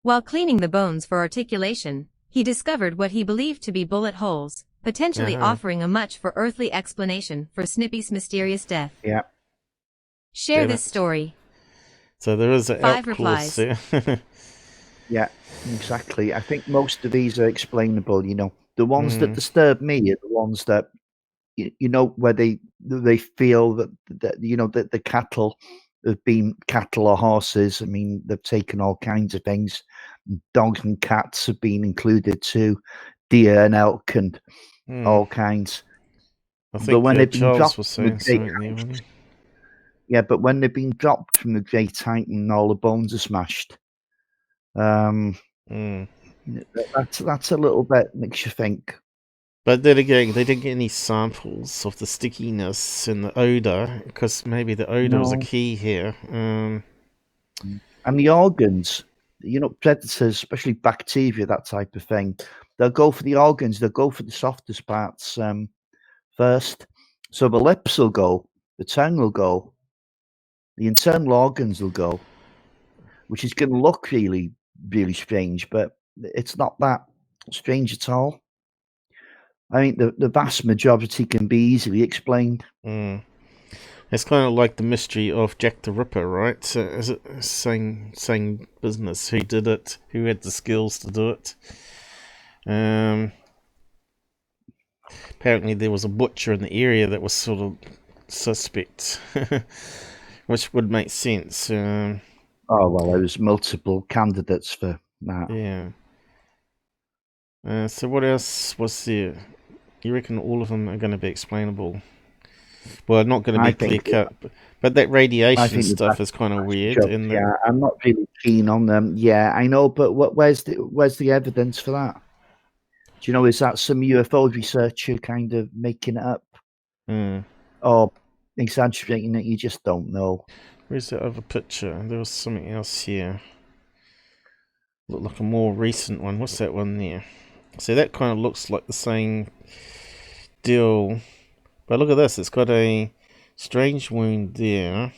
While cleaning the bones for articulation, he discovered what he believed to be bullet holes, potentially offering a much for earthly explanation for Snippy's mysterious death. Yeah. Share Damn this it. story. So there is an 5 out clause there. Yeah, exactly. I think most of these are explainable. You know, the ones that disturb me are the ones that you know where they feel that you know that the cattle have been cattle or horses. I mean, they've taken all kinds of things. Dogs and cats have been included too, deer and elk and all kinds. I But think when they've been Charles dropped was from the saying great something there, wasn't he? yeah, but when they've been dropped from the great height and all the bones are smashed, that's a little bit makes you think. But then again, they didn't get any samples of the stickiness and the odor, because maybe the odor was a No. key here. And the organs, you know, predators, especially bacteria, that type of thing, they'll go for the organs, they'll go for the softest parts first. So the lips will go, the tongue will go, the internal organs will go, which is going to look really, really strange, but it's not that strange at all. I think the vast majority can be easily explained. It's kind of like the mystery of Jack the Ripper, right? So is it same business? Who did it? Who had the skills to do it? Apparently there was a butcher in the area that was sort of suspect, which would make sense. Oh, well, there was multiple candidates for that. Yeah. So what else was there? You reckon all of them are going to be explainable? Well, not going to I be clear think- cut, but that radiation think stuff that's is kind of weird. Joke, In yeah, I'm not really keen on them. Yeah, I know, but where's the evidence for that? Do you know, is that some UFO researcher kind of making it up or exaggerating it? You just don't know. Where's that other picture? There was something else here. Looked like a more recent one. What's that one there? So that kind of looks like the same deal. But look at this. It's got a strange wound there.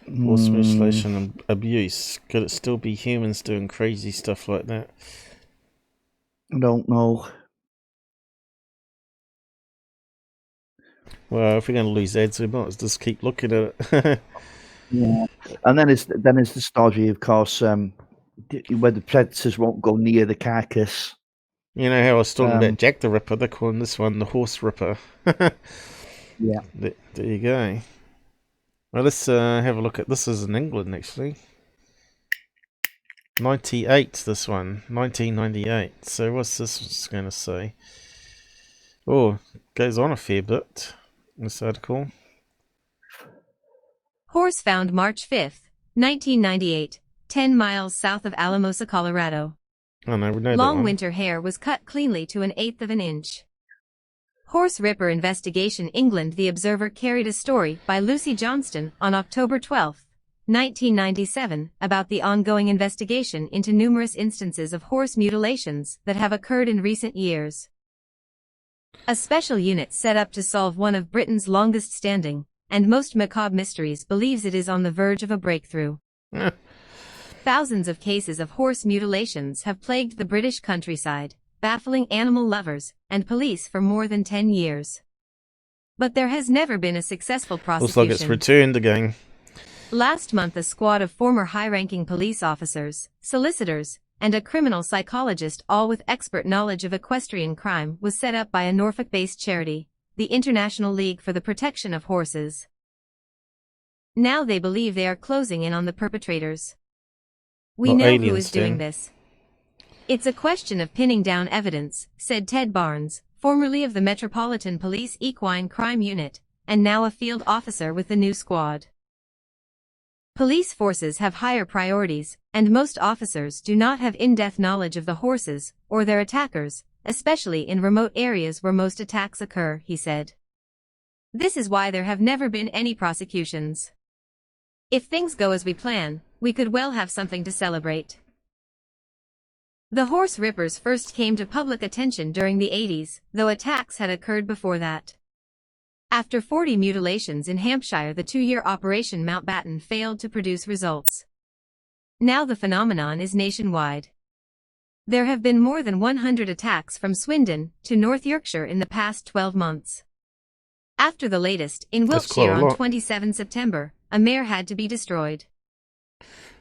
Forced mutilation and abuse. Could it still be humans doing crazy stuff like that? I don't know. Well, if we're going to lose ads, we might as well just keep looking at it. Yeah, and then is the story, of course, where the predators won't go near the carcass. You know how I was talking about Jack the Ripper? They're calling this one the Horse Ripper. Yeah. There you go. Well, let's have a look at this. Is in England, actually. 98, this one. 1998. So what's this going to say? Oh, goes on a fair bit, this article. Horse found March 5th, 1998, 10 miles south of Alamosa, Colorado. Oh no, we know that Long one. winter hair was cut cleanly to 1/8 of an inch. Horse Ripper Investigation England. The Observer carried a story by Lucy Johnston on October 12, 1997, about the ongoing investigation into numerous instances of horse mutilations that have occurred in recent years. A special unit set up to solve one of Britain's longest-standing and most macabre mysteries believes it is on the verge of a breakthrough. Thousands of cases of horse mutilations have plagued the British countryside, baffling animal lovers and police for more than 10 years. But there has never been a successful prosecution. Looks like it's returned again. Last month, a squad of former high-ranking police officers, solicitors, and a criminal psychologist, all with expert knowledge of equestrian crime, was set up by a Norfolk-based charity, the International League for the Protection of Horses. Now they believe they are closing in on the perpetrators. We Well, know who aliens is doing do. this. It's a question of pinning down evidence, said Ted Barnes, formerly of the Metropolitan Police Equine Crime Unit, and now a field officer with the new squad. Police forces have higher priorities, and most officers do not have in-depth knowledge of the horses or their attackers, especially in remote areas where most attacks occur, he said. This is why there have never been any prosecutions. If things go as we plan, we could well have something to celebrate. The horse rippers first came to public attention during the 80s, though attacks had occurred before that. After 40 mutilations in Hampshire, the 2-year Operation Mountbatten failed to produce results. Now the phenomenon is nationwide. There have been more than 100 attacks from Swindon to North Yorkshire in the past 12 months. After the latest, in That's quite Wiltshire a on lot. 27 September, a mare had to be destroyed.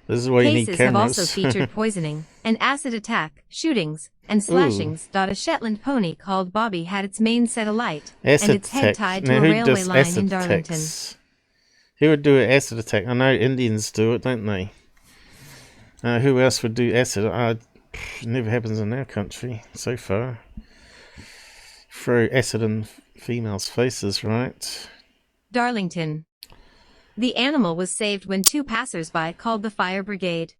This is why you need Cases have cameras. also featured poisoning, an acid attack, shootings, and slashings. A Shetland pony called Bobby had its mane set alight, Acid and its head attack. tied to Now, a who railway does line acid in Darlington. attacks? Who would do an acid attack? I know Indians do it, don't they? Who else would do acid? It never happens in our country so far. Throw acid in females' faces, right? Darlington. The animal was saved when 2 passers-by called the fire brigade.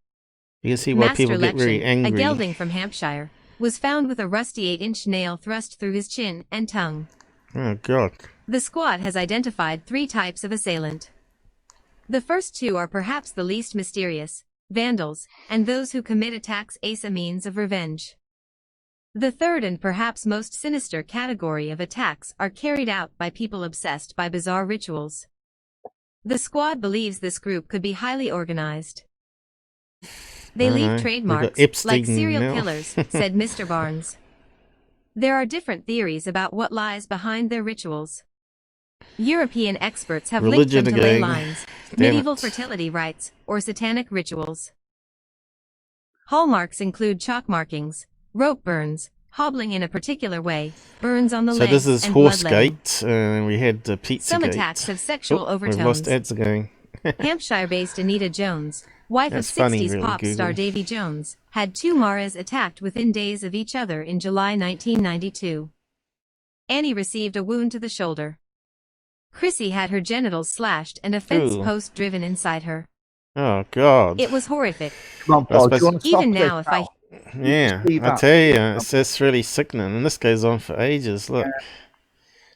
You can see why Master people get very Lection, angry. a gelding from Hampshire, was found with a rusty 8-inch nail thrust through his chin and tongue. Oh, God. The squad has identified 3 types of assailant. The first 2 are perhaps the least mysterious: vandals, and those who commit attacks as a means of revenge. The third and perhaps most sinister category of attacks are carried out by people obsessed by bizarre rituals. The squad believes this group could be highly organized. They I don't leave know. trademarks They've got Epstein like serial now. killers, said Mr. Barnes. There are different theories about what lies behind their rituals. European experts have linked them Religion to ley again. lines, Damn medieval it. fertility rites, or satanic rituals. Hallmarks include chalk markings, rope burns, hobbling in a particular way, burns on the So legs, this is and bloodletting. Horsegate, and we had Pizzagate. Some attacks have sexual Oh, overtones. we've lost ads again. Hampshire-based Anita Jones, wife That's of funny, 60s really, pop star Google. Davy Jones, had 2 maras attacked within days of each other in July 1992. Annie received a wound to the shoulder. Chrissy had her genitals slashed and a fence Ooh. post driven inside her. Oh, God. It was horrific. Come on, I Paul, do suppose- you want to stop Even this now, if I... Yeah, leave I that. tell you, it's really sickening, and this goes on for ages. Look,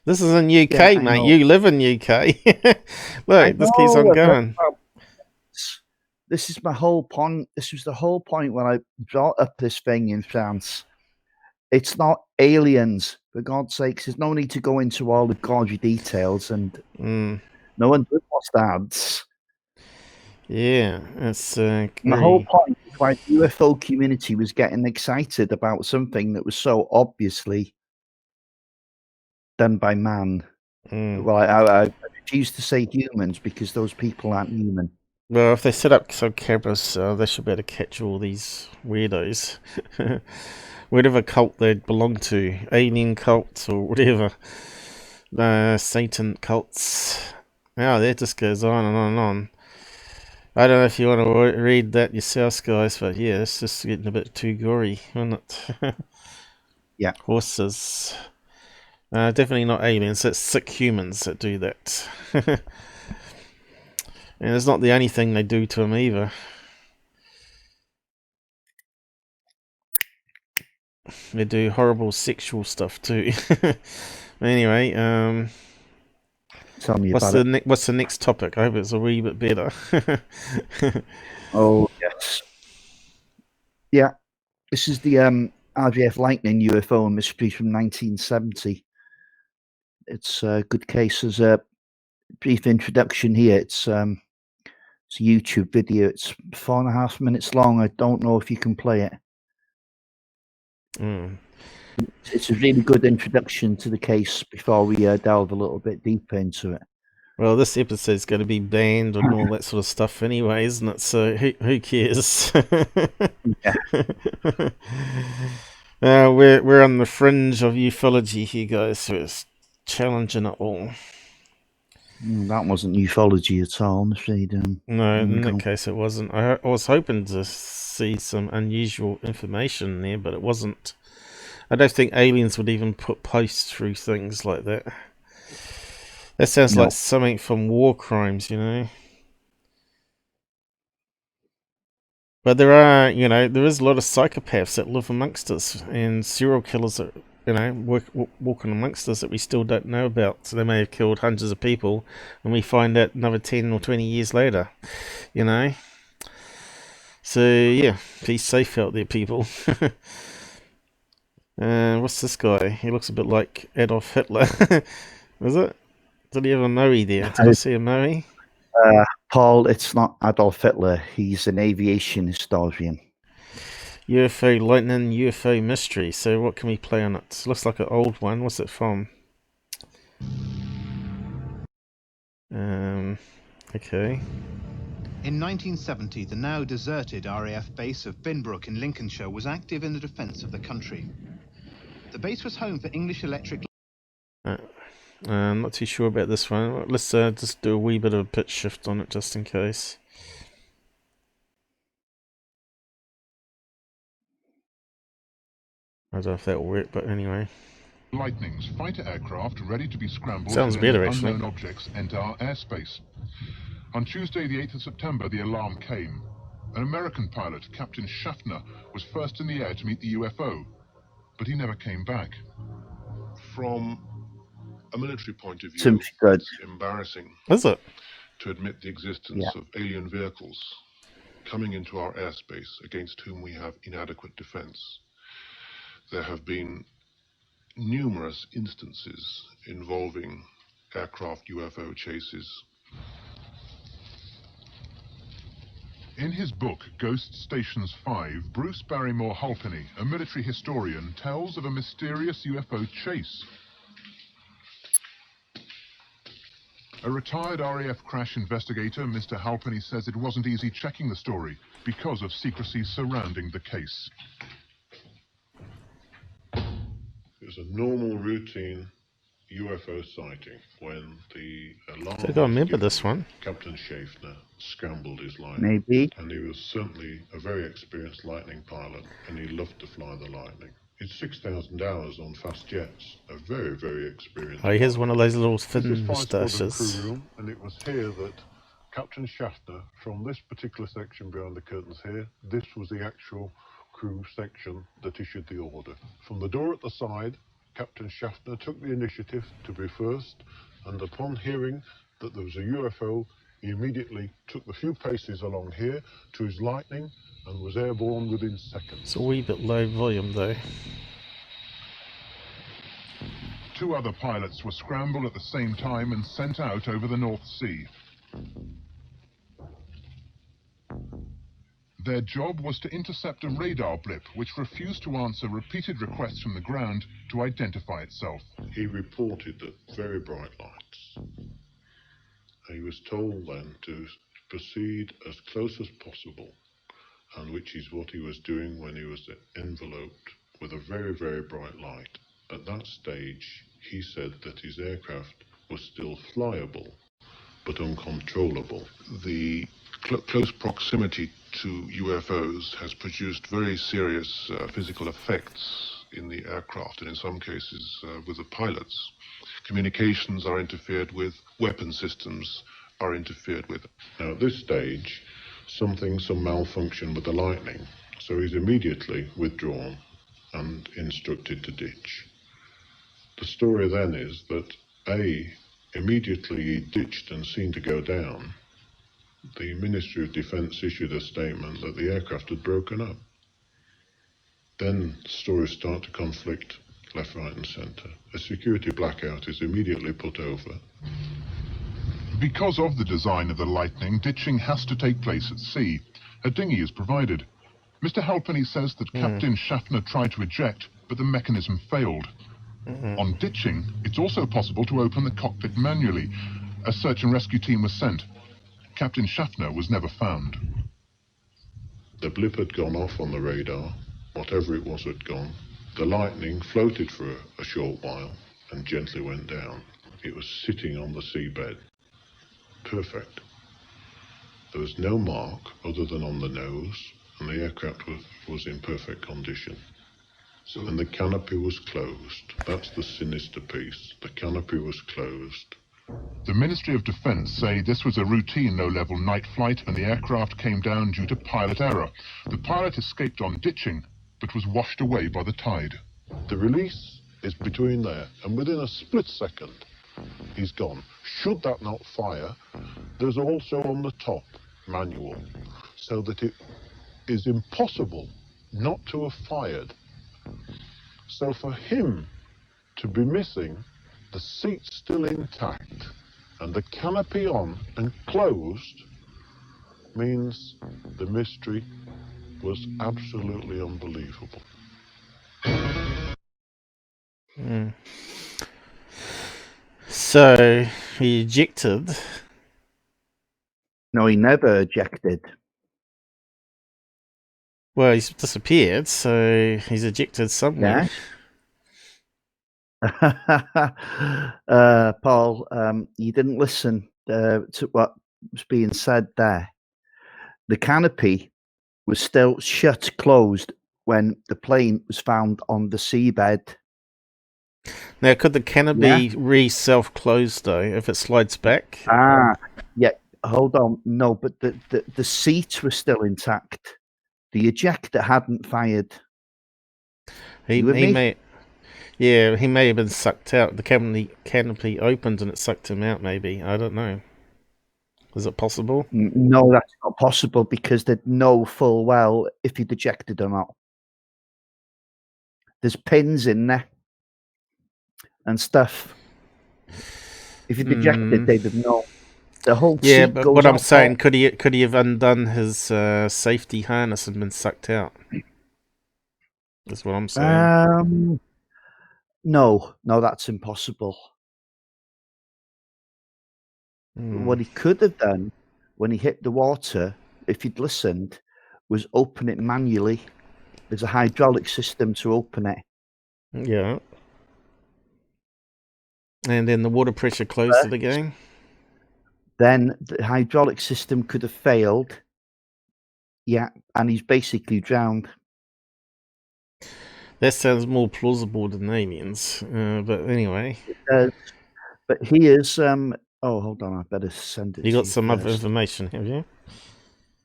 this is in UK, Yeah, I mate. know. You live in UK. Look, this keeps on going. This is my whole point. This was the whole point when I brought up this thing in France. It's not aliens, for God's sakes. There's no need to go into all the gaudy details, and Mm, no one does watch the ads. yeah, it's And the whole very, point is why the UFO community was getting excited about something that was so obviously done by man. Well, I refuse to say humans because those people aren't human. well, if they set up some cameras, they should be able to catch all these weirdos. Whatever cult they belong to, alien cults or whatever, Satan cults. Yeah, that just goes on and on and on. I don't know if you want to read that yourselves, guys, but yeah, it's just getting a bit too gory, isn't it? Yeah. Horses. Definitely not aliens, it's sick humans that do that. And it's not the only thing they do to them either. They do horrible sexual stuff too. Anyway, Tell me about it. what's the next topic? I hope it's a wee bit better. Oh, yes. Yeah, this is the RAF Lightning UFO Mystery from 1970. It's a good case. As a brief introduction here, it's a YouTube video. It's 4.5 minutes long. I don't know if you can play it. It's a really good introduction to the case before we delve a little bit deeper into it. Well, this episode's going to be banned and all that sort of stuff anyway, isn't it? So who cares? We're on the fringe of ufology here, guys, so it's challenging it all. That wasn't ufology at all, I'm afraid. No, in that case it wasn't. I was hoping to see some unusual information there, but it wasn't. I don't think aliens would even put posts through things like that. That sounds like something from war crimes, you know. But there are, you know, there is a lot of psychopaths that live amongst us, and serial killers that, you know, walking amongst us that we still don't know about. So they may have killed hundreds of people, and we find out another 10 or 20 years later, you know. So yeah, be safe out there, people. What's this guy? He looks a bit like Adolf Hitler. Is it? Did he have a Moe there? Did I see a Moe? Paul, it's not Adolf Hitler. He's an aviation historian. UFO Lightning UFO Mystery. So what can we play on it? Looks like an old one. What's it from? Okay. In 1970, the now deserted RAF base of Binbrook in Lincolnshire was active in the defence of the country. The base was home for English Electric. I'm not too sure about this one. Let's just do a wee bit of a pitch shift on it just in case. I don't know if that will work, but anyway. Lightning's fighter aircraft ready to be scrambled. Sounds better, actually. Unknown objects enter our airspace. On Tuesday, the 8th of September, the alarm came. An American pilot, Captain Schaffner, was first in the air to meet the UFO, but he never came back. From a military point of view, it's embarrassing to admit the existence of alien vehicles coming into our airspace against whom we have inadequate defense. There have been numerous instances involving aircraft UFO chases. In his book, Ghost Stations 5, Bruce Barrymore Halpenny, a military historian, tells of a mysterious UFO chase. A retired RAF crash investigator, Mr. Halpenny, says it wasn't easy checking the story because of secrecy surrounding the case. It was a normal, routine UFO sighting when the alarm. I think I remember this one. Captain Schaffner scrambled his Lightning. Maybe. And he was certainly a very experienced Lightning pilot, and he loved to fly the Lightning. It's 6,000 hours on fast jets. A very, very experienced. Oh, here's one of those little thin This is moustaches. crew room, and it was here that Captain Schaffner, from this particular section behind the curtains here, this was the actual crew section that issued the order. From the door at the side, Captain Schaffner took the initiative to be first, and upon hearing that there was a UFO, he immediately took the few paces along here to his Lightning and was airborne within seconds. It's a wee bit low volume though. Two other pilots were scrambled at the same time and sent out over the North Sea. Their job was to intercept a radar blip which refused to answer repeated requests from the ground to identify itself. He reported that very bright lights. He was told then to proceed as close as possible, and which is what he was doing when he was enveloped with a very, very bright light. At that stage, he said that his aircraft was still flyable, but uncontrollable. The close proximity to UFOs has produced very serious physical effects in the aircraft, and in some cases with the pilots. Communications are interfered with, weapon systems are interfered with. Now at this stage, some malfunction with the Lightning, so he's immediately withdrawn and instructed to ditch. The story then is that immediately he ditched and seemed to go down, the Ministry of Defence issued a statement that the aircraft had broken up. Then stories start to conflict left, right and centre. A security blackout is immediately put over. Because of the design of the Lightning, ditching has to take place at sea. A dinghy is provided. Mr. Halpenny says that Captain Schaffner tried to eject, but the mechanism failed. On ditching, it's also possible to open the cockpit manually. A search and rescue team was sent. Captain Schaffner was never found. The blip had gone off on the radar. Whatever it was had gone. The Lightning floated for a short while and gently went down. It was sitting on the seabed. Perfect. There was no mark other than on the nose, and the aircraft was in perfect condition. And the canopy was closed. That's the sinister piece. The canopy was closed. The Ministry of Defence say this was a routine low-level night flight and the aircraft came down due to pilot error. The pilot escaped on ditching, but was washed away by the tide. The release is between there, and within a split second, he's gone. Should that not fire, there's also on the top manual, so that it is impossible not to have fired. So for him to be missing, the seat's still intact, and the canopy on and closed, means the mystery was absolutely unbelievable. So he ejected. No, he never ejected. Well, he's disappeared, so he's ejected somewhere. Paul, you didn't listen to what was being said there. The canopy was still closed when the plane was found on the seabed. Now, could the canopy self-close though if it slides back? Yeah. Hold on. No, but the seats were still intact. The ejector hadn't fired. He may have been sucked out. The canopy opened and it sucked him out. Maybe, I don't know. Is it possible? No, that's not possible because they'd know full well if he'd ejected or not. There's pins in there and stuff. If he'd ejected, they'd have known. The whole seat but goes what I'm out saying, could he have undone his safety harness and been sucked out? That's what I'm saying. No, that's impossible. What he could have done when he hit the water, if he'd listened, was open it manually. There's a hydraulic system to open it. Yeah. And then the water pressure closed it again? Then the hydraulic system could have failed. Yeah, and he's basically drowned. That sounds more plausible than aliens. But anyway. It does. But he is... oh, hold on. I better send it to you. You got some other information, have you?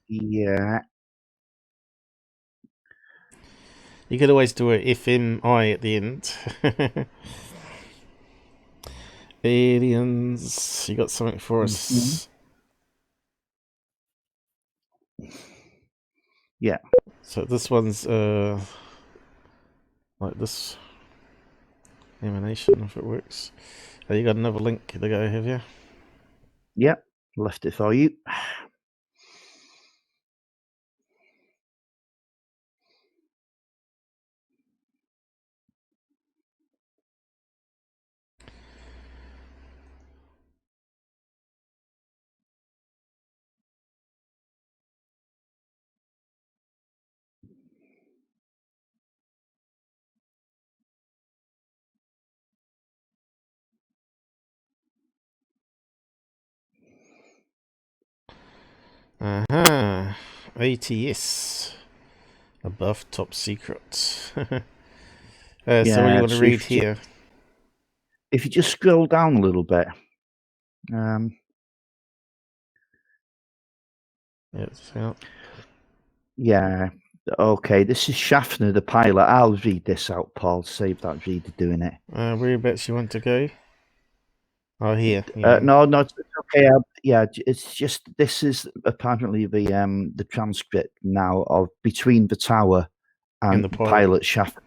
Yeah. You could always do a FMI at the end. Aliens. You got something for us? Yeah. So this one's like this emanation, if it works. Oh, you got another link to go, have you? Yep. Left it for you. ATS. Above top secret. So what do you want to read here? If you just scroll down a little bit. It's out. Yeah. Okay, this is Schaffner, the pilot. I'll read this out, Paul. Save that reader doing it. Whereabouts you want to go? Oh, here. Yeah. No, it's okay. Yeah, it's just this is apparently the transcript now of between the tower and the the pilot. pilot Schaffner.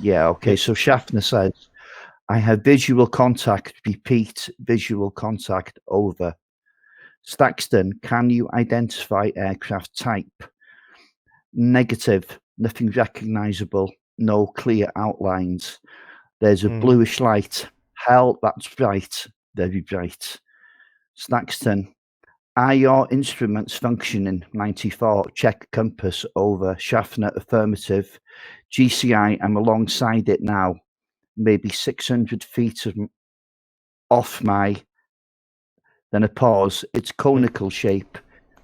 Yeah, okay. So Schaffner says, "I have visual contact. Repeat, visual contact. Over. Staxton, can you identify aircraft type? Negative. Nothing recognizable. No clear outlines. There's a bluish light. Hell, that's bright. Very bright. Snaxton, are your instruments functioning? 94. Check compass. Over. Schaffner, affirmative. GCI, I'm alongside it now. Maybe 600 feet off my. Then a pause. It's conical shape.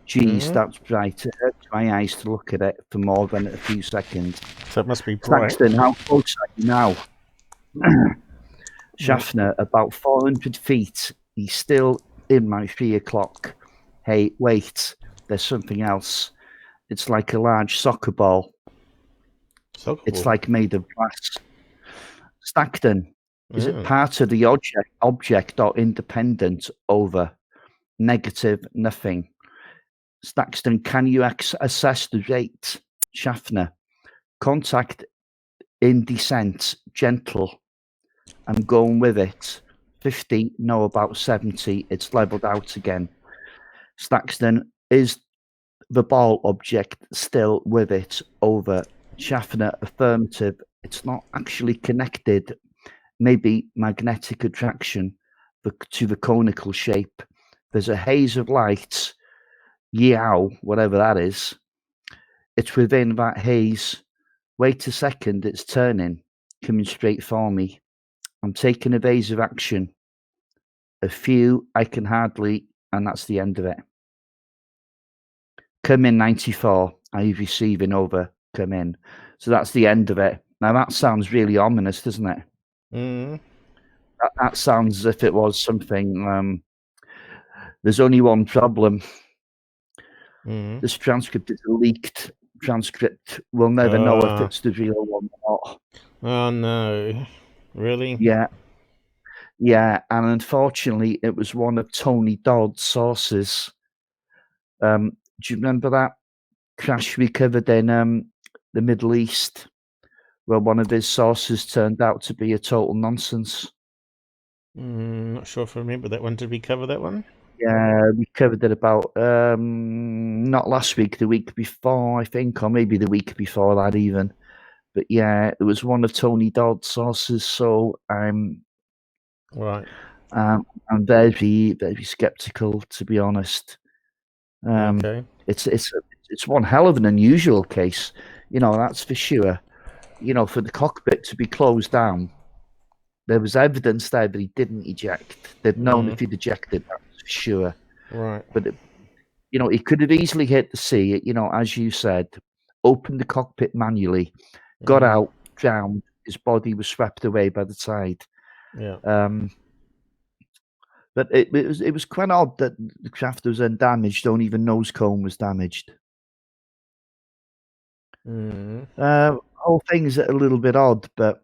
Geez, that's bright. It hurts my eyes to look at it for more than a few seconds. So it must be bright. Saxton, how close are you now? Schaffner, about 400 feet. He's still in my 3 o'clock. Hey, wait. There's something else. It's like a large soccer ball. It's like made of glass. Stackton, is it part of the object or independent? Over. Negative, nothing. Staxton, can you assess the rate? Schaffner, contact in descent, gentle. I'm going with it. 50, no, about 70. It's leveled out again. Staxton, is the ball object still with it? Over. Schaffner, affirmative. It's not actually connected. Maybe magnetic attraction to the conical shape. There's a haze of light. Yow, whatever that is. It's within that haze. Wait a second, it's turning, coming straight for me. I'm taking evasive action. A few I can hardly, and that's the end of it. Come in 94. Are you receiving? Over. Come in. So that's the end of it. Now that sounds really ominous, doesn't it? That sounds as if it was something. There's only one problem. This transcript is a leaked transcript. We'll never know if it's the real one or not. Oh no. Really? Yeah. Yeah, and unfortunately it was one of Tony Dodd's sources. Do you remember that crash we covered in the Middle East, where one of his sources turned out to be a total nonsense? Not sure if I remember that one. Did we cover that one? Yeah, we covered it about not last week, the week before, I think, or maybe the week before that even. But yeah, it was one of Tony Dodd's sources, so I'm very, very skeptical, to be honest. Okay. It's one hell of an unusual case, that's for sure. For the cockpit to be closed down, there was evidence there that he didn't eject. They'd known if he'd ejected, that was for sure. Right. But he could have easily hit the sea, as you said, opened the cockpit manually, got out, drowned, his body was swept away by the tide. Yeah. But it was quite odd that the craft was undamaged, only even nose cone was damaged. Whole thing's a little bit odd, but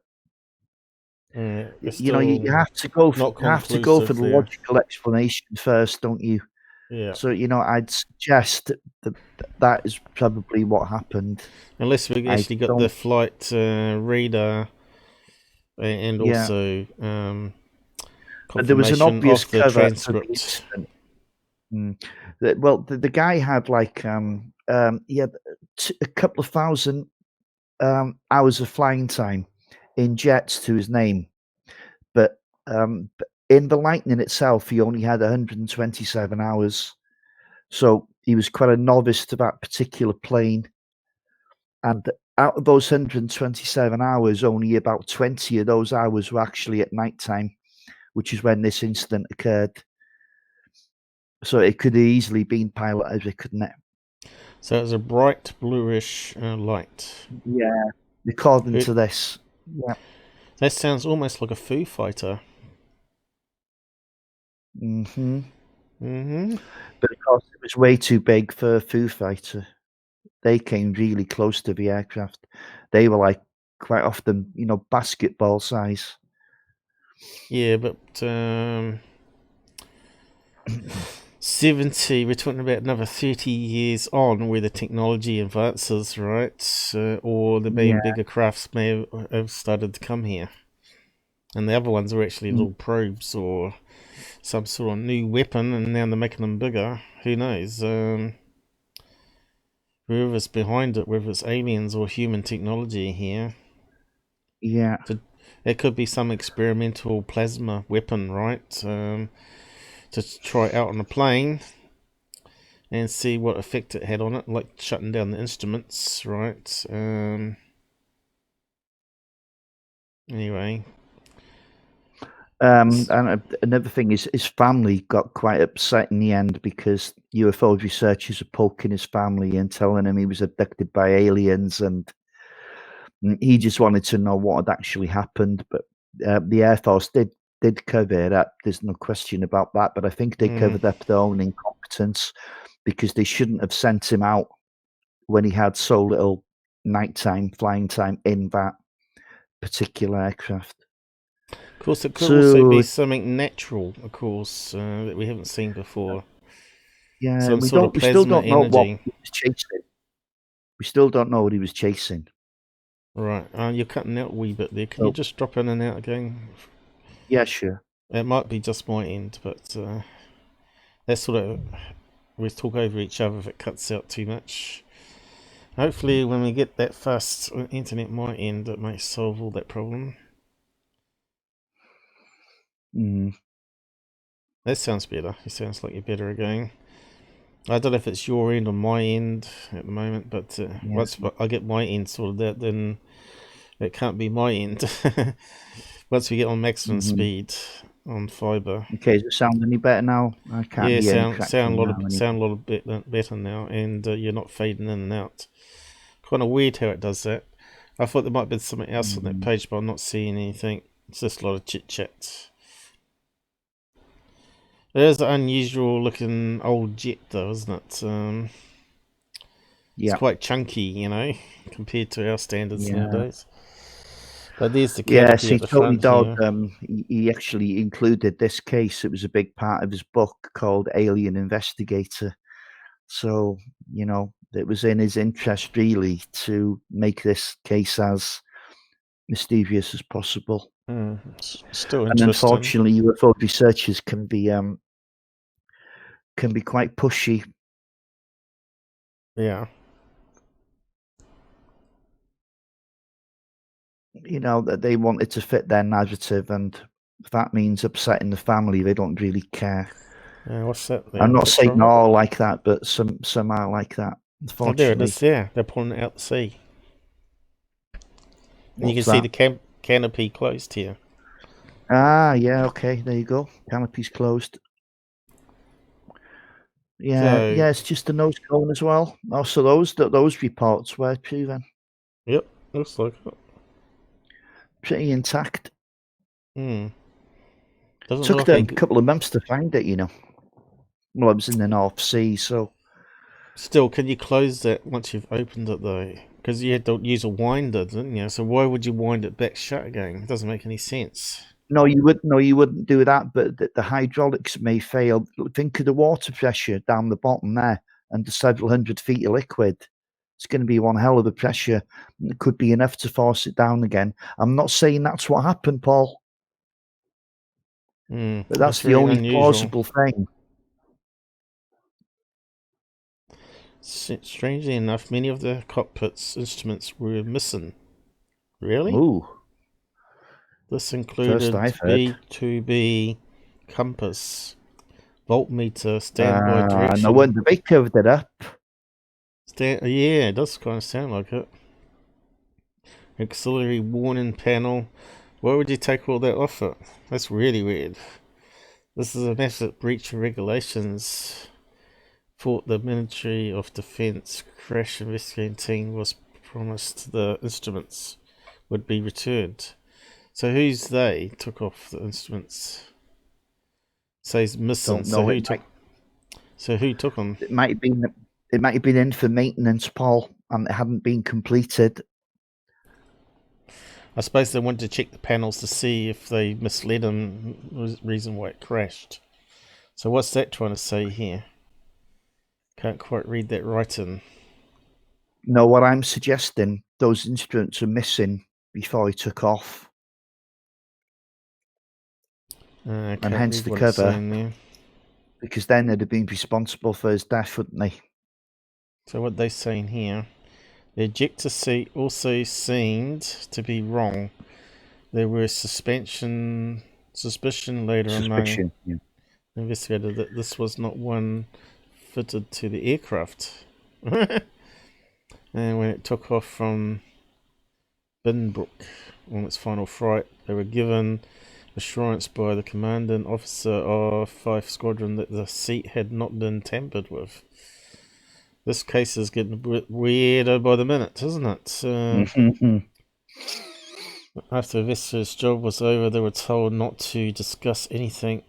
you have to go for the logical explanation first, don't you? Yeah. So I'd suggest that is probably what happened. Unless we actually got the flight radar and also but there was an obvious the cover transcript. Well, the guy had he had a couple of thousand hours of flying time in jets to his name, but in the Lightning itself, he only had 127 hours. So he was quite a novice to that particular plane. And out of those 127 hours, only about 20 of those hours were actually at night time, which is when this incident occurred. So it could have easily been piloted, couldn't it? So it's a bright bluish light. Yeah, according to this. Yeah. That sounds almost like a Foo Fighter. Mm-hmm. But of course, it was way too big for a Foo Fighter. They came really close to the aircraft. They were like quite often, basketball size. Yeah, but 70, we're talking about another 30 years on where the technology advances, right? Or the bigger crafts may have started to come here. And the other ones were actually little probes or some sort of new weapon, and now they're making them bigger. Who knows? Whoever's behind it, whether it's aliens or human technology here. Yeah. It could be some experimental plasma weapon, right? To try out on a plane and see what effect it had on it, like shutting down the instruments, right? Anyway. And another thing is his family got quite upset in the end because UFO researchers are poking his family and telling him he was abducted by aliens, and he just wanted to know what had actually happened. But the Air Force did cover it up. There's no question about that. But I think they covered up their own incompetence because they shouldn't have sent him out when he had so little nighttime flying time in that particular aircraft. Of course, it could also be something natural, of course, that we haven't seen before. Yeah, some we sort of plasma still don't know energy. what he was chasing. We still don't know what he was chasing. Right, you're cutting out a wee bit there. Can you just drop in and out again? Yeah, sure. It might be just my end, but that's sort of, we talk over each other if it cuts out too much. Hopefully when we get that fast internet my end, it might solve all that problem. That sounds better. It sounds like you're better again. I don't know if it's your end or my end at the moment, but once I get my end sorted out, then it can't be my end. Once we get on maximum speed on fibre. Okay, does it sound any better now? I can't hear any sound a lot bit better now, and you're not fading in and out. Kind of weird how it does that. I thought there might be something else on that page, but I'm not seeing anything. It's just a lot of chit chat. There's an unusual looking old jet though, isn't it? It's quite chunky, compared to our standards nowadays. But there's the canopy at the Tony front Dodd, here. he actually included this case. It was a big part of his book called Alien Investigator. So, it was in his interest really to make this case as mysterious as possible. Still interesting. And unfortunately, UFO researchers can be quite pushy. Yeah. That they want it to fit their narrative, and if that means upsetting the family, they don't really care. What's that? I'm not saying they're all like that, but some are like that. Unfortunately, there it is. There, they're pulling it out to sea. And you can see the canopy closed here. Ah, yeah. Okay, there you go. Canopy's closed. Yeah, it's just the nose cone as well. Also, those reports were true then. Yep, looks like it. Pretty intact. Took them a couple of months to find it, Well, it was in the North Sea, so... Still, can you close that once you've opened it, though? Because you had to use a winder, didn't you? So why would you wind it back shut again? It doesn't make any sense. No, you wouldn't do that, but the hydraulics may fail. Think of the water pressure down the bottom there, and the several hundred feet of liquid. It's going to be one hell of a pressure. It could be enough to force it down again. I'm not saying that's what happened, Paul. But that's the only plausible thing. Strangely enough, many of the cockpit's instruments were missing. Really? Ooh. This included B2B compass, voltmeter, standby direction. No wonder they covered it up. Yeah, it does kind of sound like it. Auxiliary warning panel. Why would you take all that off it? That's really weird. This is a massive breach of regulations. Thought the Ministry of Defence crash investigating team was promised the instruments would be returned. So who's they took off the instruments? Says missing. So who took? So who took them? It might have been in for maintenance, Paul, and it hadn't been completed. I suppose they wanted to check the panels to see if they misled them, was the reason why it crashed. So what's that trying to say here? Can't quite read that writing. No, what I'm suggesting, those instruments are missing before he took off. And hence the cover. Because then they'd have been responsible for his death, wouldn't they? So what they're saying here, the ejector seat also seemed to be wrong. There was suspicion later among investigators that this was not one fitted to the aircraft. And when it took off from Binbrook on its final flight, they were given assurance by the commanding officer of 5th Squadron that the seat had not been tampered with. This case is getting a bit weirder by the minute, isn't it? After the investigator's job was over, they were told not to discuss anything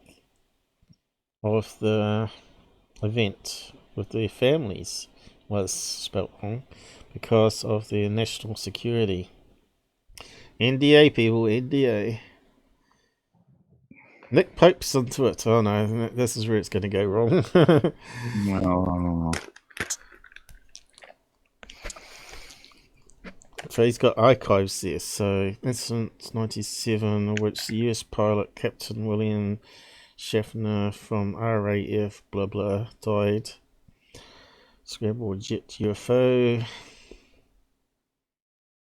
of the event with their families, was spelt wrong, because of their national security. NDA, people, NDA. Nick Pope's onto it. Oh no, this is where it's going to go wrong. No. So he's got archives there. So incident 97, of which the US pilot Captain William Schaffner from RAF blah blah died. Scrambled jet UFO.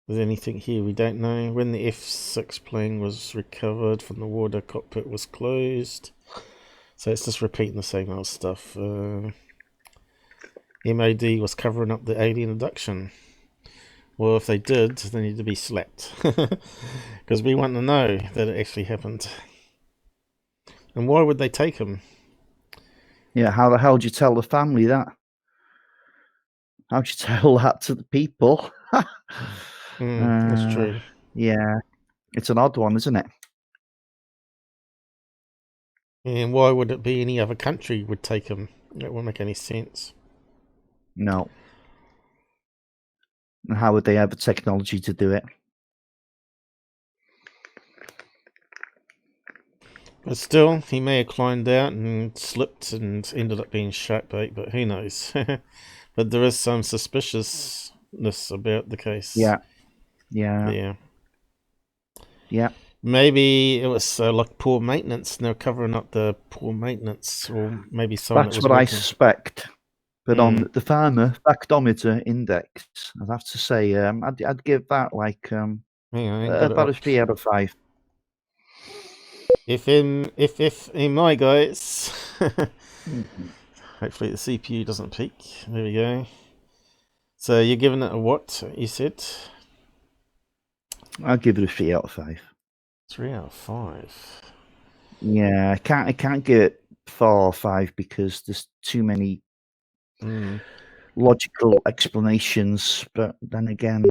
There's anything here we don't know. When the F6 plane was recovered from the water, cockpit was closed. So it's just repeating the same old stuff. MOD was covering up the alien abduction. Well, if they did, they need to be slapped. Because we want to know that it actually happened. And why would they take him? Yeah, how the hell do you tell the family that? How do you tell that to the people? That's true. Yeah, it's an odd one, isn't it? And why would it be any other country would take him? That won't make any sense. No. And how would they have the technology to do it? But still, he may have climbed out and slipped and ended up being shark bait, but who knows? But there is some suspiciousness about the case. Yeah. Maybe it was like poor maintenance, and they're covering up the poor maintenance, or maybe someone. That's what I suspect. But on the farmer factometer index, I'd have to say, I'd give that like about a 3 out of 5. If in my guys, hopefully the CPU doesn't peak. There we go. So you're giving it a what? You said? I'll give it a 3 out of 5. 3 out of 5. Yeah, I can't give it 4 or 5 because there's too many logical explanations. But then again,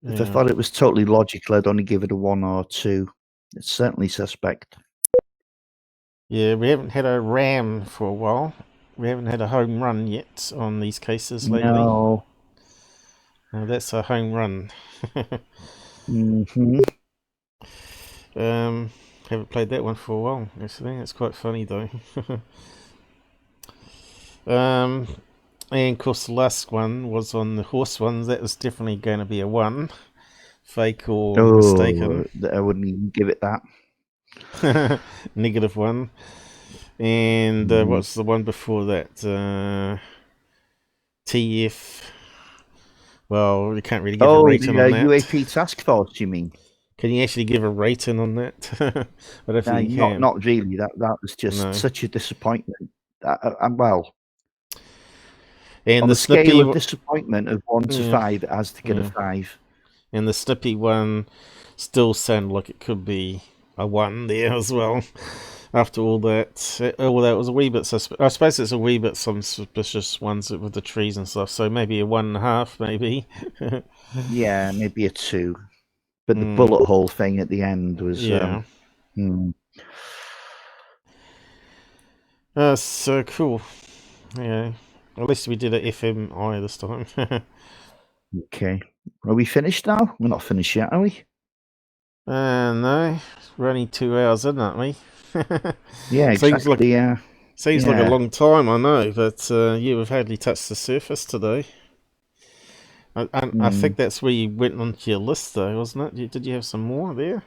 if I thought it was totally logical, I'd only give it a 1 or 2. It's certainly suspect. Yeah, we haven't had a ram for a while. We haven't had a home run yet on these cases lately. No. That's a home run. Haven't played that one for a while, actually. It's quite funny, though. And, of course, the last one was on the horse ones. That was definitely going to be a 1. Fake or mistaken. I wouldn't even give it that. -1. And what's the one before that? TF. Well, you can't really give a rating on that. UAP task force, you mean? Can you actually give a rating on that? I don't think you can. Not really. That was just such a disappointment. Well, and on the scale of disappointment of 1 to 5, it has to get a 5. And the Snippy one still sounded like it could be a 1 there as well. After all that, although it was a wee bit I suppose it's a wee bit some suspicious ones with the trees and stuff. So maybe a 1.5, maybe. Yeah, maybe a 2. But the bullet hole thing at the end was So cool. Yeah. At least we did a FMI this time. Okay. Are we finished now? We're not finished yet, are we? No. We're only 2 hours in, aren't we? Yeah, exactly. Seems like a long time, I know, but we've hardly touched the surface today. I think that's where you went onto your list, though, wasn't it? Did you have some more there?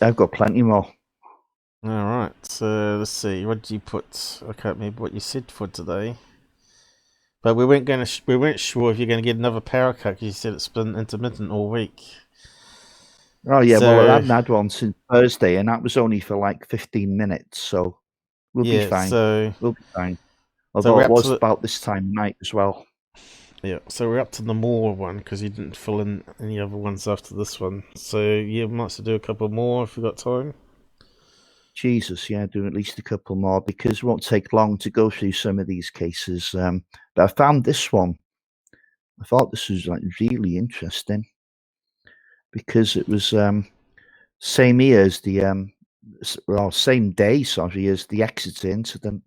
I've got plenty more. All right. So let's see. What did you put? I can't remember what you said for today. But we weren't sure if you're going to get another power cut because you said it's been intermittent all week. Oh yeah, well I haven't had one since Thursday, and that was only for like 15 minutes, so we'll be fine. We'll be fine. Although it was about this time of night as well. Yeah, so we're up to the more one because you didn't fill in any other ones after this one. So yeah, we might have to do a couple more if we've got time. Jesus, yeah, do at least a couple more because it won't take long to go through some of these cases. But I found this one. I thought this was like really interesting because it was same year as the same day, sorry, as the Exeter incident.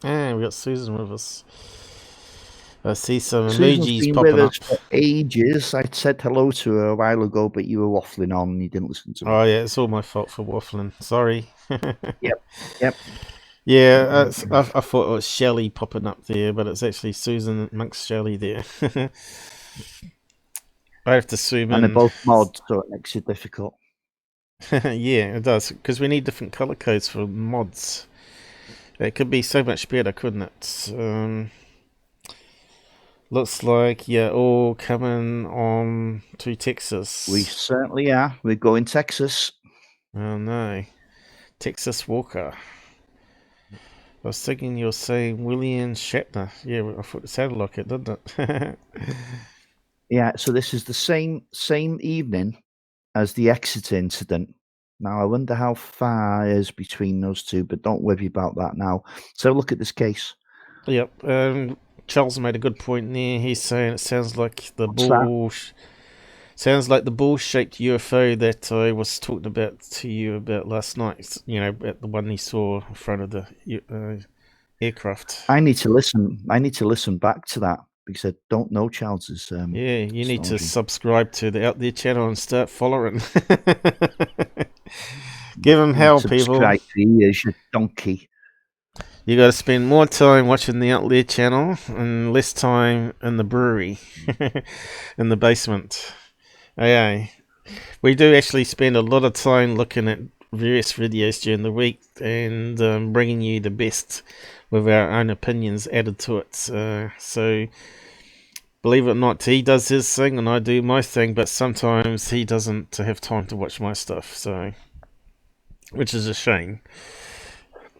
Ah, we got Susan with us. I see some Susan's emojis been popping with up. us for ages. I said hello to her a while ago, but you were waffling on and you didn't listen to me. Oh yeah, it's all my fault for waffling. Sorry. Yep. Yeah, I thought it was Shelley popping up there, but it's actually Susan amongst Shelley there. I have to zoom in. And they're both mods, so it makes it difficult. Yeah, it does, because we need different color codes for mods. It could be so much better, couldn't it? Looks like you're all coming on to Texas. We certainly are. We're going Texas. Oh no. Texas Walker. I was thinking you were saying William Shatner. Yeah, I thought it sounded like it, didn't it? Yeah, so this is the same evening as the Exeter incident. Now, I wonder how far it is between those two, but don't worry about that now. So look at this case. Yep. Charles made a good point there. He's saying it sounds like the ball-shaped UFO that I was talking about to you about last night. You know, about the one he saw in front of the aircraft. I need to listen back to that because I don't know Charles's. Yeah, you need to subscribe to the Out There channel and start following. Give him hell, people. Subscribe to you, you donkey. You got to spend more time watching the Out There channel and less time in the brewery, in the basement. Okay. We do actually spend a lot of time looking at various videos during the week and bringing you the best with our own opinions added to it. So, believe it or not, he does his thing and I do my thing, but sometimes he doesn't have time to watch my stuff, so which is a shame.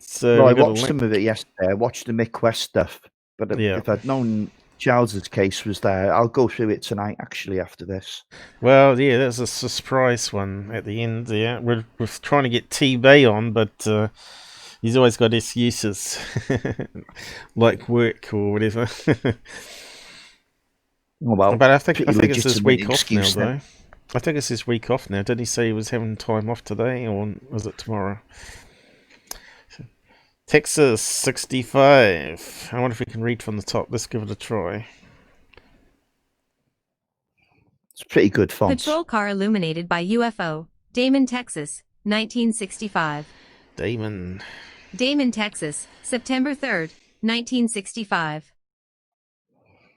So I watched some of it yesterday. I watched the Mick West stuff, but if I'd known Charles's case was there, I'll go through it tonight, actually, after this. Well, yeah, there's a surprise one at the end. Yeah, we're trying to get Tbay on, but he's always got excuses, like work or whatever. Well, but I think it's his week off now, though. I think it's his week off now. Didn't he say he was having time off today, or was it tomorrow? Texas 65. I wonder if we can read from the top. Let's give it a try. It's pretty good font. Patrol car illuminated by UFO. Damon, Texas, 1965. Damon, Texas, September 3rd, 1965.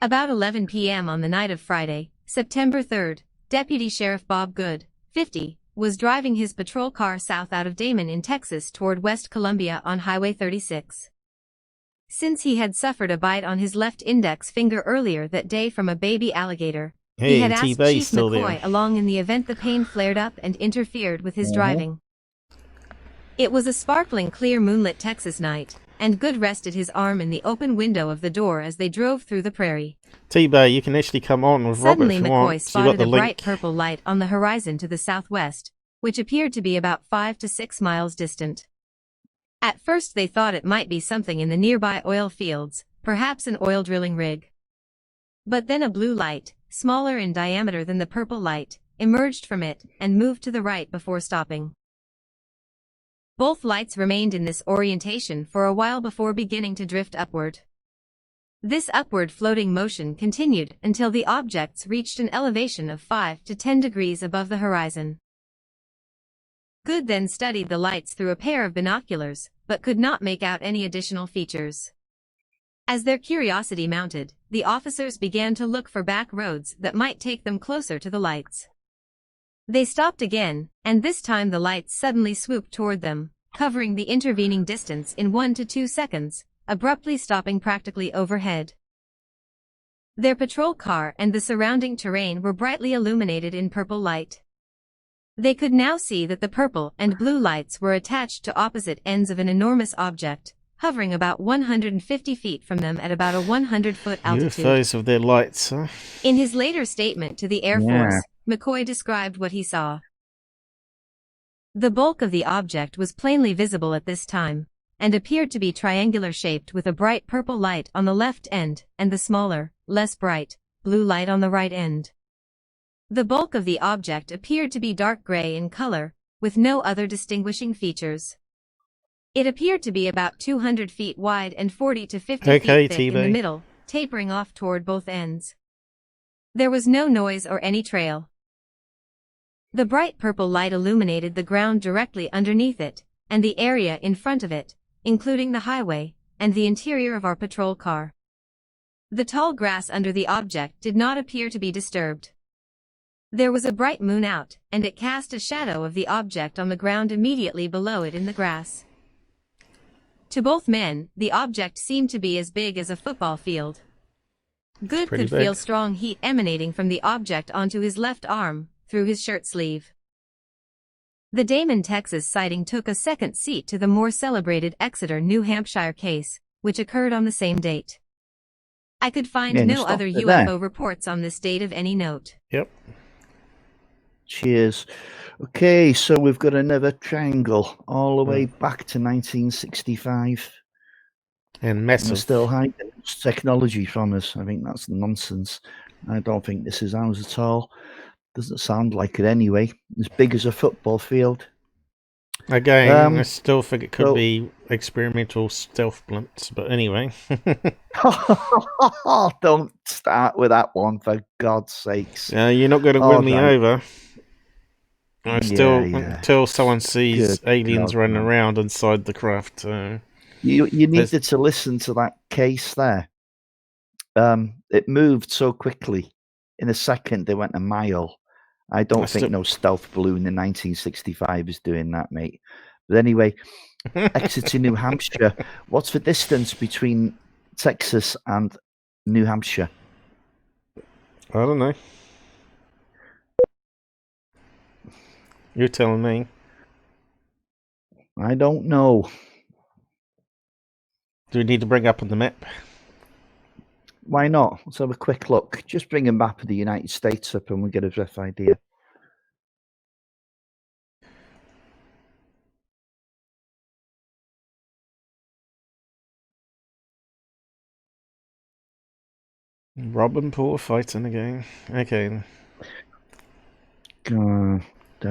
About 11 p.m. on the night of Friday, September 3rd, Deputy Sheriff Bob Good, 50, was driving his patrol car south out of Damon in Texas toward West Columbia on Highway 36. Since he had suffered a bite on his left index finger earlier that day from a baby alligator, he had asked Chief McCoy along in the event the pain flared up and interfered with his driving. It was a sparkling clear moonlit Texas night, and Good rested his arm in the open window of the door as they drove through the prairie. Tbay, you can actually come on with Robert if you want. Suddenly McCoy spotted a bright purple light on the horizon to the southwest, which appeared to be about 5 to 6 miles distant. At first they thought it might be something in the nearby oil fields, perhaps an oil drilling rig. But then a blue light, smaller in diameter than the purple light, emerged from it and moved to the right before stopping. Both lights remained in this orientation for a while before beginning to drift upward. This upward floating motion continued until the objects reached an elevation of 5 to 10 degrees above the horizon. Good then studied the lights through a pair of binoculars, but could not make out any additional features. As their curiosity mounted, the officers began to look for back roads that might take them closer to the lights. They stopped again, and this time the lights suddenly swooped toward them, covering the intervening distance in 1 to 2 seconds, abruptly stopping practically overhead. Their patrol car and the surrounding terrain were brightly illuminated in purple light. They could now see that the purple and blue lights were attached to opposite ends of an enormous object, hovering about 150 feet from them at about a 100-foot altitude. UFOs of their lights, huh? In his later statement to the Air Force, McCoy described what he saw. The bulk of the object was plainly visible at this time, and appeared to be triangular-shaped with a bright purple light on the left end, and the smaller, less bright, blue light on the right end. The bulk of the object appeared to be dark gray in color, with no other distinguishing features. It appeared to be about 200 feet wide and 40 to 50 feet thick in the middle, tapering off toward both ends. There was no noise or any trail. The bright purple light illuminated the ground directly underneath it, and the area in front of it, including the highway, and the interior of our patrol car. The tall grass under the object did not appear to be disturbed. There was a bright moon out, and it cast a shadow of the object on the ground immediately below it in the grass. To both men, the object seemed to be as big as a football field. Good could feel strong heat emanating from the object onto his left arm, through his shirt sleeve. The Damon, Texas sighting took a second seat to the more celebrated Exeter, New Hampshire case, which occurred on the same date. I could find no other UFO reports on this date of any note. Yep. Cheers. Okay, so we've got another triangle all the way back to 1965. And massive. We're still hiding technology from us. I think that's nonsense. I don't think this is ours at all. Doesn't sound like it anyway. As big as a football field. Again, I still think it could be experimental stealth blimps, but anyway. Don't start with that one, for God's sakes. You're not going to win me over. I still, until someone sees aliens running around inside the craft. You needed to listen to that case there. It moved so quickly. In a second, they went a mile. I don't think no stealth balloon in 1965 is doing that, mate. But anyway, Exeter, New Hampshire. What's the distance between Texas and New Hampshire? I don't know. You're telling me. I don't know. Do we need to bring up on the map? Why not? Let's have a quick look. Just bring a map of the United States up and we'll get a rough idea. Robin Poor fighting again. Okay.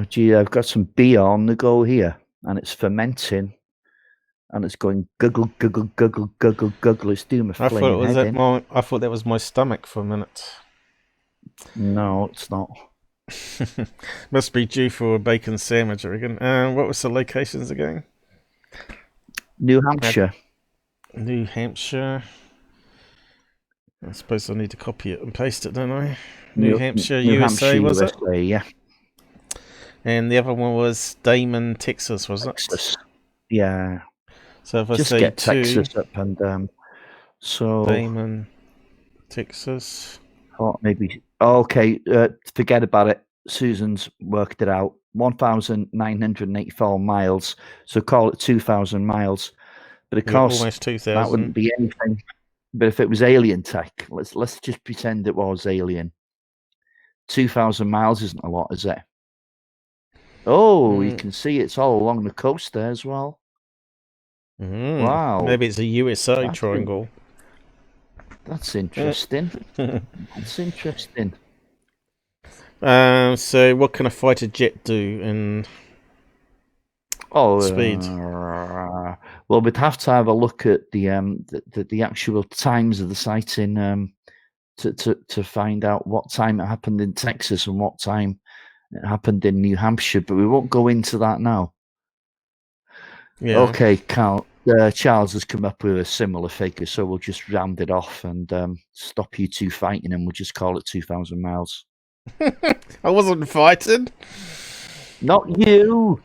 Gee, I've got some beer on the go here, and it's fermenting, and it's going guggle, guggle, guggle, guggle, guggle. It's doing my flaming head in. I thought that was my stomach for a minute. No, it's not. Must be due for a bacon sandwich, I reckon. What was the locations again? New Hampshire. New Hampshire. I suppose I need to copy it and paste it, don't I? New Hampshire, USA, was it? Yeah. And the other one was Damon, Texas, wasn't it? Yeah. So if I just say get Texas up and so Damon, Texas. Oh, maybe. Okay, forget about it. Susan's worked it out. 1,984 miles. So call it 2,000 miles. But of course, almost 2,000. That wouldn't be anything. But if it was alien tech, let's just pretend it was alien. 2,000 miles isn't a lot, is it? Oh, you can see it's all along the coast there as well. Wow. Maybe it's a USA triangle. That's interesting. That's interesting. So what can a fighter jet do in Oh, speed. Well, we'd have to have a look at the actual times of the sighting to find out what time it happened in Texas and what time it happened in New Hampshire. But we won't go into that now. Yeah. Okay, Charles has come up with a similar figure, so we'll just round it off and stop you two fighting, and we'll just call it 2,000 miles. I wasn't fighting. Not you.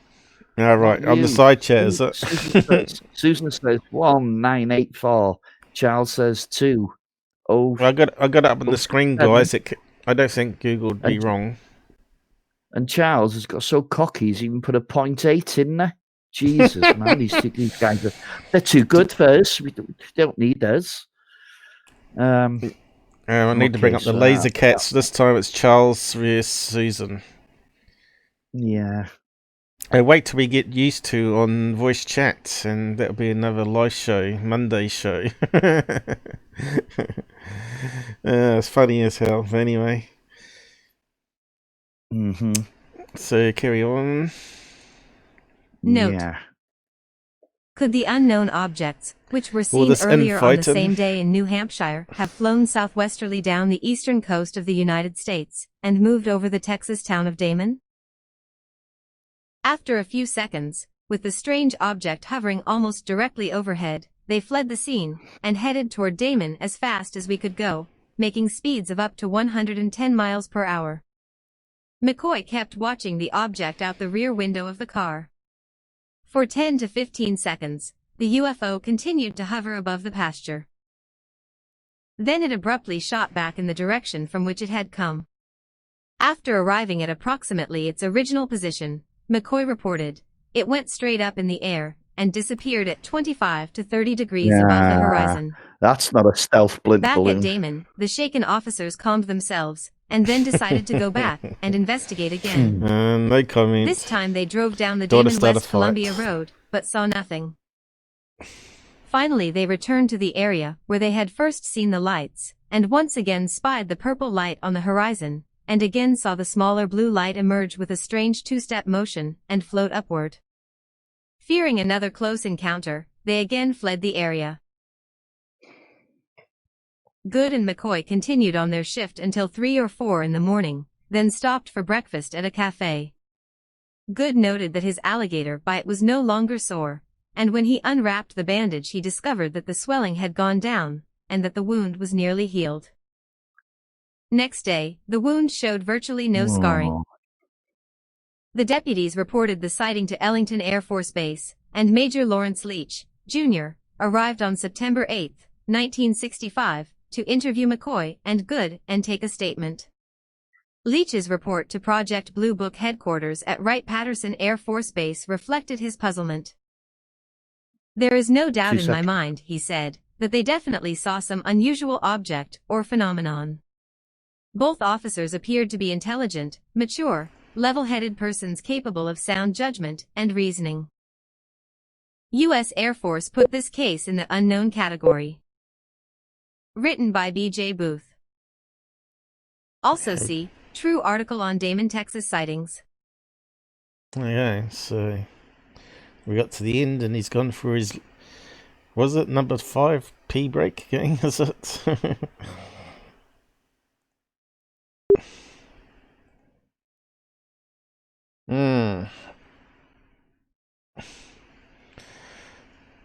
All right, on the side chat, is it? Susan says 1984. Charles says 2. Oh, I got it up on the screen, guys. I don't think Google would be wrong. And Charles has got so cocky, he's even put a 0.8 in there. Jesus, man, these guys they're too good for us. We don't need us. I need to bring up the laser cats. This time it's Charles vs. Susan. Yeah. I wait till we get used to on voice chat, and that'll be another live show, Monday show. It's funny as hell. But anyway. So carry on. Note. Yeah. Could the unknown objects, which were seen earlier on the same day in New Hampshire, have flown southwesterly down the eastern coast of the United States and moved over the Texas town of Damon? After a few seconds, with the strange object hovering almost directly overhead, they fled the scene and headed toward Damon as fast as we could go, making speeds of up to 110 miles per hour. McCoy kept watching the object out the rear window of the car. For 10 to 15 seconds, the UFO continued to hover above the pasture. Then it abruptly shot back in the direction from which it had come. After arriving at approximately its original position, McCoy reported, it went straight up in the air and disappeared at 25 to 30 degrees above the horizon. That's not a stealth blimp Back balloon. at Damon, the shaken officers calmed themselves and then decided to go back and investigate again. They come in. This time they drove down the Damon West Columbia Road, but saw nothing. Finally they returned to the area where they had first seen the lights, and once again spied the purple light on the horizon, and again saw the smaller blue light emerge with a strange two-step motion and float upward. Fearing another close encounter, they again fled the area. Good and McCoy continued on their shift until 3 or 4 in the morning, then stopped for breakfast at a cafe. Good noted that his alligator bite was no longer sore, and when he unwrapped the bandage he discovered that the swelling had gone down, and that the wound was nearly healed. Next day, the wound showed virtually no scarring. The deputies reported the sighting to Ellington Air Force Base, and Major Lawrence Leach, Jr., arrived on September 8, 1965, to interview McCoy and Good and take a statement. Leach's report to Project Blue Book headquarters at Wright-Patterson Air Force Base reflected his puzzlement. There is no doubt in my mind, he said, that they definitely saw some unusual object or phenomenon. Both officers appeared to be intelligent, mature, level-headed persons capable of sound judgment and reasoning. U.S. Air Force put this case in the unknown category. Written by B.J. Booth. Also see, true article on Damon, Texas sightings. Okay, so we got to the end and he's gone for his, was it number 5 pee break again, is it?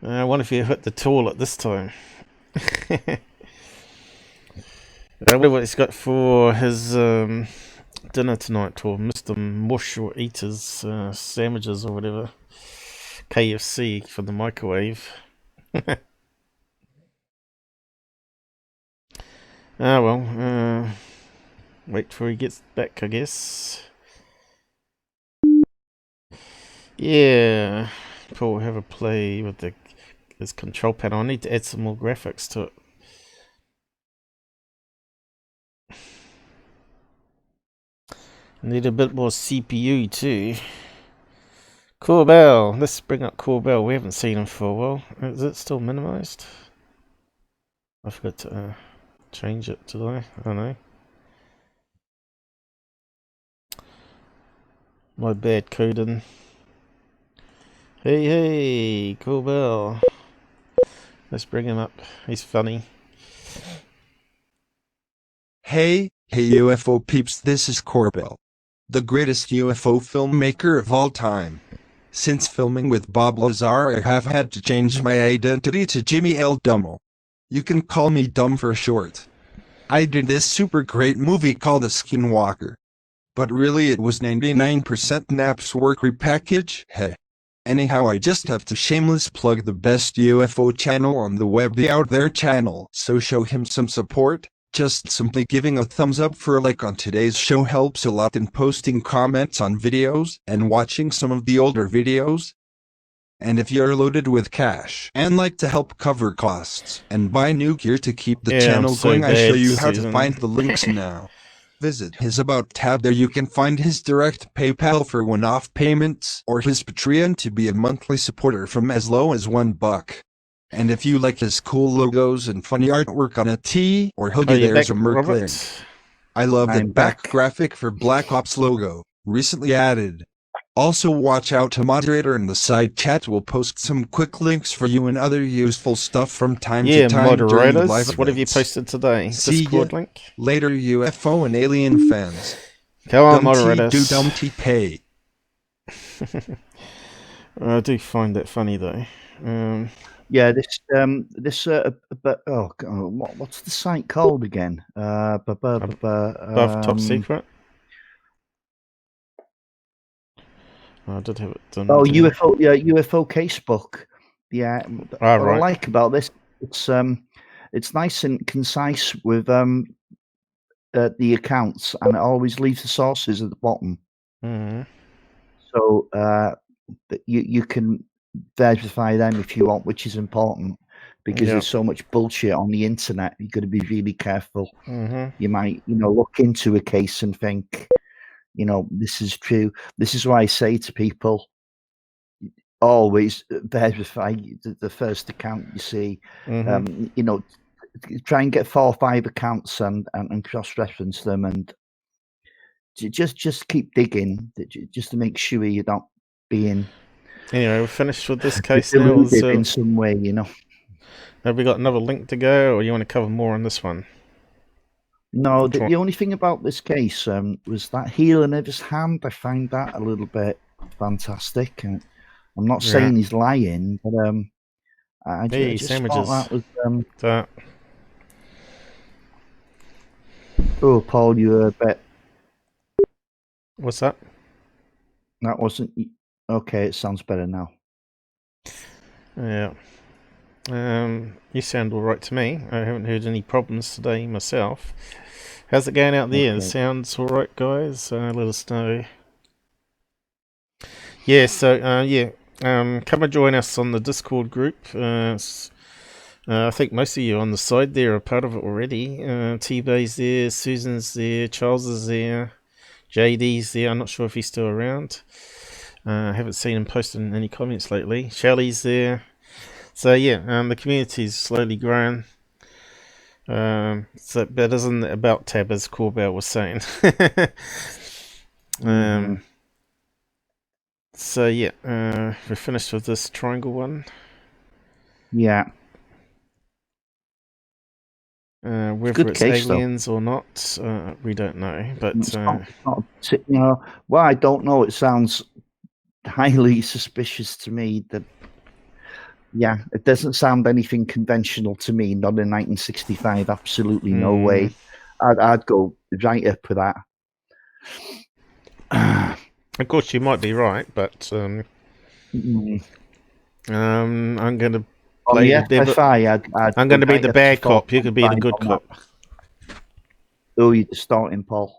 I wonder if he hit the toilet this time. I wonder what he's got for his dinner tonight, or Mr. Mush or Eaters sandwiches or whatever. KFC for the microwave. Well, wait till he gets back, I guess. Yeah, Paul, have a play with his control panel. I need to add some more graphics to it. Need a bit more CPU too. Corbell, let's bring up Corbell. We haven't seen him for a while. Is it still minimized? I forgot to change it today. I don't know. My bad coding. Hey, Cool Bill. Let's bring him up. He's funny. Hey UFO peeps, this is Corbell, the greatest UFO filmmaker of all time. Since filming with Bob Lazar, I have had to change my identity to Jimmy L. Dummel. You can call me Dumb for short. I did this super great movie called The Skinwalker. But really it was 99% Nap's work repackage, hey. Anyhow, I just have to shameless plug the best UFO channel on the web, the Out There channel, so show him some support. Just simply giving a thumbs up for a like on today's show helps a lot, in posting comments on videos and watching some of the older videos. And if you're loaded with cash and like to help cover costs and buy new gear to keep the channel going, I show you how to find the links now. Visit his About tab. There you can find his direct PayPal for one-off payments or his Patreon to be a monthly supporter from as low as $1. And if you like his cool logos and funny artwork on a tee or hoodie, there's a merch link. I love the back graphic for Black Ops logo, recently added. Also watch out to moderator in the side chat. Will post some quick links for you and other useful stuff from time to time. Moderators, live what have you posted today? See Discord ya link? Later, UFO and alien fans. Come on, moderators. Do Dumpty pay. I do find that funny though. Yeah, what's the site called again? Above Top Secret. I did have it done. Oh, UFO, yeah, UFO Casebook. Yeah, what I like about this, it's nice and concise with the accounts, and it always leaves the sources at the bottom. Mm-hmm. So you can verify them if you want, which is important because there's so much bullshit on the internet. You've got to be really careful. Mm-hmm. You might, look into a case and think, this is true. This is why I say to people, always verify the first account you see. Mm-hmm. Try and get 4 or 5 accounts and cross-reference them, and just keep digging, just to make sure you're not being. Anyway, we're finished with this case now. So in some way, have we got another link to go, or you want to cover more on this one? No, the only thing about this case was that healing of his hand. I find that a little bit fantastic. And I'm not saying he's lying, but I just sandwiches. thought that was Oh, Paul, you were a bit. What's that? That wasn't okay. It sounds better now. Yeah. You sound all right to me. I haven't heard any problems today myself. How's it going out there? The sound's all right, guys. Let us know. Yeah. So come and join us on the Discord group. I think most of you on the side there are part of it already. Tbay's there, Susan's there, Charles is there, JD's there. I'm not sure if he's still around. I haven't seen him posting any comments lately. Shelley's there. So yeah, the community's slowly growing. So that isn't about tab, as Corbell was saying. So yeah, we're finished with this triangle one. Yeah. Whether it's aliens or not, we don't know. But well, I don't know. It sounds highly suspicious to me. That it doesn't sound anything conventional to me. Not in 1965. Absolutely no way. I'd go right up for that. Of course, you might be right, but I'm going to. I'm going to be the bad cop. You could be the good cop. Oh, you're starting, Paul.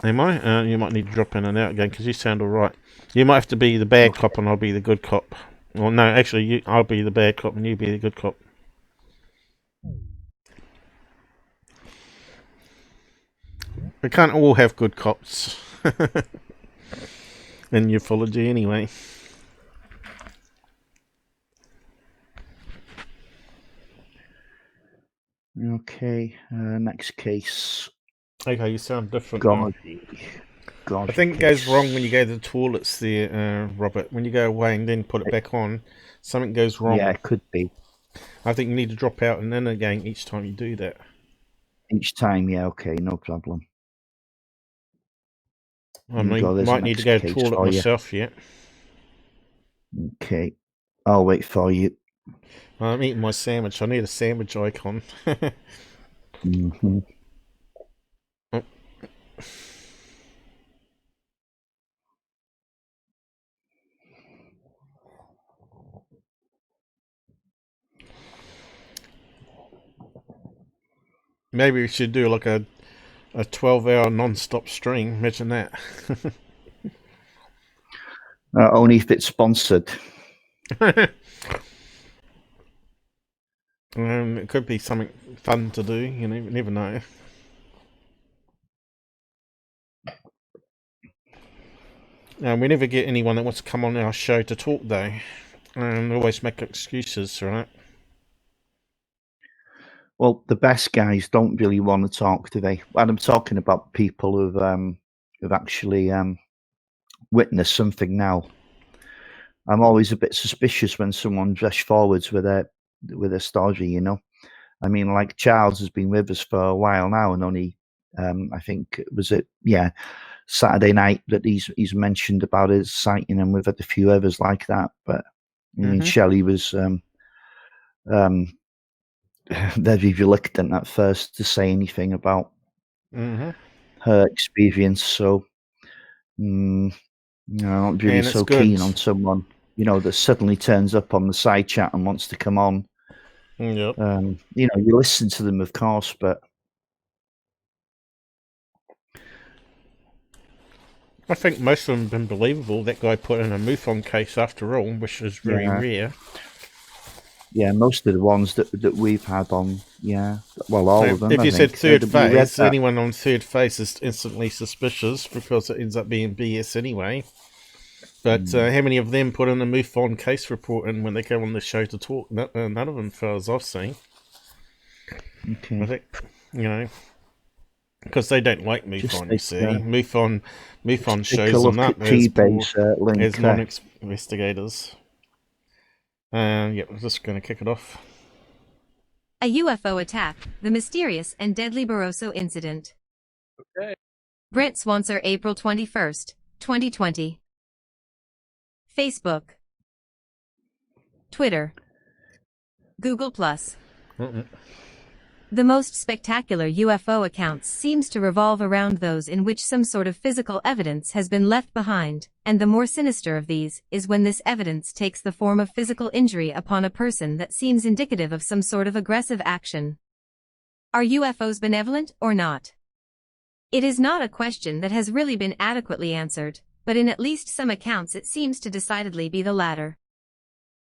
Am I? You might need to drop in and out again because you sound all right. You might have to be the bad cop and I'll be the good cop. Well, no, actually, I'll be the bad cop and you be the good cop. We can't all have good cops in ufology anyway. Okay, next case. Okay, you sound different. God. I think it goes wrong when you go to the toilets there, Robert. When you go away and then put it back on, something goes wrong. Yeah, it could be. I think you need to drop out and then again each time you do that. Each time, yeah, okay, no problem. I might need to go to the toilet myself yet. Okay, I'll wait for you. I'm eating my sandwich. I need a sandwich icon. Mm-hmm. Oh. Maybe we should do like a 12-hour non-stop stream. Imagine that. Only if it's sponsored. It could be something fun to do. You never know. We never get anyone that wants to come on our show to talk, though. We always make excuses, right? Well, the best guys don't really want to talk, do they? And I'm talking about people who've actually witnessed something now. I'm always a bit suspicious when someone rushes forwards with a story, you know. I mean, like Charles has been with us for a while now, and only I think Saturday night that he's mentioned about his sighting, and we've had a few others like that. But I mean, Shelley was very reluctant at first to say anything about her experience. So, I'm not really so keen on someone, that suddenly turns up on the side chat and wants to come on. Yep. You listen to them, of course, but I think most of them have been believable. That guy put in a MUFON case after all, which is very rare. Yeah, most of the ones that we've had on, well, all of them. If you said third phase, anyone on third phase is instantly suspicious because it ends up being BS anyway. But how many of them put in a MUFON case report in when they come on the show to talk? None of them, as far as I've seen. Okay. I think, because they don't like MUFON, you see. MUFON shows them up as non-investigators. Yeah, I'm just going to kick it off. A UFO attack, the mysterious and deadly Barroso incident. Okay. Brent Swanser, April 21st, 2020. Facebook. Twitter. Google+. The most spectacular UFO accounts seems to revolve around those in which some sort of physical evidence has been left behind, and the more sinister of these is when this evidence takes the form of physical injury upon a person that seems indicative of some sort of aggressive action. Are UFOs benevolent or not? It is not a question that has really been adequately answered, but in at least some accounts it seems to decidedly be the latter.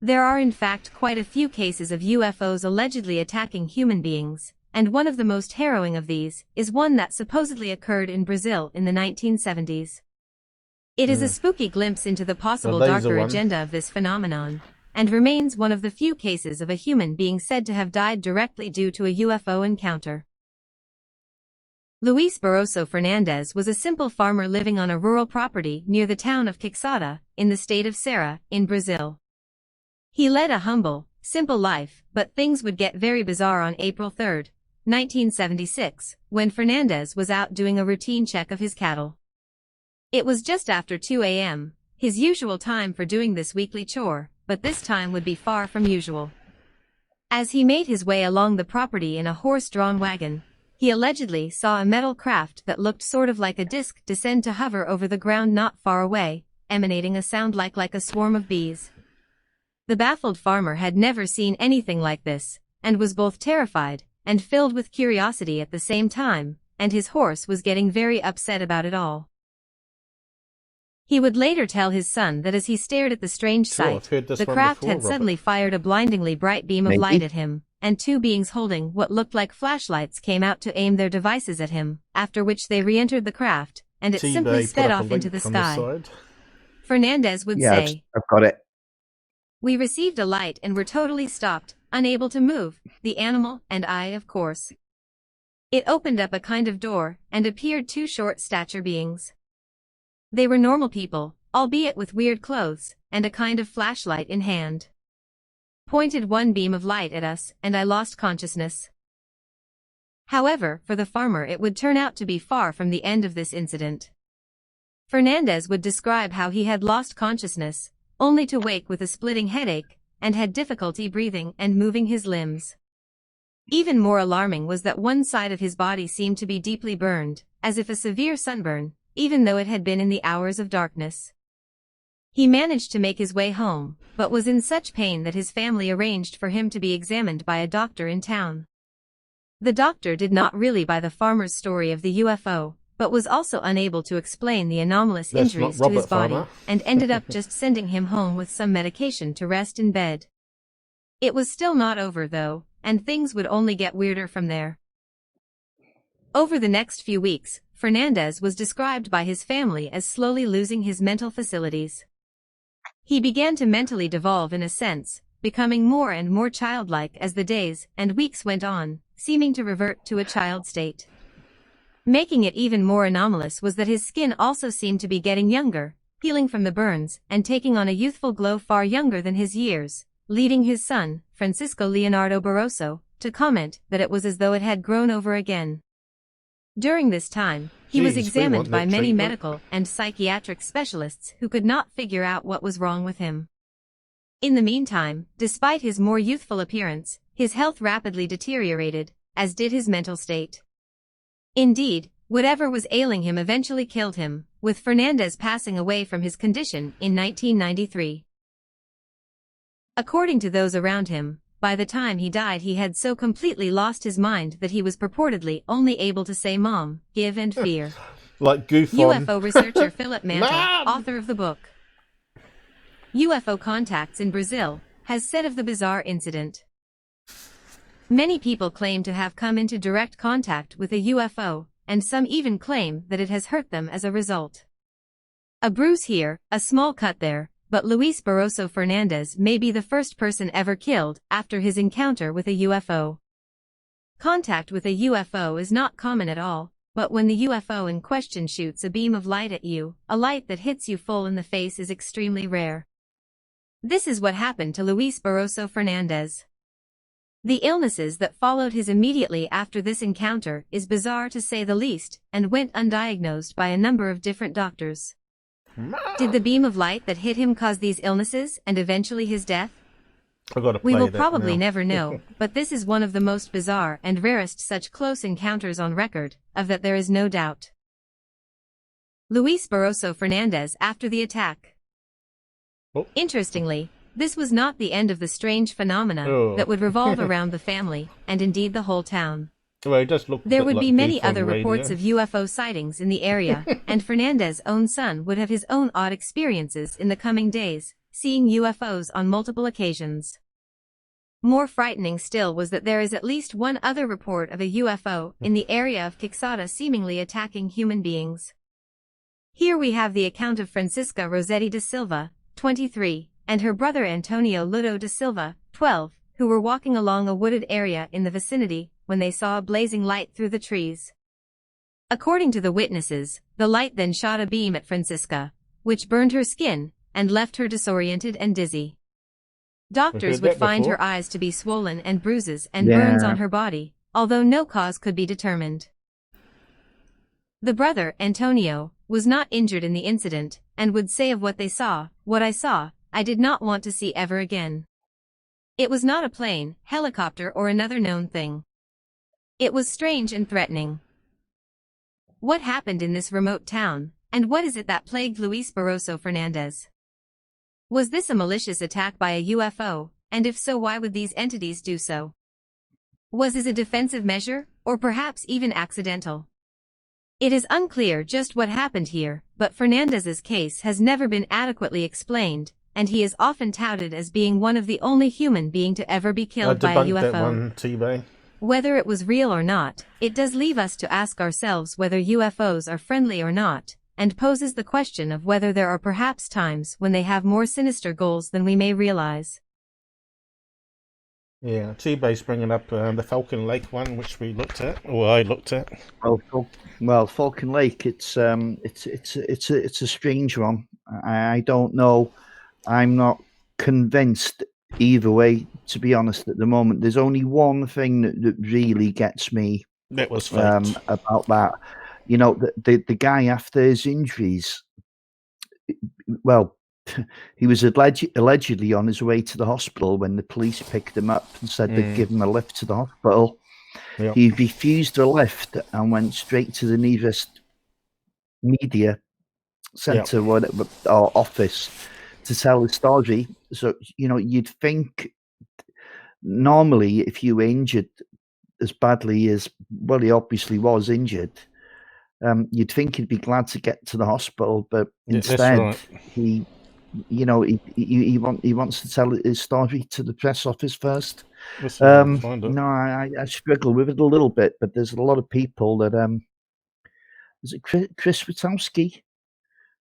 There are in fact quite a few cases of UFOs allegedly attacking human beings, and one of the most harrowing of these is one that supposedly occurred in Brazil in the 1970s. It is a spooky glimpse into the possible darker agenda of this phenomenon, and remains one of the few cases of a human being said to have died directly due to a UFO encounter. Luis Barroso Fernandez was a simple farmer living on a rural property near the town of Quixada, in the state of Ceará, in Brazil. He led a humble, simple life, but things would get very bizarre on April 3, 1976, when Fernandez was out doing a routine check of his cattle. It was just after 2 a.m., his usual time for doing this weekly chore, but this time would be far from usual. As he made his way along the property in a horse-drawn wagon, he allegedly saw a metal craft that looked sort of like a disc descend to hover over the ground not far away, emanating a sound like a swarm of bees. The baffled farmer had never seen anything like this, and was both terrified and filled with curiosity at the same time, and his horse was getting very upset about it all. He would later tell his son that as he stared at the strange sight, the craft had suddenly fired a blindingly bright beam of light at him, and two beings holding what looked like flashlights came out to aim their devices at him, after which they re-entered the craft, and it simply sped off into the sky. Fernandez would say, I've got it. We received a light and were totally stopped, unable to move, the animal and I, of course. It opened up a kind of door, and appeared two short stature beings. They were normal people, albeit with weird clothes, and a kind of flashlight in hand. Pointed one beam of light at us, and I lost consciousness. However, for the farmer it would turn out to be far from the end of this incident. Fernandez would describe how he had lost consciousness, only to wake with a splitting headache, and had difficulty breathing and moving his limbs. Even more alarming was that one side of his body seemed to be deeply burned, as if a severe sunburn, even though it had been in the hours of darkness. He managed to make his way home, but was in such pain that his family arranged for him to be examined by a doctor in town. The doctor did not really buy the farmer's story of the UFO, but was also unable to explain the anomalous injuries to his body, and ended up just sending him home with some medication to rest in bed. It was still not over though, and things would only get weirder from there. Over the next few weeks, Fernandez was described by his family as slowly losing his mental facilities. He began to mentally devolve in a sense, becoming more and more childlike as the days and weeks went on, seeming to revert to a child state. Making it even more anomalous was that his skin also seemed to be getting younger, healing from the burns, and taking on a youthful glow far younger than his years, leading his son, Francisco Leonardo Barroso, to comment that it was as though it had grown over again. During this time, he was examined by many medical and psychiatric specialists who could not figure out what was wrong with him. In the meantime, despite his more youthful appearance, his health rapidly deteriorated, as did his mental state. Indeed, whatever was ailing him eventually killed him, with Fernandez passing away from his condition in 1993. According to those around him, by the time he died he had so completely lost his mind that he was purportedly only able to say Mom, give and fear. Like goof on. UFO researcher Philip Mantle, author of the book UFO Contacts in Brazil, has said of the bizarre incident. Many people claim to have come into direct contact with a UFO, and some even claim that it has hurt them as a result. A bruise here, a small cut there, but Luis Barroso Fernandez may be the first person ever killed after his encounter with a UFO. Contact with a UFO is not common at all, but when the UFO in question shoots a beam of light at you, a light that hits you full in the face is extremely rare. This is what happened to Luis Barroso Fernandez. The illnesses that followed his immediately after this encounter is bizarre to say the least, and went undiagnosed by a number of different doctors. Did the beam of light that hit him cause these illnesses and eventually his death? We will probably never know, but this is one of the most bizarre and rarest such close encounters on record, of that there is no doubt. Luis Barroso Fernandez after the attack. Interestingly, this was not the end of the strange phenomena that would revolve around the family, and indeed the whole town. Well, it does look there would be many other reports of UFO sightings in the area, and Fernandez's own son would have his own odd experiences in the coming days, seeing UFOs on multiple occasions. More frightening still was that there is at least one other report of a UFO in the area of Quixada seemingly attacking human beings. Here we have the account of Francisca Rossetti da Silva, 23, and her brother Antonio Ludo da Silva, 12, who were walking along a wooded area in the vicinity when they saw a blazing light through the trees. According to the witnesses, the light then shot a beam at Francisca, which burned her skin and left her disoriented and dizzy. Doctors would find her eyes to be swollen and bruises and burns on her body, although no cause could be determined. The brother, Antonio, was not injured in the incident, and would say of what they saw, "What I saw, I did not want to see ever again. It was not a plane, helicopter or another known thing. It was strange and threatening." What happened in this remote town, and what is it that plagued Luis Barroso Fernandez? Was this a malicious attack by a UFO, and if so, why would these entities do so? Was it a defensive measure, or perhaps even accidental? It is unclear just what happened here, but Fernandez's case has never been adequately explained, and he is often touted as being one of the only human being to ever be killed by a UFO. That one, Tbay. Whether it was real or not, it does leave us to ask ourselves whether UFOs are friendly or not, and poses the question of whether there are perhaps times when they have more sinister goals than we may realize. Yeah, Tbay's bringing up the Falcon Lake one, which we looked at, or I looked at. Well, Falcon Lake. It's a strange one. I don't know. I'm not convinced either way. To be honest, at the moment, there's only one thing that really gets me. That was fake. About that. You know, the guy after his injuries. Well, he was allegedly on his way to the hospital when the police picked him up and said they'd give him a lift to the hospital. Yep. He refused the lift and went straight to the nearest media center or office to tell his story. So, you know, you'd think normally if you were injured as badly as, well, he obviously was injured, you'd think he'd be glad to get to the hospital, but instead he wants to tell his story to the press office first. No, I struggle with it a little bit, but there's a lot of people that is it Chris Witowski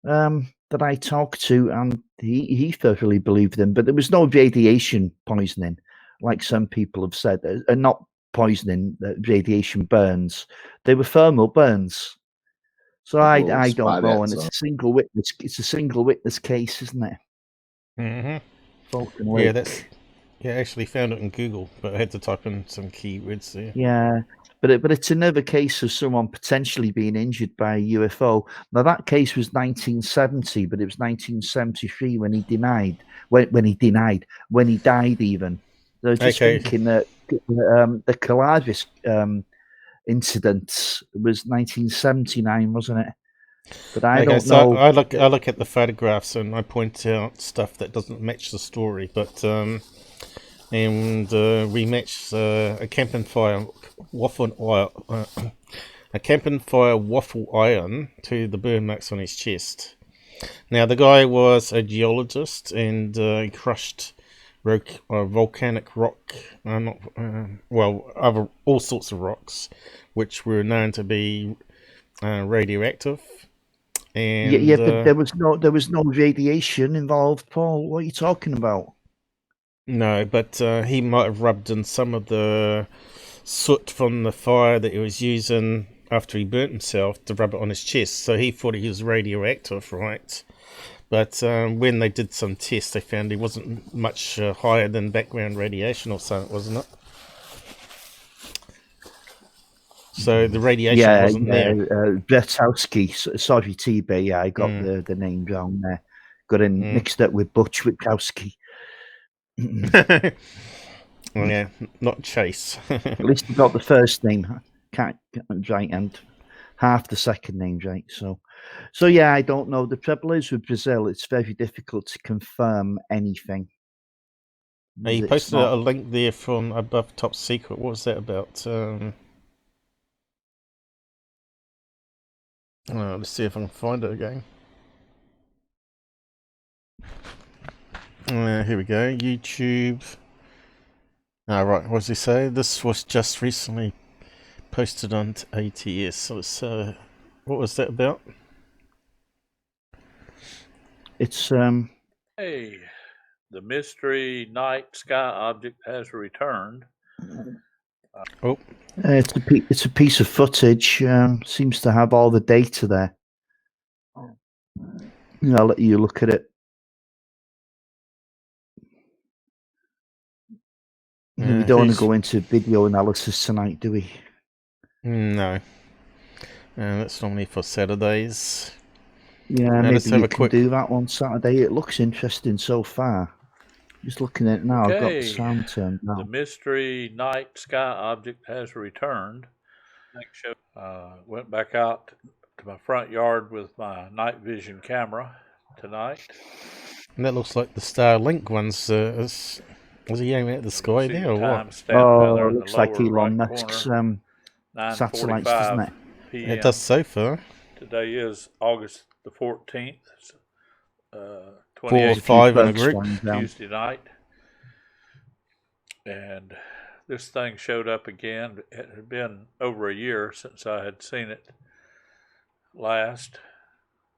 that I talked to, and he thoroughly believed him, but there was no radiation poisoning, like some people have said, not poisoning, radiation burns. They were thermal burns. So I don't know, and it's a single witness. It's a single witness case, isn't it? Mm-hmm. Yeah, I actually found it in Google, but I had to type in some keywords there. Yeah, but it's another case of someone potentially being injured by a UFO. Now that case was 1970, but it was 1973 when he denied. When he died even. So I was just thinking that the Colaris incident was 1979, wasn't it? But I don't know. I look at the photographs and I point out stuff that doesn't match the story, but we match a camp and fire waffle iron to the burn marks on his chest. Now the guy was a geologist and crushed volcanic rock, all sorts of rocks, which were known to be radioactive. And but there was no radiation involved, Paul. What are you talking about? No, but he might have rubbed in some of the soot from the fire that he was using after he burnt himself to rub it on his chest. So he thought he was radioactive, right? But when they did some tests, they found he wasn't much higher than background radiation or something, wasn't it? So the radiation wasn't there. Bretowski, sorry, Tbay. Yeah, I got the name wrong there. Got mixed up with Butch Witkowski. Yeah, not Chase. At least you got the first name right and half the second name right. So yeah, I don't know. The trouble is with Brazil, it's very difficult to confirm anything. You posted a link there from Above Top Secret. What was that about? Let's see if I can find it again. Here we go. YouTube. Right. What does he say? This was just recently posted on ATS. So it's, what was that about? It's Hey, the mystery night sky object has returned. It's a piece of footage. Seems to have all the data there. I'll let you look at it. We don't want to go into video analysis tonight, do we? No. That's normally for Saturdays. Yeah, maybe you can do that on Saturday. It looks interesting so far. Just looking at it now, I've got the sound turned down. The mystery night sky object has returned. Went back out to my front yard with my night vision camera tonight. And that looks like the Starlink ones. Is he aiming at the sky there or what? Oh, it looks like Elon Musk's satellites, doesn't it? It does so far. Today is August the 14th. 4 or 5 in a group. Tuesday night. And this thing showed up again. It had been over a year since I had seen it last,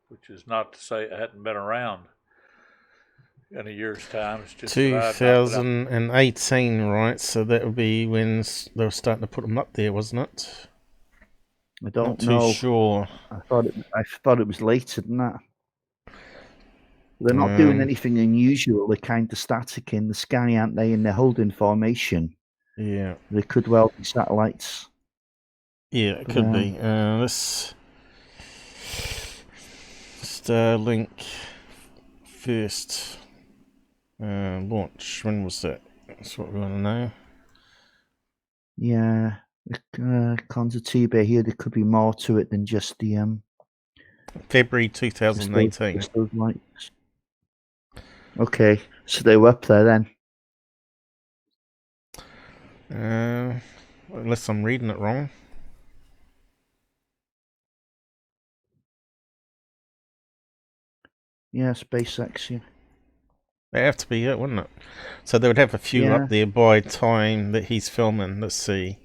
which is not to say it hadn't been around. in a year's time. It's just that I'd knocked it out. 2018, right? So that would be when they were starting to put them up there, wasn't it? I don't Not know. too sure. I thought it was later than that. They're not doing anything unusual. They're kind of static in the sky, aren't they? And they're holding formation. Yeah. They could well be satellites. Yeah, it could be. Let's Starlink first launch. When was that? That's what we want to know. Yeah, cons of Tbay here. There could be more to it than just the February 2018. just those lights. Okay, so they were up there then. Unless I'm reading it wrong. Yeah, SpaceX. Yeah. They have to be it, wouldn't it? So they would have a few up there by time that he's filming. Let's see.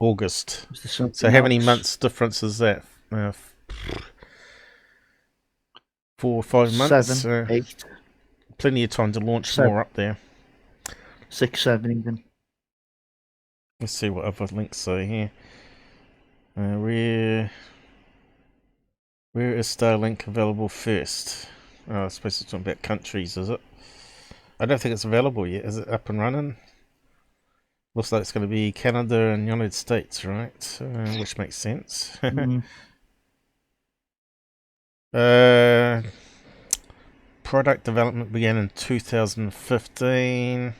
August. So how many months difference is that? 4 or 5 months? 7, 8. Plenty of time to launch 7. more up there. 6, 7 even. Let's see what other links say here. Where is Starlink available first? Oh, I suppose it's talking about countries, is it? I don't think it's available yet. Is it up and running? Looks like it's going to be Canada and United States, right? Which makes sense. Product development began in 2015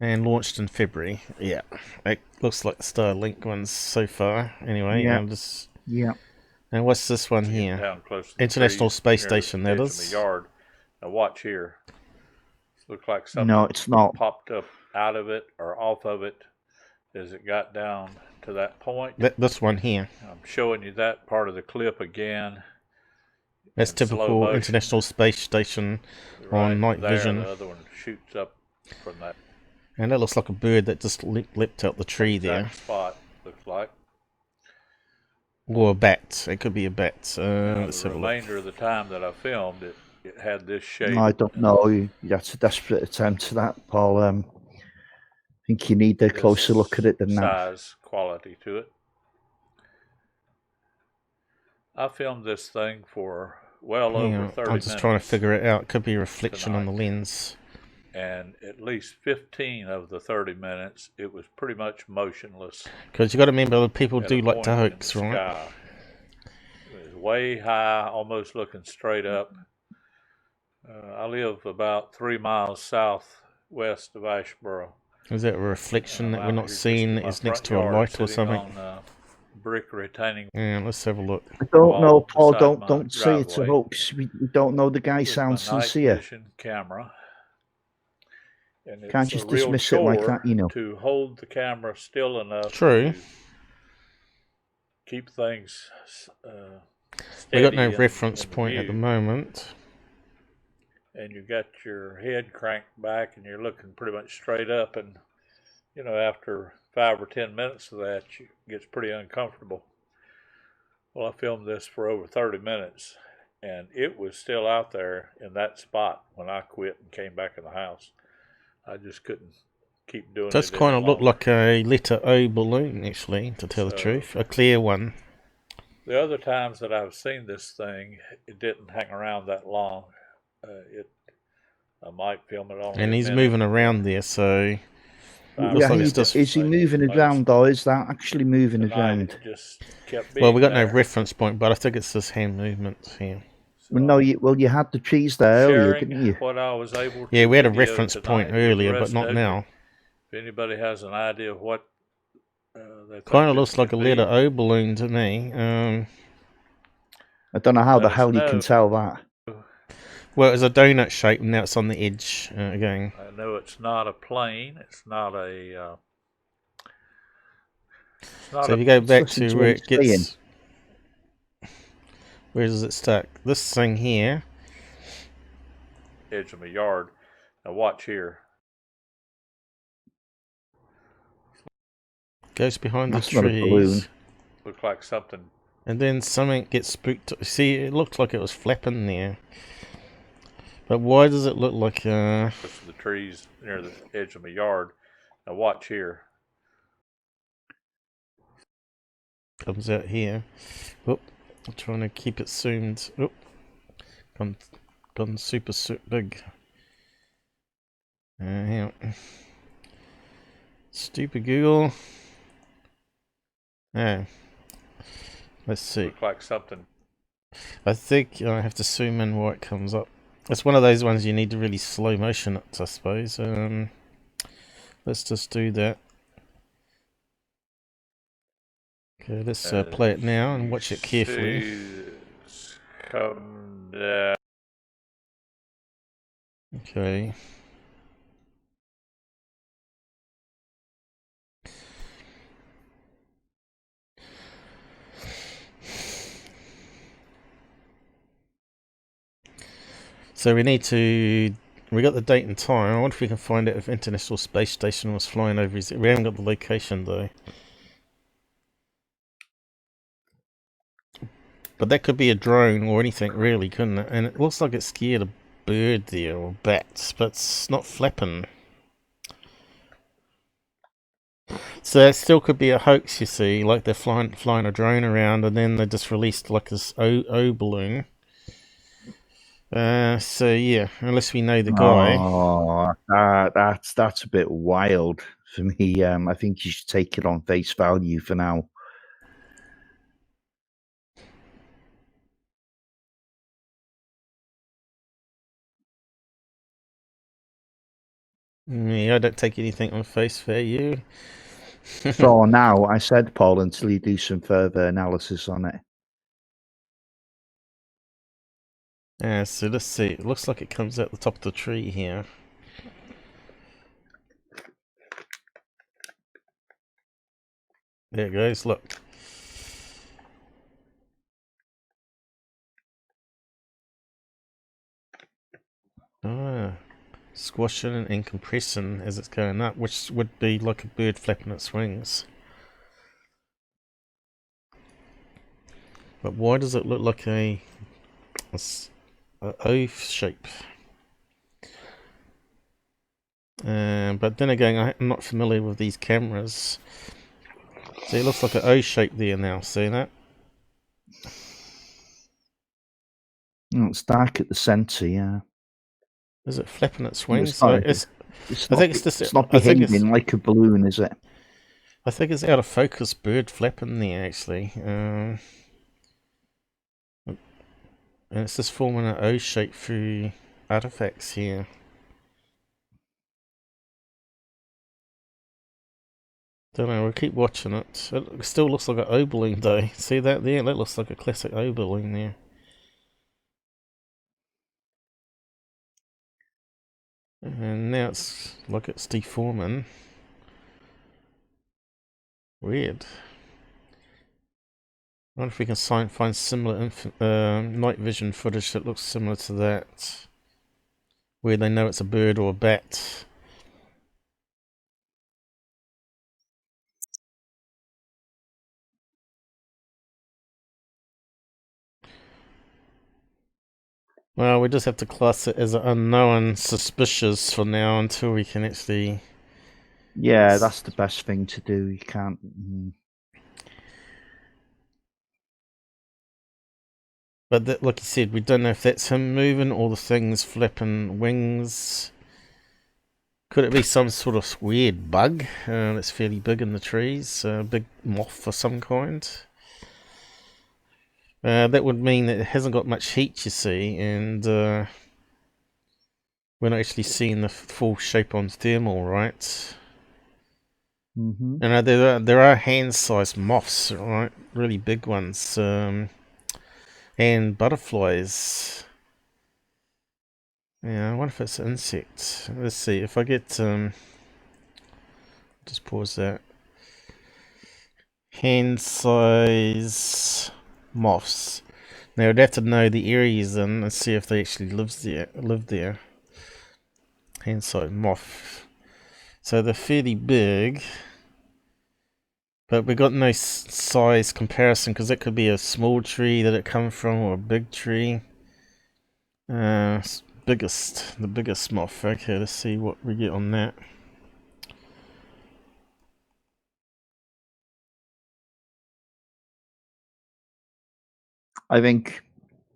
and launched in February. Yeah, it looks like the Starlink ones so far. Anyway, Yeah. I'm just. Yeah. And what's this one here? Down close to the International trees, Space near Station, the that edge is. of the yard. Now watch here. Looks like something No, it's not. popped up out of it or off of it as it got down to that point. This one here. I'm showing you that part of the clip again. That's typical International Space Station on night vision. The other one shoots up from that. And that looks like a bird that just leapt out the tree there. Spot looks like. Or a bat. It could be a bat. Let's have a look. The remainder of the time that I filmed it, it had this shape. I don't know. That's a desperate attempt to that, Paul. I think you need a closer look at it than that. Size, quality to it. I filmed this thing for well over 30 minutes. I'm just trying to figure it out. It could be a reflection on the lens. And at least 15 of the 30 minutes, it was pretty much motionless. Because you got to remember, people do like to hoax, right? Sky. It was way high, almost looking straight up. I live about 3 miles southwest of Asheboro. Is that a reflection that we're not seeing that is next to a light or something? On, brick retaining. Yeah, let's have a look. I don't know, Paul. Don't say it's a hoax. We don't know. The guy sounds sincere. Night vision camera. And Can't just dismiss it like that, you know. To hold the camera still enough. True. To keep things. We got no reference point at the moment. And you got your head cranked back, and you're looking pretty much straight up, and you know, after 5 or 10 minutes of that, it gets pretty uncomfortable. Well, I filmed this for over 30 minutes, and it was still out there in that spot when I quit and came back in the house. I just couldn't keep doing it. Does kind of look like a letter O balloon, actually, to tell the truth. A clear one. The other times that I've seen this thing, it didn't hang around that long. I might film it on. And he's moving around there, so. Yeah, is he moving it around, or is that actually moving it around? Well, we got no reference point, but I think it's this hand movement here. Well, no, you had the trees there earlier, didn't you? What I was able to yeah, we had a reference point earlier, but not now. If anybody has an idea of what kind of looks like a letter O balloon to me. I don't know how the hell you can tell that. Well, it's a donut shape, and now it's on the edge again. I know it's not a plane. It's not a. So if you go back to where it gets. Where does it start? This thing here. Edge of my yard. Now watch here. Goes behind That's the trees. Not a balloon. Look like something. And then something gets spooked. See, it looked like it was flapping there. But why does it look like The trees near the edge of my yard. Now watch here. comes out here? Oh, I'm trying to keep it zoomed. Oh, gone super big. Hang on. Stupid Google. Oh. Let's see. Looks like something. I think I have to zoom in where it comes up. It's one of those ones you need to really slow motion it, I suppose. Let's just do that. Okay, let's play it now and watch it carefully. Come down. Okay. So we got the date and time. I wonder if we can find out if International Space Station was flying over his... We haven't got the location though. But that could be a drone or anything really, couldn't it? And it looks like it scared a bird there or bats, but it's not flapping. So that still could be a hoax, you see, like they're flying a drone around and then they just released like this O balloon. So yeah, unless we know the guy. Oh, that's a bit wild for me. I think you should take it on face value for now. Yeah, I don't take anything on face value. For now, I said, Paul, until you do some further analysis on it. Yeah, so let's see. It looks like it comes out the top of the tree here. There it goes, look. Ah, squashing and compressing as it's going up, which would be like a bird flapping its wings. But why does it look like a O shape? But then again, I'm not familiar with these cameras. See, it looks like an O shape there now. See that? Oh, it's dark at the centre, yeah. Is it flapping its wings? It's not behaving like a balloon, is it? I think it's out of focus bird flapping there, actually. And it's just forming an O shape through artifacts here. Don't know, we'll keep watching it. It still looks like an O balloon though. See that there? That looks like a classic O balloon there. And now it's like it's deforming. Weird. I wonder if we can find similar night vision footage that looks similar to that. Where they know it's a bird or a bat. Well, we just have to class it as unknown, suspicious for now until we can actually... Yeah, that's the best thing to do. You can't... But that, like you said, we don't know if that's him moving or the thing's flapping wings. Could it be some sort of weird bug that's fairly big in the trees? A big moth of some kind? That would mean that it hasn't got much heat, you see, and we're not actually seeing the full shape on thermal, right? Mm-hmm. And there are hand-sized moths, right? Really big ones, and butterflies. Yeah, I wonder if it's an insect. Let's see if I get just pause that. Hand-size moths. Now we'd have to know the area he's in and see if they actually live there. Hand-size moth. So they're fairly big, But we got no size comparison because it could be a small tree that it come from or a big tree. The biggest moth. Okay, let's see what we get on that. I think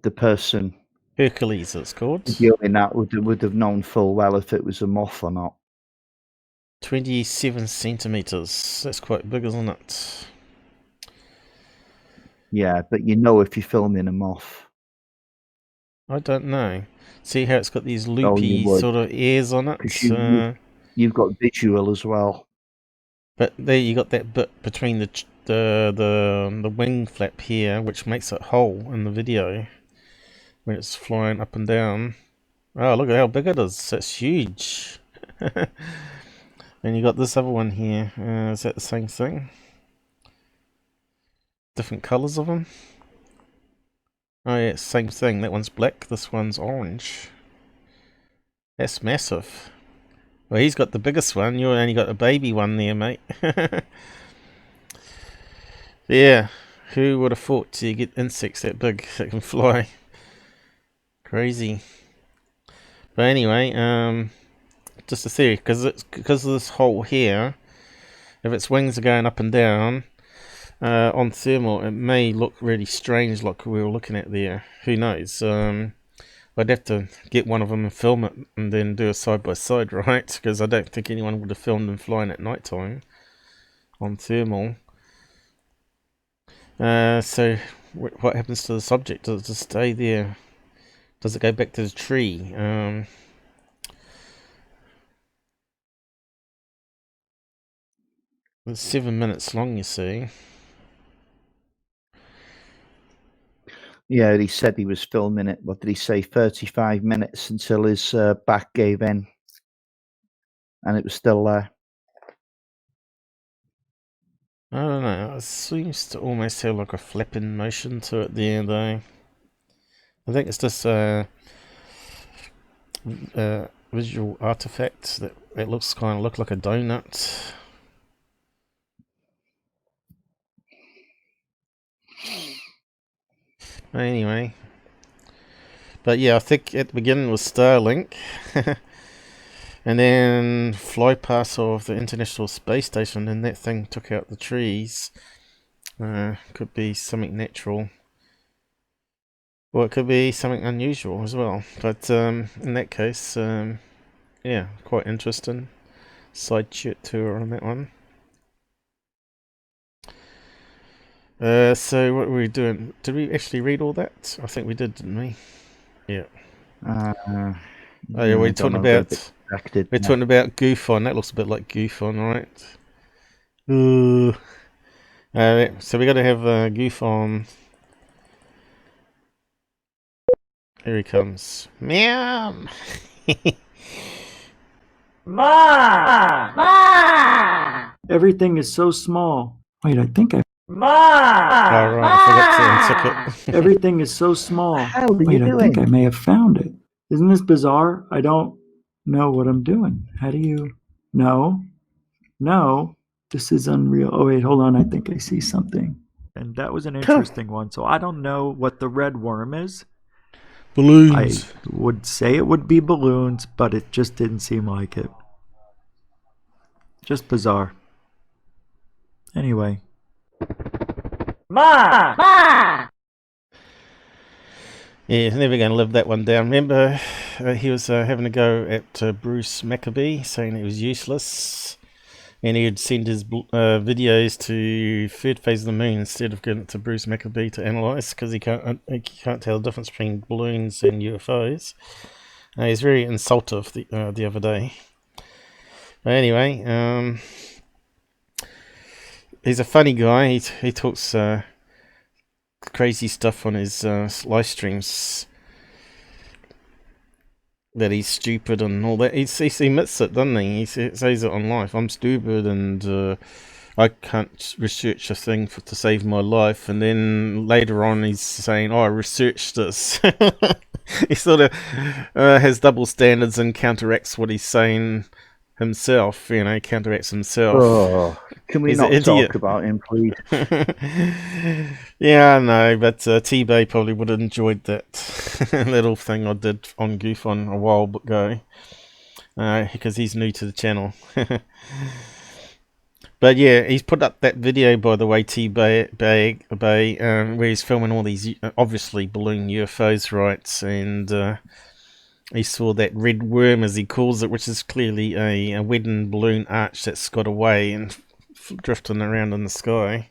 the person Hercules, it's called. viewing that would have known full well if it was a moth or not. 27 centimeters. That's quite big, isn't it? Yeah, but you know if you're filming a moth. I don't know. See how it's got these Oh, loopy you would. sort of ears on it? 'Cause you've got visual as well. But there you got that bit between the wing flap here, which makes it whole in the video when it's flying up and down. Oh, look at how big it is. That's huge. And you got this other one here. Is that the same thing? Different colours of them? Oh yeah, same thing. That one's black, this one's orange. That's massive. Well, he's got the biggest one. You only got a baby one there, mate. Yeah, who would have thought you get insects that big that can fly? Crazy. But anyway, just a theory, because of this hole here. If its wings are going up and down on thermal, it may look really strange, like we were looking at there. Who knows? I'd have to get one of them and film it, and then do a side by side, right? Because I don't think anyone would have filmed them flying at night time on thermal. So what happens to the subject? Does it just stay there? Does it go back to the tree? It's 7 minutes long, you see. Yeah, he said he was filming it. What did he say? 35 minutes until his back gave in. And it was still there. I don't know. It seems to almost have like a flapping motion to it there, though. I think it's just visual artifact that it looks kind of look like a donut. Anyway, but yeah, I think at the beginning was Starlink, and then fly past of the International Space Station, and that thing took out the trees. Could be something natural, or it could be something unusual as well. But in that case, yeah, quite interesting. Side tour on that one. So what were we doing? Did we actually read all that? I think we did, didn't we? Yeah. Oh yeah, we're talking about GoofOn. That looks a bit like GoofOn, right? So we got to have GoofOn. Here he comes. Meow. Ma! Everything is so small. Wait, I think I. Ma! Oh, right, I forgot to untick it. Everything is so small. Wait, I think I may have found it. Isn't this bizarre? I don't know what I'm doing. How do you? No. This is unreal. Oh wait, hold on. I think I see something. And that was an interesting one. So I don't know what the red worm is. Balloons. I would say it would be balloons, but it just didn't seem like it. Just bizarre. Anyway. Ma! Yeah, he's never going to live that one down. Remember, he was having a go at Bruce Maccabee, saying it was useless. And he'd send his videos to Third Phase of the Moon instead of giving it to Bruce Maccabee to analyse, because he can't tell the difference between balloons and UFOs. He's very insultive the other day. But anyway, he's a funny guy. He talks crazy stuff on his live streams. That he's stupid and all that. He admits it, doesn't he? He says it on live. I'm stupid and I can't research a thing to save my life. And then later on he's saying, oh, I researched this. He sort of has double standards and counteracts what he's saying himself, counteracts himself. Oh, can we He's an not idiot. talk about him, please? Yeah, I know, but Tbay probably would have enjoyed that little thing I did on GoofOn a while ago, because he's new to the channel. But yeah, he's put up that video, by the way, Tbay, where he's filming all these obviously balloon UFOs, right? And he saw that red worm, as he calls it, which is clearly a wedding balloon arch that's got away and drifting around in the sky.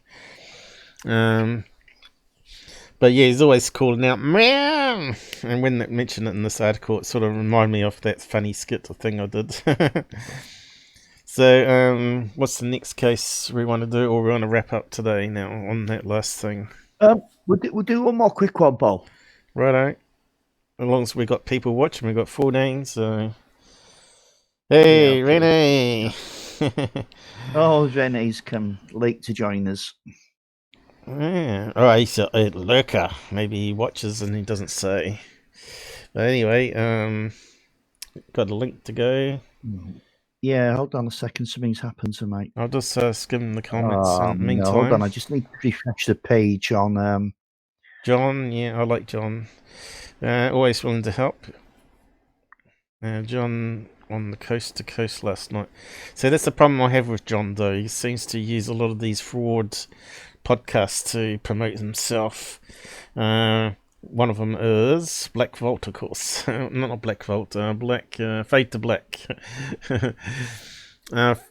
But yeah, he's always calling out meow, and when they mentioned it in this article, it sort of reminded me of that funny skit thing I did. So, what's the next case we want to do, or we want to wrap up today now on that last thing? We'll do one more quick one, Paul. Righto. As long as we got people watching, we got 4 names. So, hey, Yeah, okay. Renee. Oh, Renee's come late to join us. Yeah. Oh, he's a lurker. Maybe he watches and he doesn't say. But anyway, got a link to go. Yeah, hold on a second. Something's happened to me. I'll just skim the comments in the meantime. No, hold on. I just need to refresh the page on... John, yeah, I like John. Always willing to help. John on the coast to coast last night. So that's the problem I have with John, though. He seems to use a lot of these fraud podcasts to promote himself. One of them is Black Vault, of course. Not Black Vault, Black Fade to Black.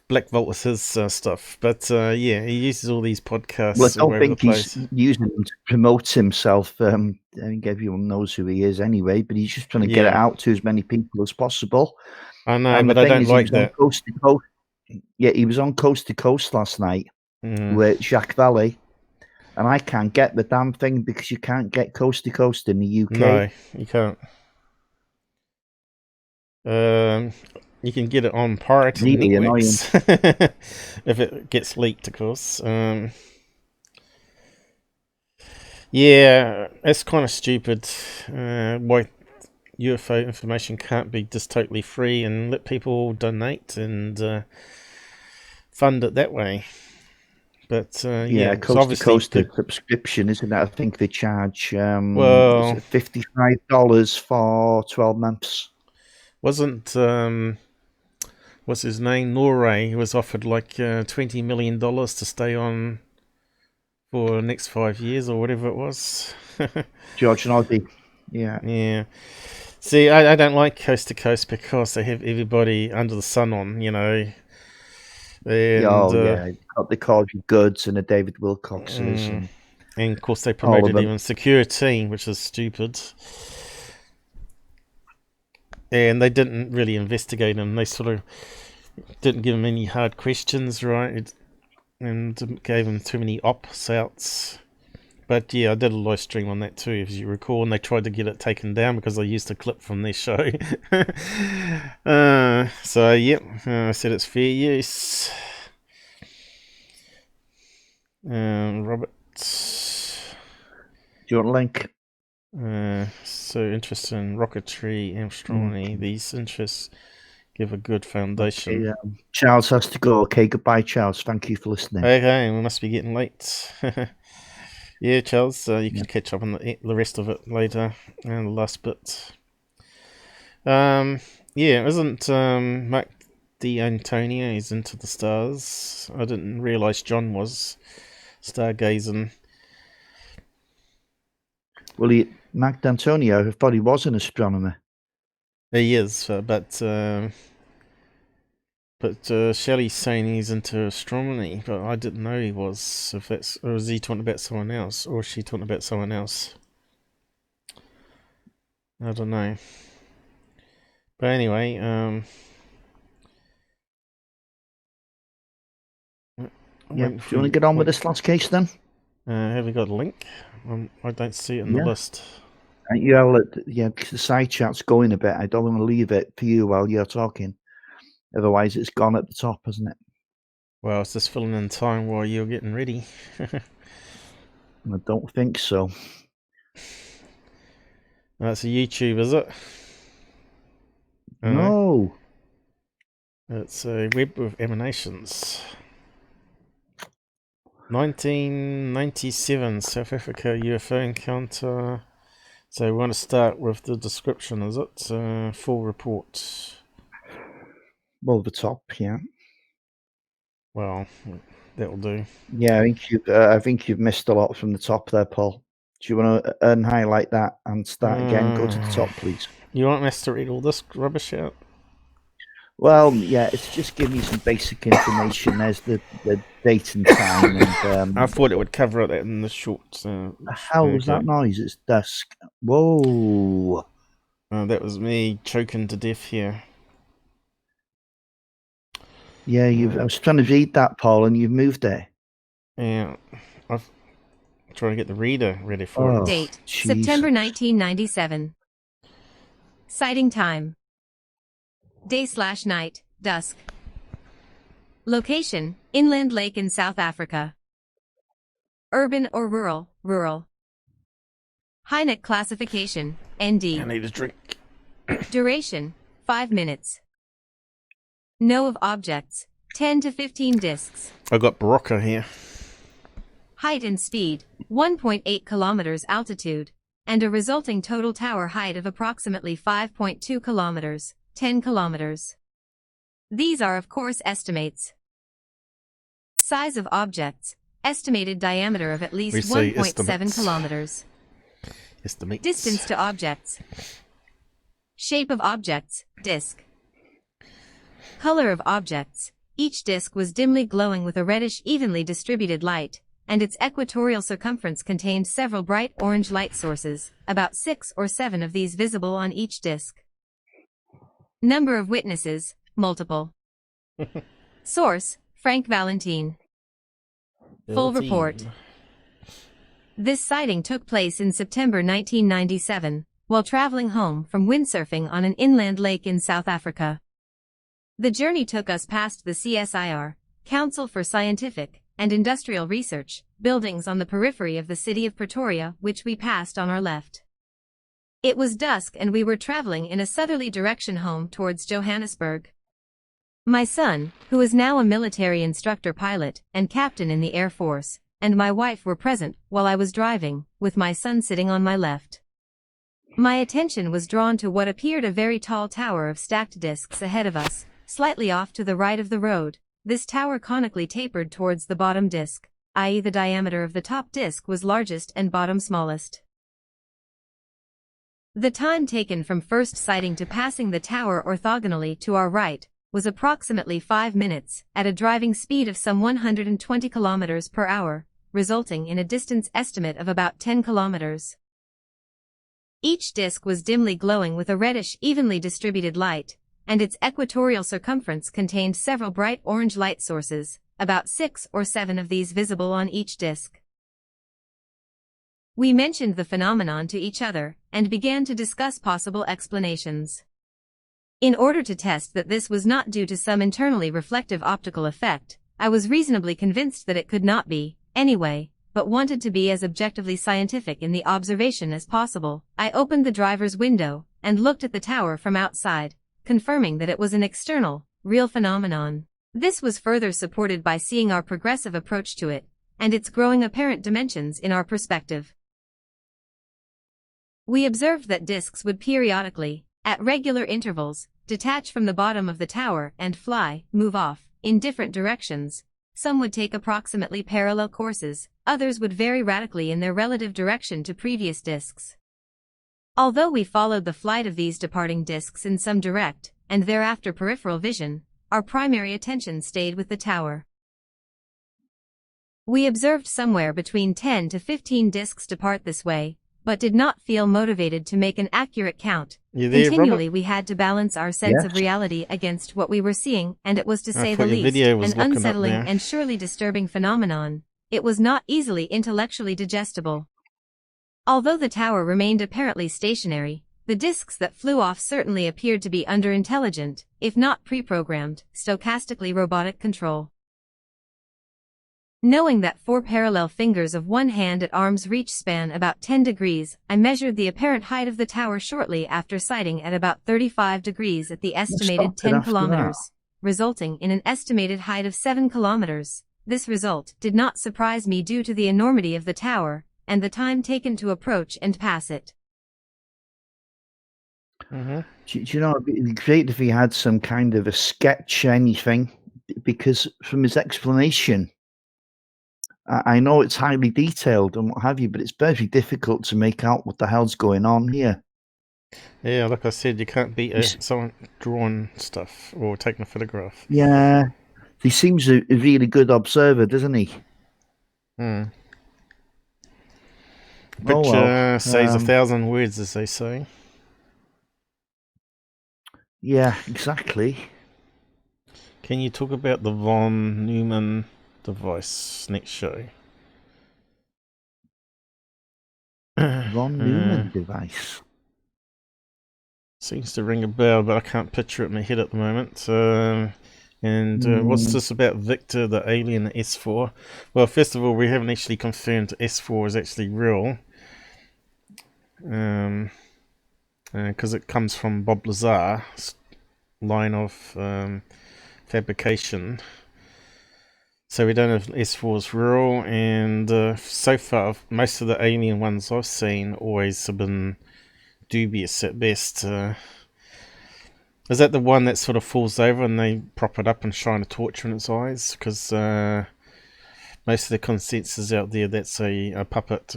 Black Vault was his stuff, but yeah, he uses all these podcasts. Well, I don't think he's using them to promote himself. I think everyone knows who he is anyway, but he's just trying to get it out to as many people as possible. I know, but I don't like that. Coast to coast. Yeah, he was on Coast to Coast last night with Jacques Valley, and I can't get the damn thing because you can't get Coast to Coast in the UK. No, you can't. You can get it on pirate networks if it gets leaked, of course. Yeah, it's kind of stupid. Why UFO information can't be just totally free and let people donate and fund it that way. But yeah, Coast to Coast subscription, isn't it? I think they charge $55 for 12 months. Wasn't what's his name? Norway was offered like $20 million to stay on for the next 5 years or whatever it was. George Noddy. Yeah. Yeah. See, I don't like Coast to Coast because they have everybody under the sun on, And, got the Corey Goods and the David Wilcoxes. And of course they promoted even Secure Team, which is stupid. And they didn't really investigate him. They sort of didn't give him any hard questions, right? And gave him too many ops-outs. But yeah, I did a live stream on that too, as you recall, and they tried to get it taken down because I used a clip from their show. So yep, I said it's fair use. Robert. Do you want a link? So interested in rocketry and astronomy. These interests give a good foundation. Okay, Charles has to go. Okay, goodbye, Charles. Thank you for listening. Okay, we must be getting late. Yeah, Charles, you can catch up on the rest of it later and the last bit. Yeah, isn't Mark D'Antonio? He's into the stars. I didn't realise John was stargazing. Well, Mark D'Antonio, I thought he was an astronomer. He is, but Shelley's saying he's into astronomy, but I didn't know he was. Or is he talking about someone else, or is she talking about someone else? I don't know. But anyway, do you want to get on with this last case then? Have we got a link? I don't see it in the list. Because the side chat's going a bit. I don't want to leave it for you while you're talking. Otherwise, it's gone at the top, hasn't it? Well, it's just filling in time while you're getting ready. I don't think so. That's a YouTube, is it? No. It's a web of emanations. 1997 South Africa UFO encounter. So we want to start with the description, is it? Full report. Well, the top, yeah. Well, that'll do. Yeah, I think you've missed a lot from the top there, Paul. Do you want to highlight that and start again? Go to the top, please. You want us to read all this rubbish out? Well, yeah, it's just giving you some basic information. There's the date and time. And, I thought it would cover it in the short. The hell was that noise? It's dusk. Whoa. That was me choking to death here. Yeah, I was trying to read that, Paul, and you've moved it. Yeah, I'm trying to get the reader ready for it. Date, September 1997. Sighting time. Day/night, dusk. Location, inland lake in South Africa. Urban or rural, rural. Hynek classification, ND. I need a drink. Duration, 5 minutes. Know of objects, 10 to 15 discs. I got Barroso here. Height and speed, 1.8 kilometers altitude, and a resulting total tower height of approximately 5.2 kilometers, 10 kilometers. These are of course estimates. Size of objects, estimated diameter of at least 1.7 kilometers. Estimates. Distance to objects. Shape of objects, disc. Color of objects. Each disc was dimly glowing with a reddish evenly distributed light, and its equatorial circumference contained several bright orange light sources, about 6 or 7 of these visible on each disc. Number of witnesses, multiple. Source, Frank Valentine. Full report. This sighting took place in September 1997, while traveling home from windsurfing on an inland lake in South Africa. The journey took us past the CSIR, Council for Scientific and Industrial Research, buildings on the periphery of the city of Pretoria, which we passed on our left. It was dusk and we were traveling in a southerly direction home towards Johannesburg. My son, who is now a military instructor pilot and captain in the Air Force, and my wife were present while I was driving, with my son sitting on my left. My attention was drawn to what appeared a very tall tower of stacked discs ahead of us, slightly off to the right of the road. This tower conically tapered towards the bottom disc, i.e. the diameter of the top disc was largest and bottom smallest. The time taken from first sighting to passing the tower orthogonally to our right was approximately 5 minutes, at a driving speed of some 120 kilometers per hour, resulting in a distance estimate of about 10 kilometers. Each disc was dimly glowing with a reddish evenly distributed light, and its equatorial circumference contained several bright orange light sources, about 6 or 7 of these visible on each disc. We mentioned the phenomenon to each other, and began to discuss possible explanations. In order to test that this was not due to some internally reflective optical effect, I was reasonably convinced that it could not be, anyway, but wanted to be as objectively scientific in the observation as possible. I opened the driver's window, and looked at the tower from outside, confirming that it was an external, real phenomenon. This was further supported by seeing our progressive approach to it, and its growing apparent dimensions in our perspective. We observed that discs would periodically, at regular intervals, detach from the bottom of the tower and move off, in different directions. Some would take approximately parallel courses, others would vary radically in their relative direction to previous discs. Although we followed the flight of these departing discs in some direct, and thereafter peripheral vision, our primary attention stayed with the tower. We observed somewhere between 10 to 15 discs depart this way, but did not feel motivated to make an accurate count. Continually we had to balance our sense of reality against what we were seeing, and it was, to say the least, an unsettling and surely disturbing phenomenon. It was not easily intellectually digestible. Although the tower remained apparently stationary, the discs that flew off certainly appeared to be under intelligent, if not pre-programmed, stochastically robotic control. Knowing that 4 parallel fingers of one hand at arm's reach span about 10 degrees, I measured the apparent height of the tower shortly after sighting at about 35 degrees at the estimated 10 kilometers. resulting in an estimated height of 7 kilometers. This result did not surprise me due to the enormity of the tower and the time taken to approach and pass it. Do you know, it'd be great if he had some kind of a sketch, anything, because from his explanation, I know it's highly detailed and what have you, but it's very difficult to make out what the hell's going on here. Yeah, like I said, you can't beat someone drawing stuff or taking a photograph. Yeah, he seems a really good observer, doesn't he? Picture says 1,000 words, as they say. Yeah, exactly. Can you talk about the von Neumann device next show? Von Neumann device. Seems to ring a bell, but I can't picture it in my head at the moment. What's this about Victor, the alien S4? Well, first of all, we haven't actually confirmed S4 is actually real. Because it comes from Bob Lazar's line of fabrication. So we don't know if S4 is real, and so far, most of the alien ones I've seen always have been dubious at best. Is that the one that sort of falls over and they prop it up and shine a torch in its eyes? Because most of the consensus out there, that's a puppet.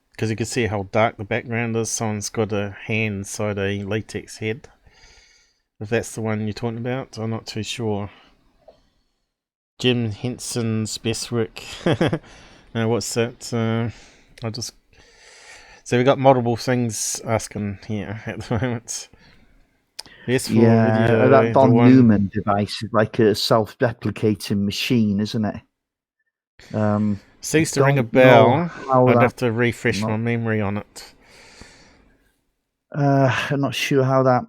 Because you can see how dark the background is. Someone's got a hand inside a latex head. If that's the one you're talking about, I'm not too sure. Jim Henson's best work. No, what's that? So we got multiple things asking here at the moment. Yes, video, that Von Neumann device is like a self-replicating machine, isn't it? Seems to ring a bell. I'd have to refresh my memory on it. I'm not sure how that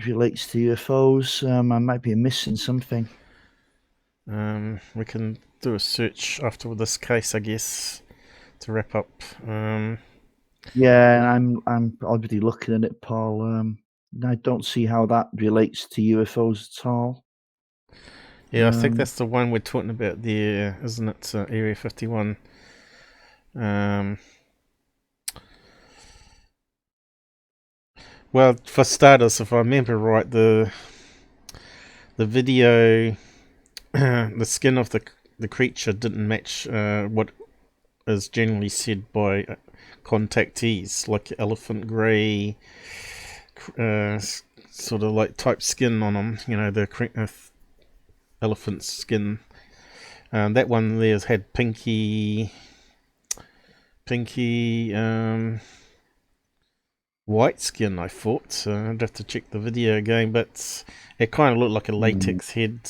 relates to UFOs. I might be missing something. We can do a search after this case, I guess, to wrap up. Yeah, I'm already looking at it, Paul. I don't see how that relates to UFOs at all. Yeah, I think that's the one we're talking about there, isn't it? Area 51. Well, for starters, if I remember right, the video, the skin of the creature didn't match what is generally said by contactees, like elephant grey, sort of like type skin on them. You know, the elephant skin. That one there's had pinky white skin, I thought. I'd have to check the video again, but it kind of looked like a latex head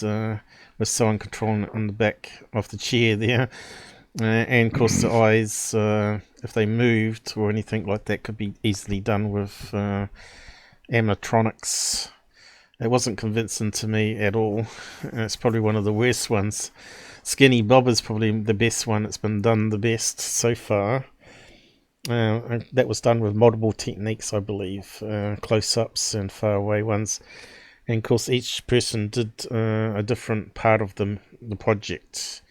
with someone controlling it on the back of the chair there. And of course the eyes, if they moved or anything like that, could be easily done with animatronics. It wasn't convincing to me at all. It's probably one of the worst ones. Skinny Bob is probably the best one. It's been done the best so far. That was done with multiple techniques, I believe. Close-ups and far-away ones. And of course each person did a different part of the project.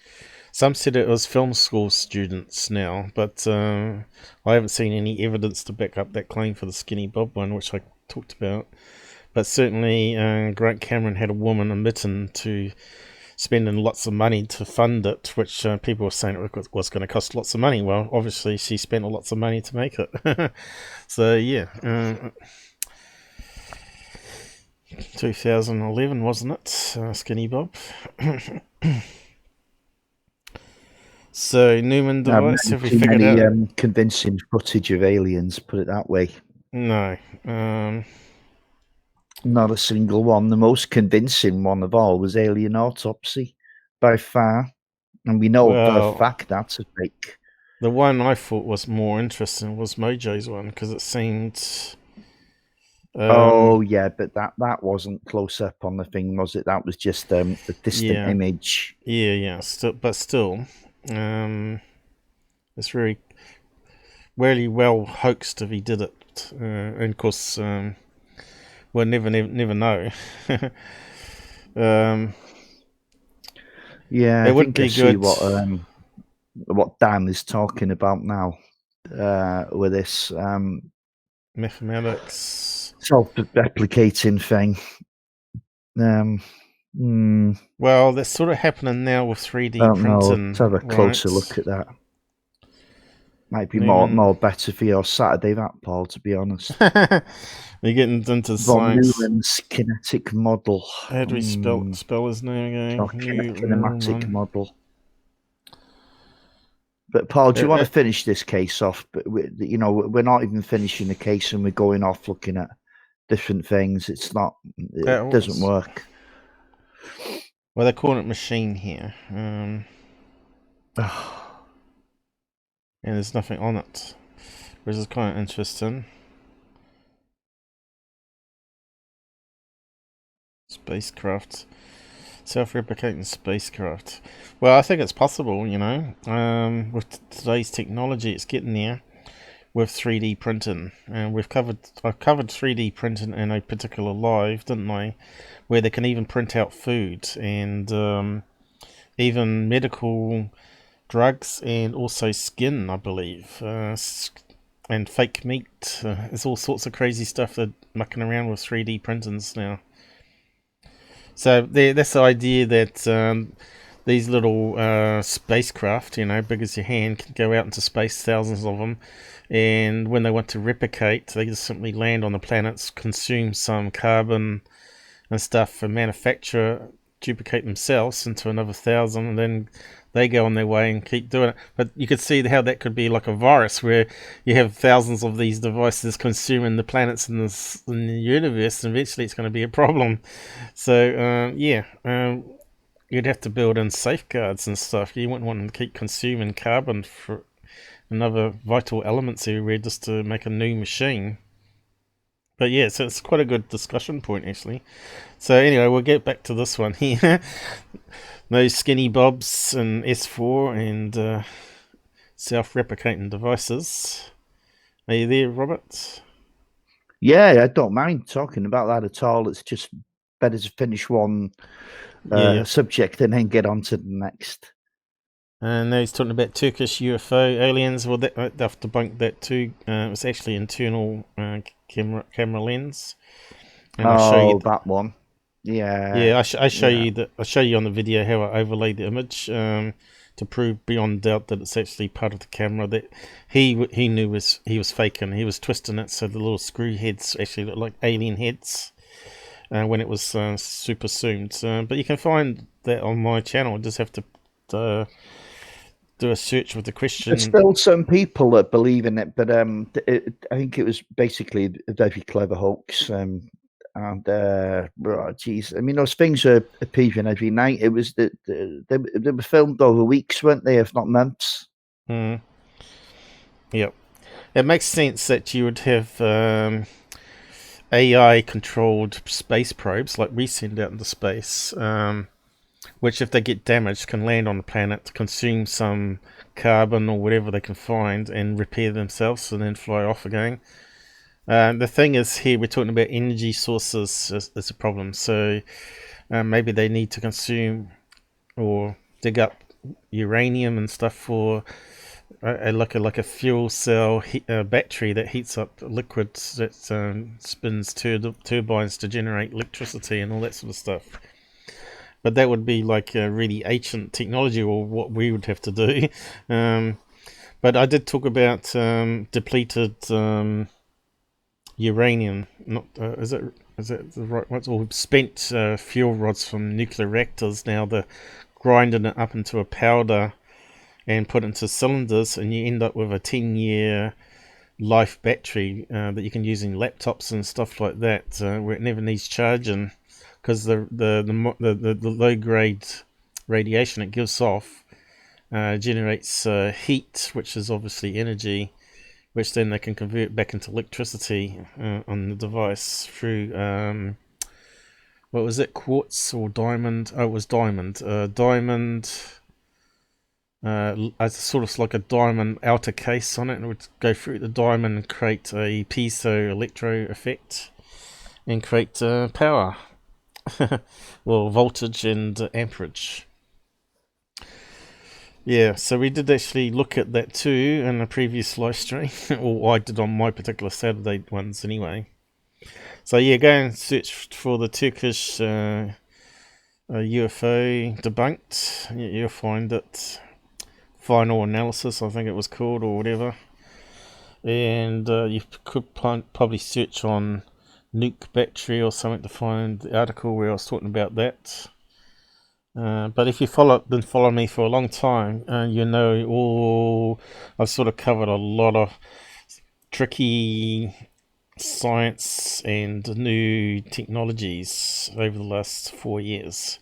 Some said it was film school students now, but I haven't seen any evidence to back up that claim for the Skinny Bob one, which I talked about. But certainly Grant Cameron had a woman admitting to spending lots of money to fund it, which people were saying it was going to cost lots of money. Well, obviously she spent lots of money to make it. So yeah, 2011 wasn't it, Skinny Bob? So Neumann device, have we figured out? Convincing footage of aliens, put it that way. No. Not a single one. The most convincing one of all was Alien Autopsy, by far. And we know for a fact that's a fake. The one I thought was more interesting was Mojo's one, because it seemed... oh, yeah, but that wasn't close up on the thing, was it? That was just a distant image. Yeah, still, it's really well hoaxed if he did it. And of course... we'll never know. Yeah, It I would think be I see good. what Dan is talking about now with this Mathematics. self-replicating thing. Well, that's sort of happening now with 3D I don't know. printing. Let's have a closer look at that. Might be more better for your Saturday, that, Paul, to be honest. You're getting into Von science. Neumann's kinetic model. How do we spell his name again? Or kinematic model. But Paul, do you want to finish this case off? But we're not even finishing the case, and we're going off looking at different things. It doesn't work. Well, they're calling it machine here. And there's nothing on it, which is kind of interesting. Spacecraft. Self-replicating spacecraft. Well, I think it's possible, with today's technology, it's getting there with 3D printing. And I've covered 3D printing in a particular live, didn't I? Where they can even print out food and even medical drugs and also skin, I believe, and fake meat. There's all sorts of crazy stuff they're mucking around with 3D printings now. So that's the idea that these little spacecraft, big as your hand, can go out into space, thousands of them, and when they want to replicate, they just simply land on the planets, consume some carbon and stuff, and manufacture, duplicate themselves into another 1,000, and then they go on their way and keep doing it. But you could see how that could be like a virus, where you have thousands of these devices consuming the planets in the universe, and eventually it's going to be a problem. So, you'd have to build in safeguards and stuff. You wouldn't want them to keep consuming carbon for another vital elements everywhere just to make a new machine. But yeah, so it's quite a good discussion point, actually. So anyway, we'll get back to this one here. Those skinny bobs and S4 and self-replicating devices. Are you there, Robert? Yeah, I don't mind talking about that at all. It's just better to finish one subject and then get on to the next. And now he's talking about Turkish UFO aliens. Well, they've debunked that too. It was actually internal camera lens. And I'll show you that one. Yeah. Yeah, I show you I'll show you on the video how I overlaid the image to prove beyond doubt that it's actually part of the camera that he knew he was faking. He was twisting it so the little screw heads actually look like alien heads when it was super zoomed. But you can find that on my channel. Just have to do a search with the question. There's still some people that believe in it, but I think it was basically a very clever hoax. Geez, I mean, those things are appearing every night. It was they were filmed over weeks, weren't they, if not months? Yep. It makes sense that you would have AI-controlled space probes like we send out into space, which, if they get damaged, can land on the planet, consume some carbon or whatever they can find, and repair themselves, and then fly off again. The thing is, here we're talking about energy sources as a problem. So maybe they need to consume or dig up uranium and stuff for like a fuel cell battery that heats up liquids that spins turbines to generate electricity and all that sort of stuff. But that would be like a really ancient technology, or what we would have to do. But I did talk about depleted uranium. Not is that the right one? Or spent fuel rods from nuclear reactors. Now they're grinding it up into a powder and put into cylinders, and you end up with a 10-year life battery that you can use in laptops and stuff like that, where it never needs charging. Because the low grade radiation it gives off generates heat, which is obviously energy, which then they can convert back into electricity on the device through what was it, quartz or diamond? Oh, it was diamond. Diamond. It's sort of like a diamond outer case on it, and it would go through the diamond and create a piezo electro effect and create power. Well, voltage and amperage. Yeah, so we did actually look at that too in a previous live stream, or I did on my particular Saturday ones anyway. So yeah, go and search for the Turkish UFO debunked. You'll find it. Final analysis, I think it was called, or whatever. And you could probably search on nuke battery or something to find the article where I was talking about that. But if you been following me for a long time, you know I've sort of covered a lot of tricky science and new technologies over the last 4 years.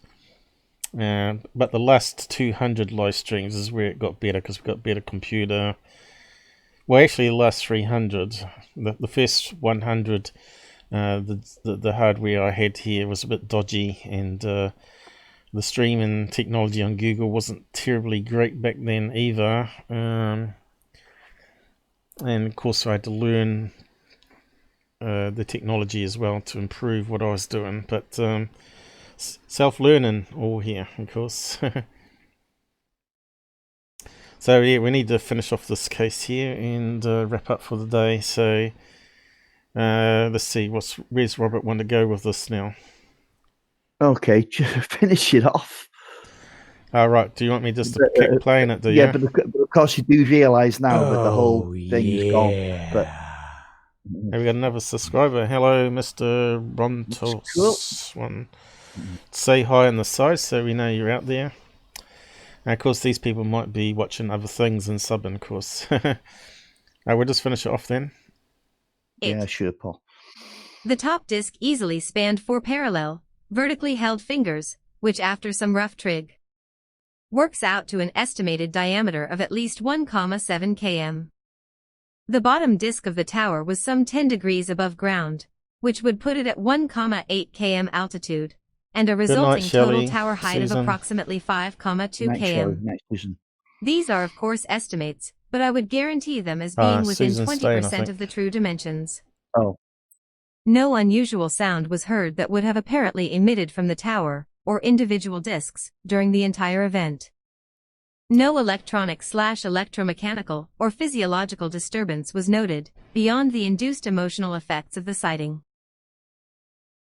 But the last 200 live streams is where it got better, because we got better computer. Well, actually, the last 300. The first 100, the hardware I had here was a bit dodgy, and the streaming technology on Google wasn't terribly great back then either. And of course, I had to learn the technology as well to improve what I was doing. But self-learning all here, of course. So yeah, we need to finish off this case here and wrap up for the day. So let's see, where's Robert want to go with this now? Okay, finish it off. All right. Do you want me just to keep playing it? Do you? Yeah, but of course you do realise now that the whole thing's gone. But have we got another subscriber? Hello, Mr. Brontos. One. Say hi on the side so we know you're out there. And of course, these people might be watching other things and subbing, of course. We'll just finish it off then. Yeah, sure, Paul. The top disc easily spanned 4 parallel, vertically held fingers, which after some rough trig, works out to an estimated diameter of at least 1,7 km. The bottom disc of the tower was some 10 degrees above ground, which would put it at 1,8 km altitude, and a resulting total tower height of approximately 5,2 km. These are of course estimates, but I would guarantee them as being within 20% of the true dimensions. Oh. No unusual sound was heard that would have apparently emitted from the tower, or individual discs, during the entire event. No electronic/electromechanical or physiological disturbance was noted, beyond the induced emotional effects of the sighting.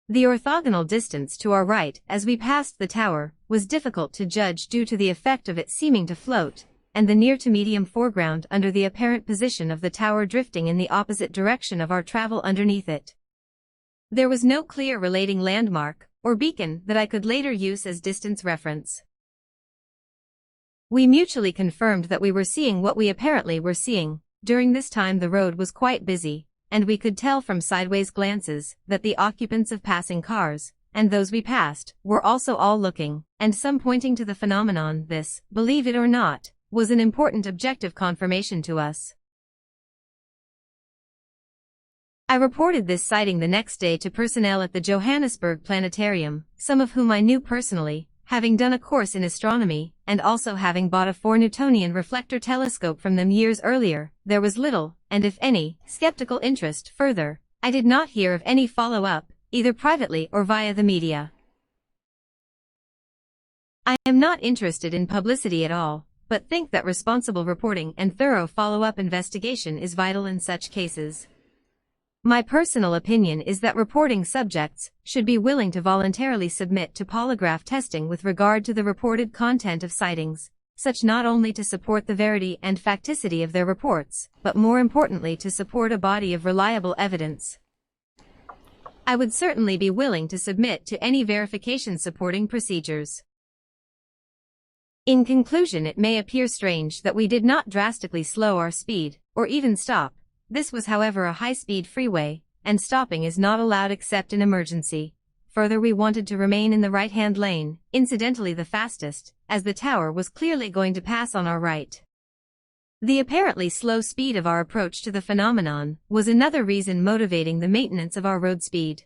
The orthogonal distance to our right as we passed the tower was difficult to judge due to the effect of it seeming to float, and the near to medium foreground under the apparent position of the tower drifting in the opposite direction of our travel underneath it. There was no clear relating landmark or beacon that I could later use as distance reference. We mutually confirmed that we were seeing what we apparently were seeing. During this time the road was quite busy, and we could tell from sideways glances that the occupants of passing cars, and those we passed, were also all looking, and some pointing to the phenomenon. This, believe it or not, was an important objective confirmation to us. I reported this sighting the next day to personnel at the Johannesburg Planetarium, some of whom I knew personally, having done a course in astronomy, and also having bought a 4-Newtonian reflector telescope from them years earlier. There was little, and if any, skeptical interest. Further, I did not hear of any follow-up, either privately or via the media. I am not interested in publicity at all, but think that responsible reporting and thorough follow-up investigation is vital in such cases. My personal opinion is that reporting subjects should be willing to voluntarily submit to polygraph testing with regard to the reported content of sightings, such not only to support the verity and facticity of their reports, but more importantly to support a body of reliable evidence. I would certainly be willing to submit to any verification supporting procedures. In conclusion, it may appear strange that we did not drastically slow our speed, or even stop. This was however a high-speed freeway, and stopping is not allowed except in emergency. Further, we wanted to remain in the right-hand lane, incidentally the fastest, as the tower was clearly going to pass on our right. The apparently slow speed of our approach to the phenomenon was another reason motivating the maintenance of our road speed.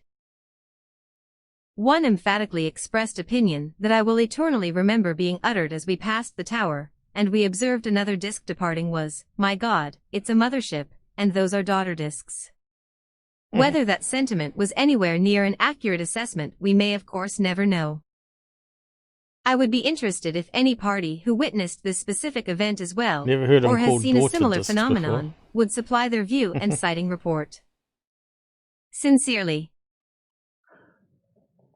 One emphatically expressed opinion that I will eternally remember being uttered as we passed the tower, and we observed another disc departing was, "My God, it's a mothership, and those are daughter discs." Whether that sentiment was anywhere near an accurate assessment we may of course never know. I would be interested if any party who witnessed this specific event as well, Never heard or them has called seen a daughter similar discs phenomenon, before. would supply their view and sighting report. Sincerely.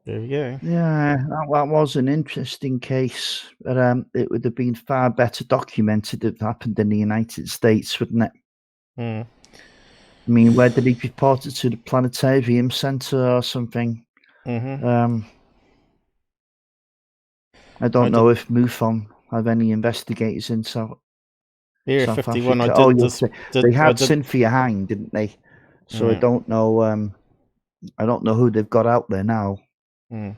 There we go. Yeah, that was an interesting case, but it would have been far better documented if it happened in the United States, wouldn't it? Mm. I mean, where did he report it to? The Planetarium Center or something? Mm-hmm. I don't know if MUFON have any investigators in South Area 51. Africa. They had Cynthia Hang, didn't they? So Yeah. I don't know who they've got out there now. Mm.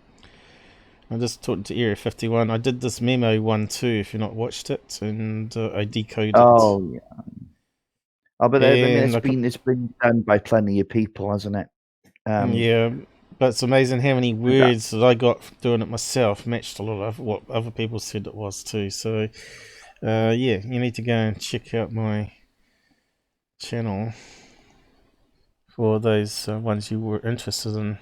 I'm just talking to Area 51. I did this memo one too, if you've not watched it, and I decoded it. Oh, yeah. Oh, but I mean, it's been done by plenty of people, hasn't it? Yeah, but it's amazing how many words that I got doing it myself matched a lot of what other people said it was too. So, yeah, you need to go and check out my channel for those ones you were interested in.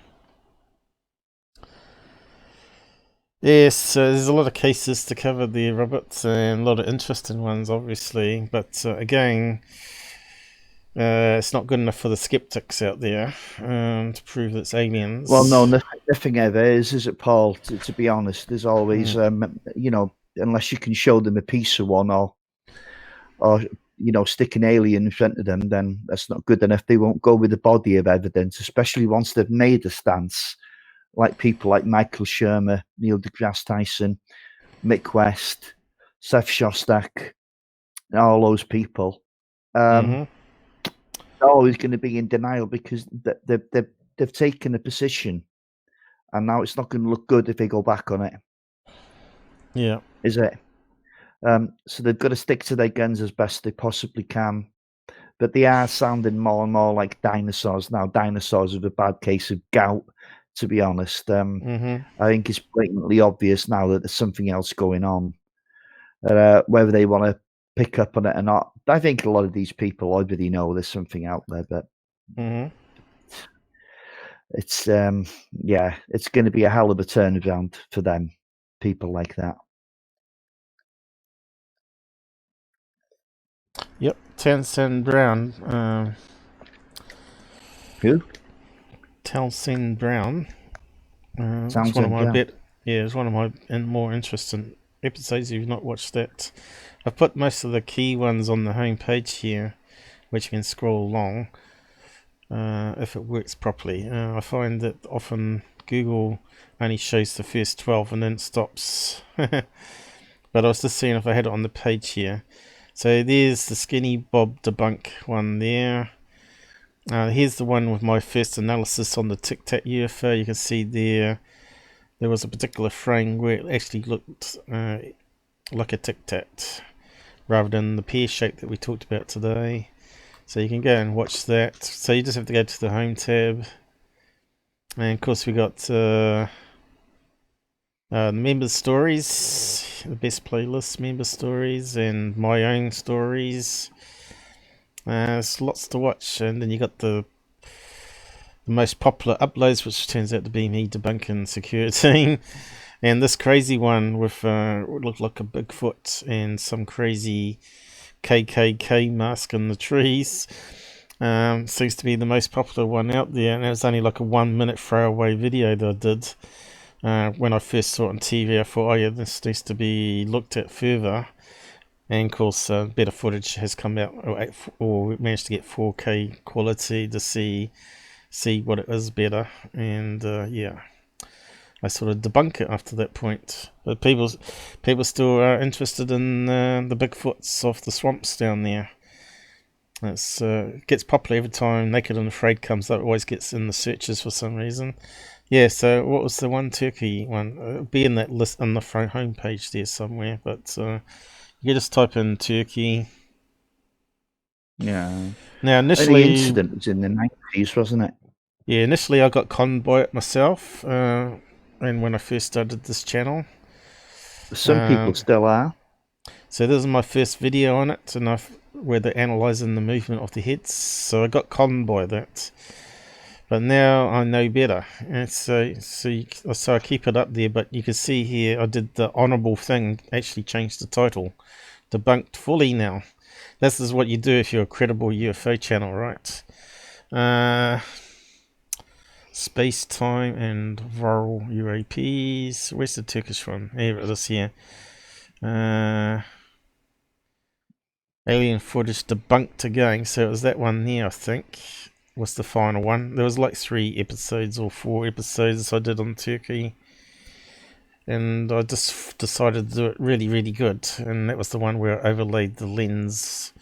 Yes, there's a lot of cases to cover there, Robert, and a lot of interesting ones, obviously. But again, it's not good enough for the skeptics out there to prove it's aliens. Well, no, nothing ever is it, Paul? To be honest, there's always, unless you can show them a piece of one or stick an alien in front of them, then that's not good enough. They won't go with the body of evidence, especially once they've made a stance. Like people like Michael Shermer, Neil deGrasse Tyson, Mick West, Seth Shostak, all those people. They're always going to be in denial because they've taken a position, and now it's not going to look good if they go back on it. Yeah, is it? So they've got to stick to their guns as best they possibly can. But they are sounding more and more like dinosaurs now. Dinosaurs with a bad case of gout. To be honest, I think it's blatantly obvious now that there's something else going on. Whether they want to pick up on it or not, I think a lot of these people already know there's something out there. But it's it's going to be a hell of a turnaround for them, people like that. Yep, Townsend Brown. Who? Townsend Brown. It's one of my it's one of my more interesting episodes. If you've not watched that, I've put most of the key ones on the home page here, which you can scroll along if it works properly. I find that often Google only shows the first 12 and then it stops. But I was just seeing if I had it on the page here. So there's the Skinny Bob Debunk one there. Here's the one with my first analysis on the Tic Tac UFO. You can see there was a particular frame where it actually looked like a Tic Tac rather than the pear shape that we talked about today. So you can go and watch that. So you just have to go to the home tab. And of course we got the member stories, the best playlist member stories, and my own stories. There's lots to watch, and then you got the most popular uploads, which turns out to be me debunking security, and this crazy one with what looked like a Bigfoot and some crazy KKK mask in the trees. Seems to be the most popular one out there, and it was only like a 1 minute throwaway video that I did. When I first saw it on TV, I thought, oh yeah, this needs to be looked at further. And of course, better footage has come out, or we managed to get 4K quality to see what it is better. And yeah, I sort of debunk it after that point. But people still are interested in the Bigfoots off the swamps down there. It gets popular every time Naked and Afraid comes up. It always gets in the searches for some reason. Yeah, so what was the one Turkey one? It'll be in that list on the front homepage there somewhere, but you just type in Turkey. Yeah. Now initially, the incident was in the 90s, wasn't it? Yeah, initially I got conned by it myself, and when I first started this channel. Some people still are. So this is my first video on it, and where they're analysing the movement of the heads. So I got conned by that. But now I know better, and so I keep it up there. But you can see here I did the honourable thing, actually changed the title, debunked fully now. This is what you do if you're a credible UFO channel, right? Space time and viral UAPs. Where's the Turkish one? Here it is here. Alien footage debunked again. So it was that one there, I think, was the final one. There was like 3 episodes or 4 episodes I did on Turkey. And I just decided to do it really, really good. And that was the one where I overlaid the lens.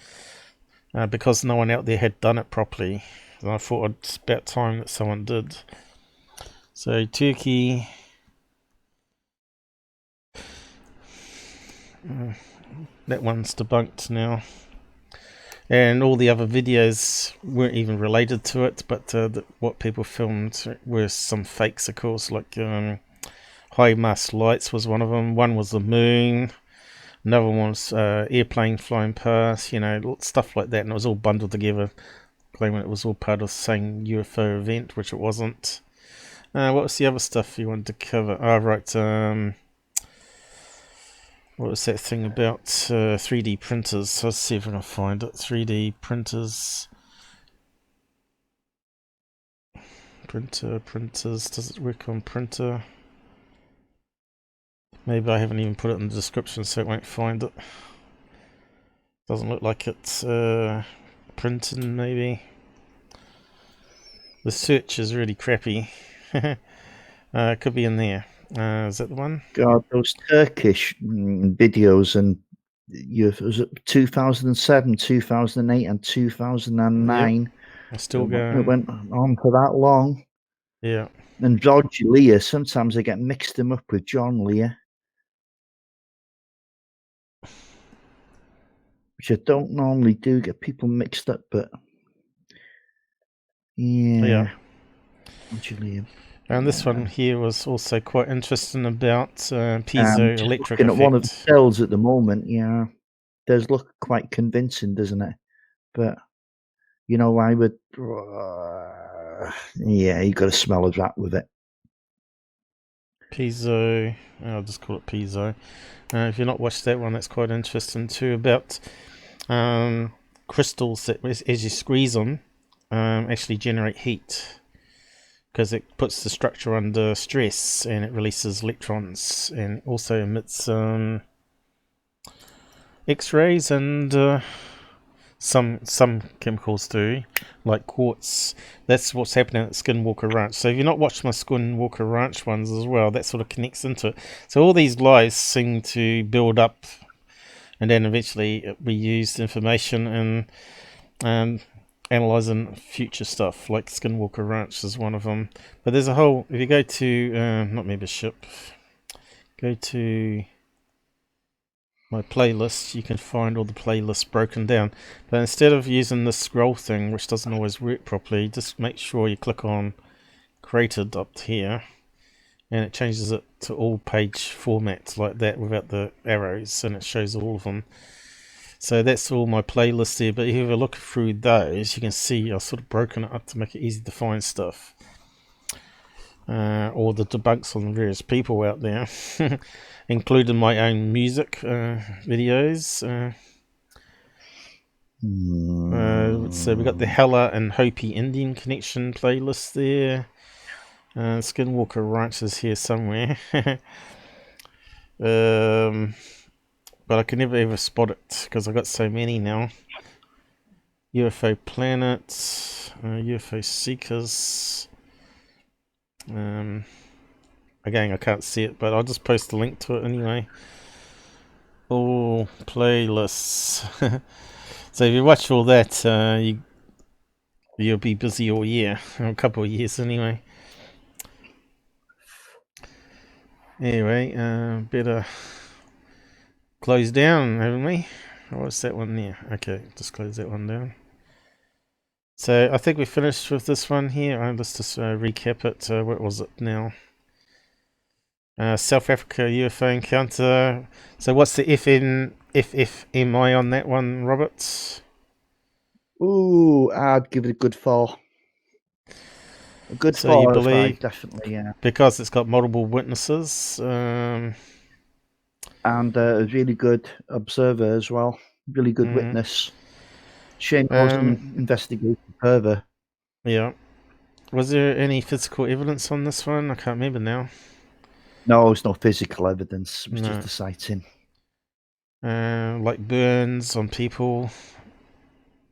Because no one out there had done it properly. And I thought it's about time that someone did. So Turkey, that one's debunked now, and all the other videos weren't even related to it, but what people filmed were some fakes, of course, like high mast lights was one of them. One was the moon, another one was airplane flying past, you know, stuff like that, and it was all bundled together, claiming it was all part of the same UFO event, which it wasn't. What was the other stuff you wanted to cover? Oh, right. What was that thing about 3D printers? Let's see if I can find it. 3D printers. Printers. Does it work on printer? Maybe I haven't even put it in the description, so it won't find it. Doesn't look like it's printing, maybe. The search is really crappy. It could be in there. Is that the one? God, those Turkish videos and was it 2007, 2008, and 2009? Yep. They're still going. It went on for that long. Yeah. And George Lear, sometimes I get mixed him up with John Lear, which I don't normally do, get people mixed up, but yeah. Lear. And this one here was also quite interesting about piezoelectric looking effect. at one of the cells at the moment, yeah, does look quite convincing, doesn't it? But you know, I would, yeah, you got to smell of that with it. Piezo, I'll just call it piezo. If you've not watched that one, that's quite interesting too, about crystals that, as you squeeze them, actually generate heat. Because it puts the structure under stress and it releases electrons and also emits X-rays and some chemicals too, like quartz. That's what's happening at Skinwalker Ranch. So if you've not watched my Skinwalker Ranch ones as well, that sort of connects into it. So all these lies seem to build up and then eventually be used information and analysing future stuff, like Skinwalker Ranch is one of them. But there's a whole, if you go to, not membership, go to my playlist, you can find all the playlists broken down. But instead of using the scroll thing, which doesn't always work properly, just make sure you click on created up here, and it changes it to all page formats like that without the arrows, and it shows all of them. So that's all my playlists there, but if you have a look through those, you can see I've sort of broken it up to make it easy to find stuff. Or the debunks on various people out there, including my own music videos. So we got the Hella and Hopi Indian Connection playlist there. Skinwalker Ranch is here somewhere. But I can never ever spot it because I've got so many now. UFO Planet, UFO Seekers. Again, I can't see it, but I'll just post a link to it anyway. All playlists. So if you watch all that, you'll be busy all year, or a couple of years anyway. Anyway, better close down, haven't we? What's that one there? Okay, just close that one down. So I think we finished with this one here. Let's just recap it. What was it now? South Africa UFO encounter. So what's the FFMI on that one, Robert? Ooh, I'd give it a good 4. A good So you 4 out of believe 5, definitely, yeah. because it's got multiple witnesses. And a really good observer as well. Really good witness. Shame it wasn't investigated further. Yeah. Was there any physical evidence on this one? I can't remember now. No, it's no physical evidence. It was No. just a sighting. Like burns on people?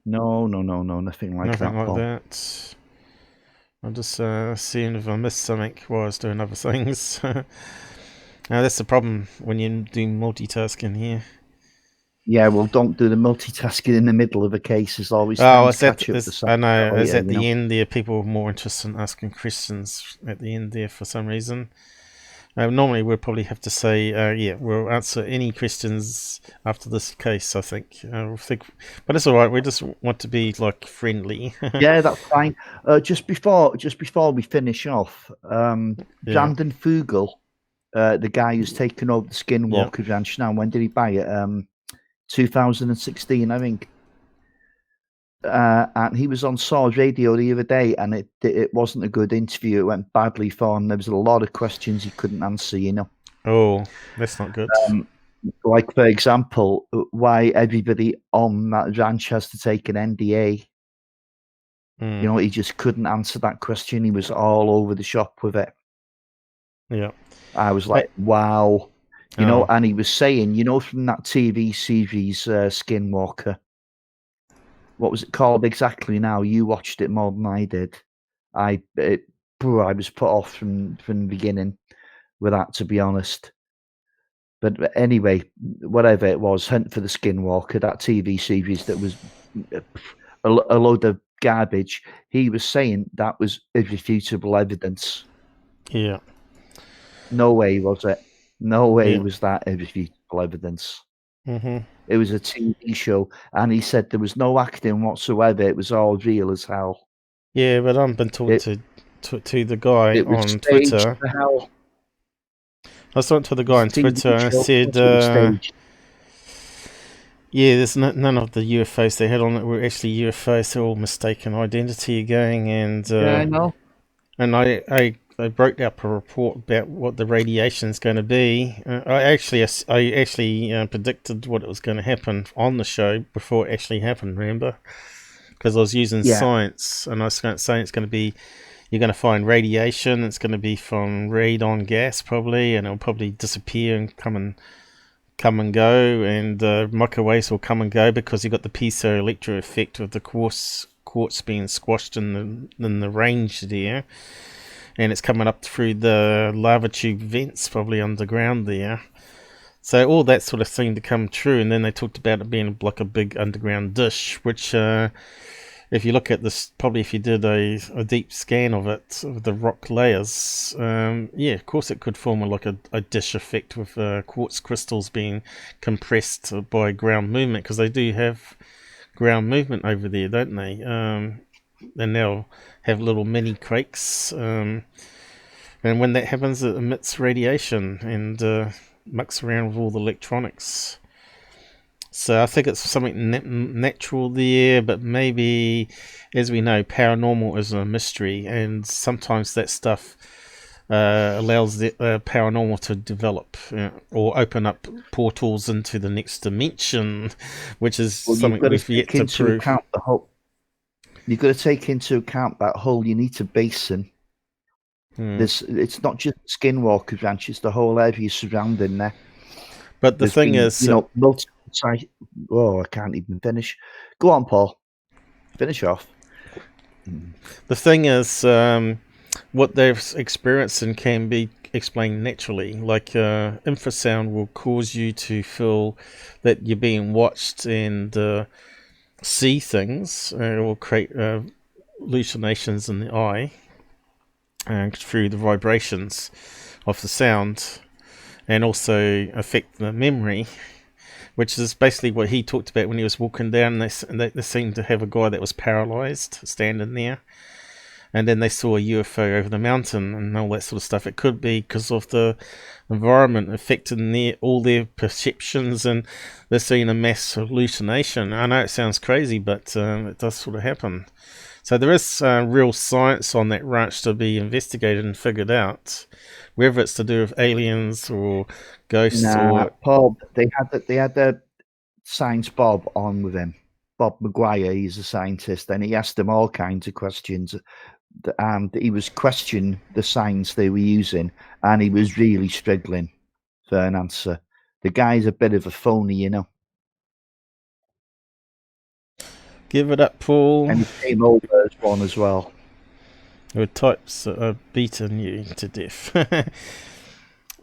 No, nothing like Nothing that, like Paul. that. I'm just seeing if I missed something while I was doing other things. Now that's the problem when you do multitasking here. Yeah, well, don't do the multitasking in the middle of a case. There's always time to catch up to I know. It's later, at the end there. People are more interested in asking questions at the end there for some reason. Normally, we'll probably have to say, yeah, we'll answer any questions after this case, I think. But it's all right. We just want to be, like, friendly. Yeah, that's fine. Just before we finish off, Brandon Fugel, the guy who's taken over the Skinwalker Ranch now, when did he buy it? 2016, I think. And he was on Saw's radio the other day, and it wasn't a good interview. It went badly for him. There was a lot of questions he couldn't answer, you know. Oh, that's not good. Like, for example, why everybody on that ranch has to take an NDA. You know, he just couldn't answer that question. He was all over the shop with it. Yeah. I was like, wow. You know, and he was saying, you know, from that TV series, Skinwalker, what was it called exactly now? You watched it more than I did. I was put off from the beginning with that, to be honest. But anyway, whatever it was, Hunt for the Skinwalker, that TV series that was a load of garbage, he was saying that was irrefutable evidence. Yeah. No way was it. No way was that irrefutable evidence. It was a TV show, and he said there was no acting whatsoever. It was all real as hell. Yeah, but I've been talking to the guy on Twitter. I was talking to the guy on Twitter, and I said, yeah, there's none of the UFOs they had on it were actually UFOs. They're all mistaken identity again, and yeah, I know. And I broke up a report about what the radiation is going to be. I actually predicted what it was going to happen on the show before it actually happened. Remember, because I was using science, and I was saying it's going to be, you're going to find radiation. It's going to be from radon gas probably, and it'll probably disappear and come and go, and microwaves will come and go because you've got the piezoelectric effect of the quartz being squashed in the range there, and it's coming up through the lava tube vents probably underground there. So all that sort of thing to come true, and then they talked about it being like a big underground dish, which if you look at this, probably if you did a deep scan of it, of the rock layers, yeah, of course it could form like a dish effect with quartz crystals being compressed by ground movement, because they do have ground movement over there, don't they? And they'll have little mini quakes, and when that happens, it emits radiation and mucks around with all the electronics. So I think it's something natural there, but maybe, as we know, paranormal is a mystery, and sometimes that stuff allows the paranormal to develop or open up portals into the next dimension, which is something we've yet to prove. You've got to take into account that whole Unita Basin. It's not just Skinwalker Ranch; it's the whole area surrounding there. But the thing is, you know, I can't even finish. Go on, Paul. Finish off. The thing is, what they've experienced and can be explained naturally. Like infrasound will cause you to feel that you're being watched and see things. It will create hallucinations in the eye through the vibrations of the sound, and also affect the memory, which is basically what he talked about when he was walking down. They seemed to have a guy that was paralyzed standing there, and then they saw a UFO over the mountain and all that sort of stuff. It could be because of the environment affecting all their perceptions, and they're seeing a mass hallucination. I know it sounds crazy, but it does sort of happen. So there is real science on that ranch to be investigated and figured out, whether it's to do with aliens or ghosts. Paul, they had the science Bob on with him. Bob Maguire, he's a scientist, and he asked them all kinds of questions, and he was questioning the science they were using, and he was really struggling for an answer. The guy's a bit of a phony, you know. Give it up, Paul. And he came over as one as well. There were types that are beating you to death.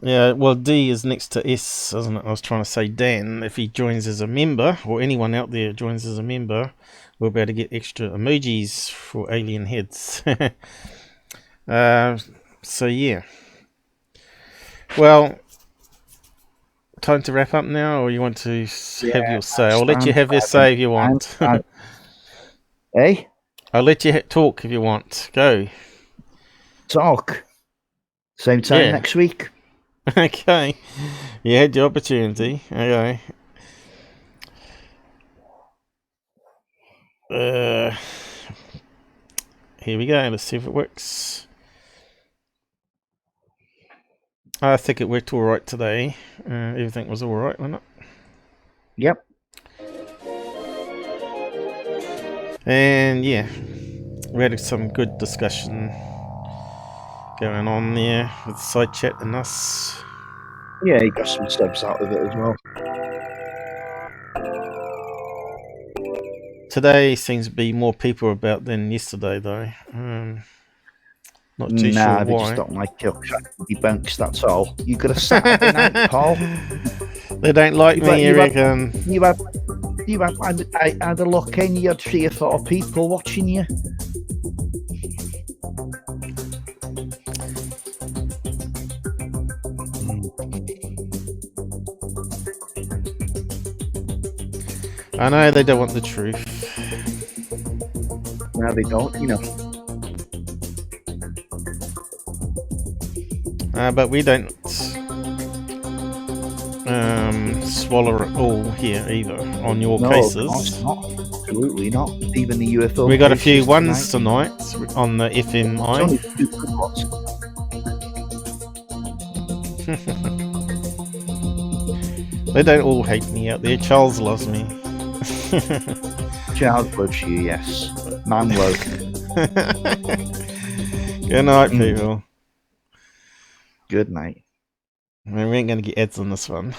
Yeah, well, D is next to S, isn't it? I was trying to say Dan. If he joins as a member, or anyone out there joins as a member, we'll be able to get extra emojis for alien heads. So, yeah. Well, time to wrap up now, or you want to have your say? I'll let you have your say if you want. Hey? I'll let you talk if you want. Go. Talk. Same time next week. Okay. You had your opportunity. Okay. Here we go. Let's see if it works. I think it worked all right today. Everything was all right, wasn't it? Yep. And yeah, we had some good discussion going on there with side chat and us. Yeah, he got some subs out of it as well. Today seems to be more people about than yesterday, though. Not too sure why. They just don't like your debunks, that's all. You got a Saturday night, Paul. They don't like me, I reckon. I had a look in, you had 3 or 4 people watching you. I know they don't want the truth. No, they don't, you know. But we don't swallow it all here either on your cases. No, absolutely not. Even the UFO. We got a few ones tonight on the FMI. Only 2 good ones. They don't all hate me out there. Charles loves me. Charles loves you, yes. Man love. Good night, people. Good night. We ain't going to get ads on this one.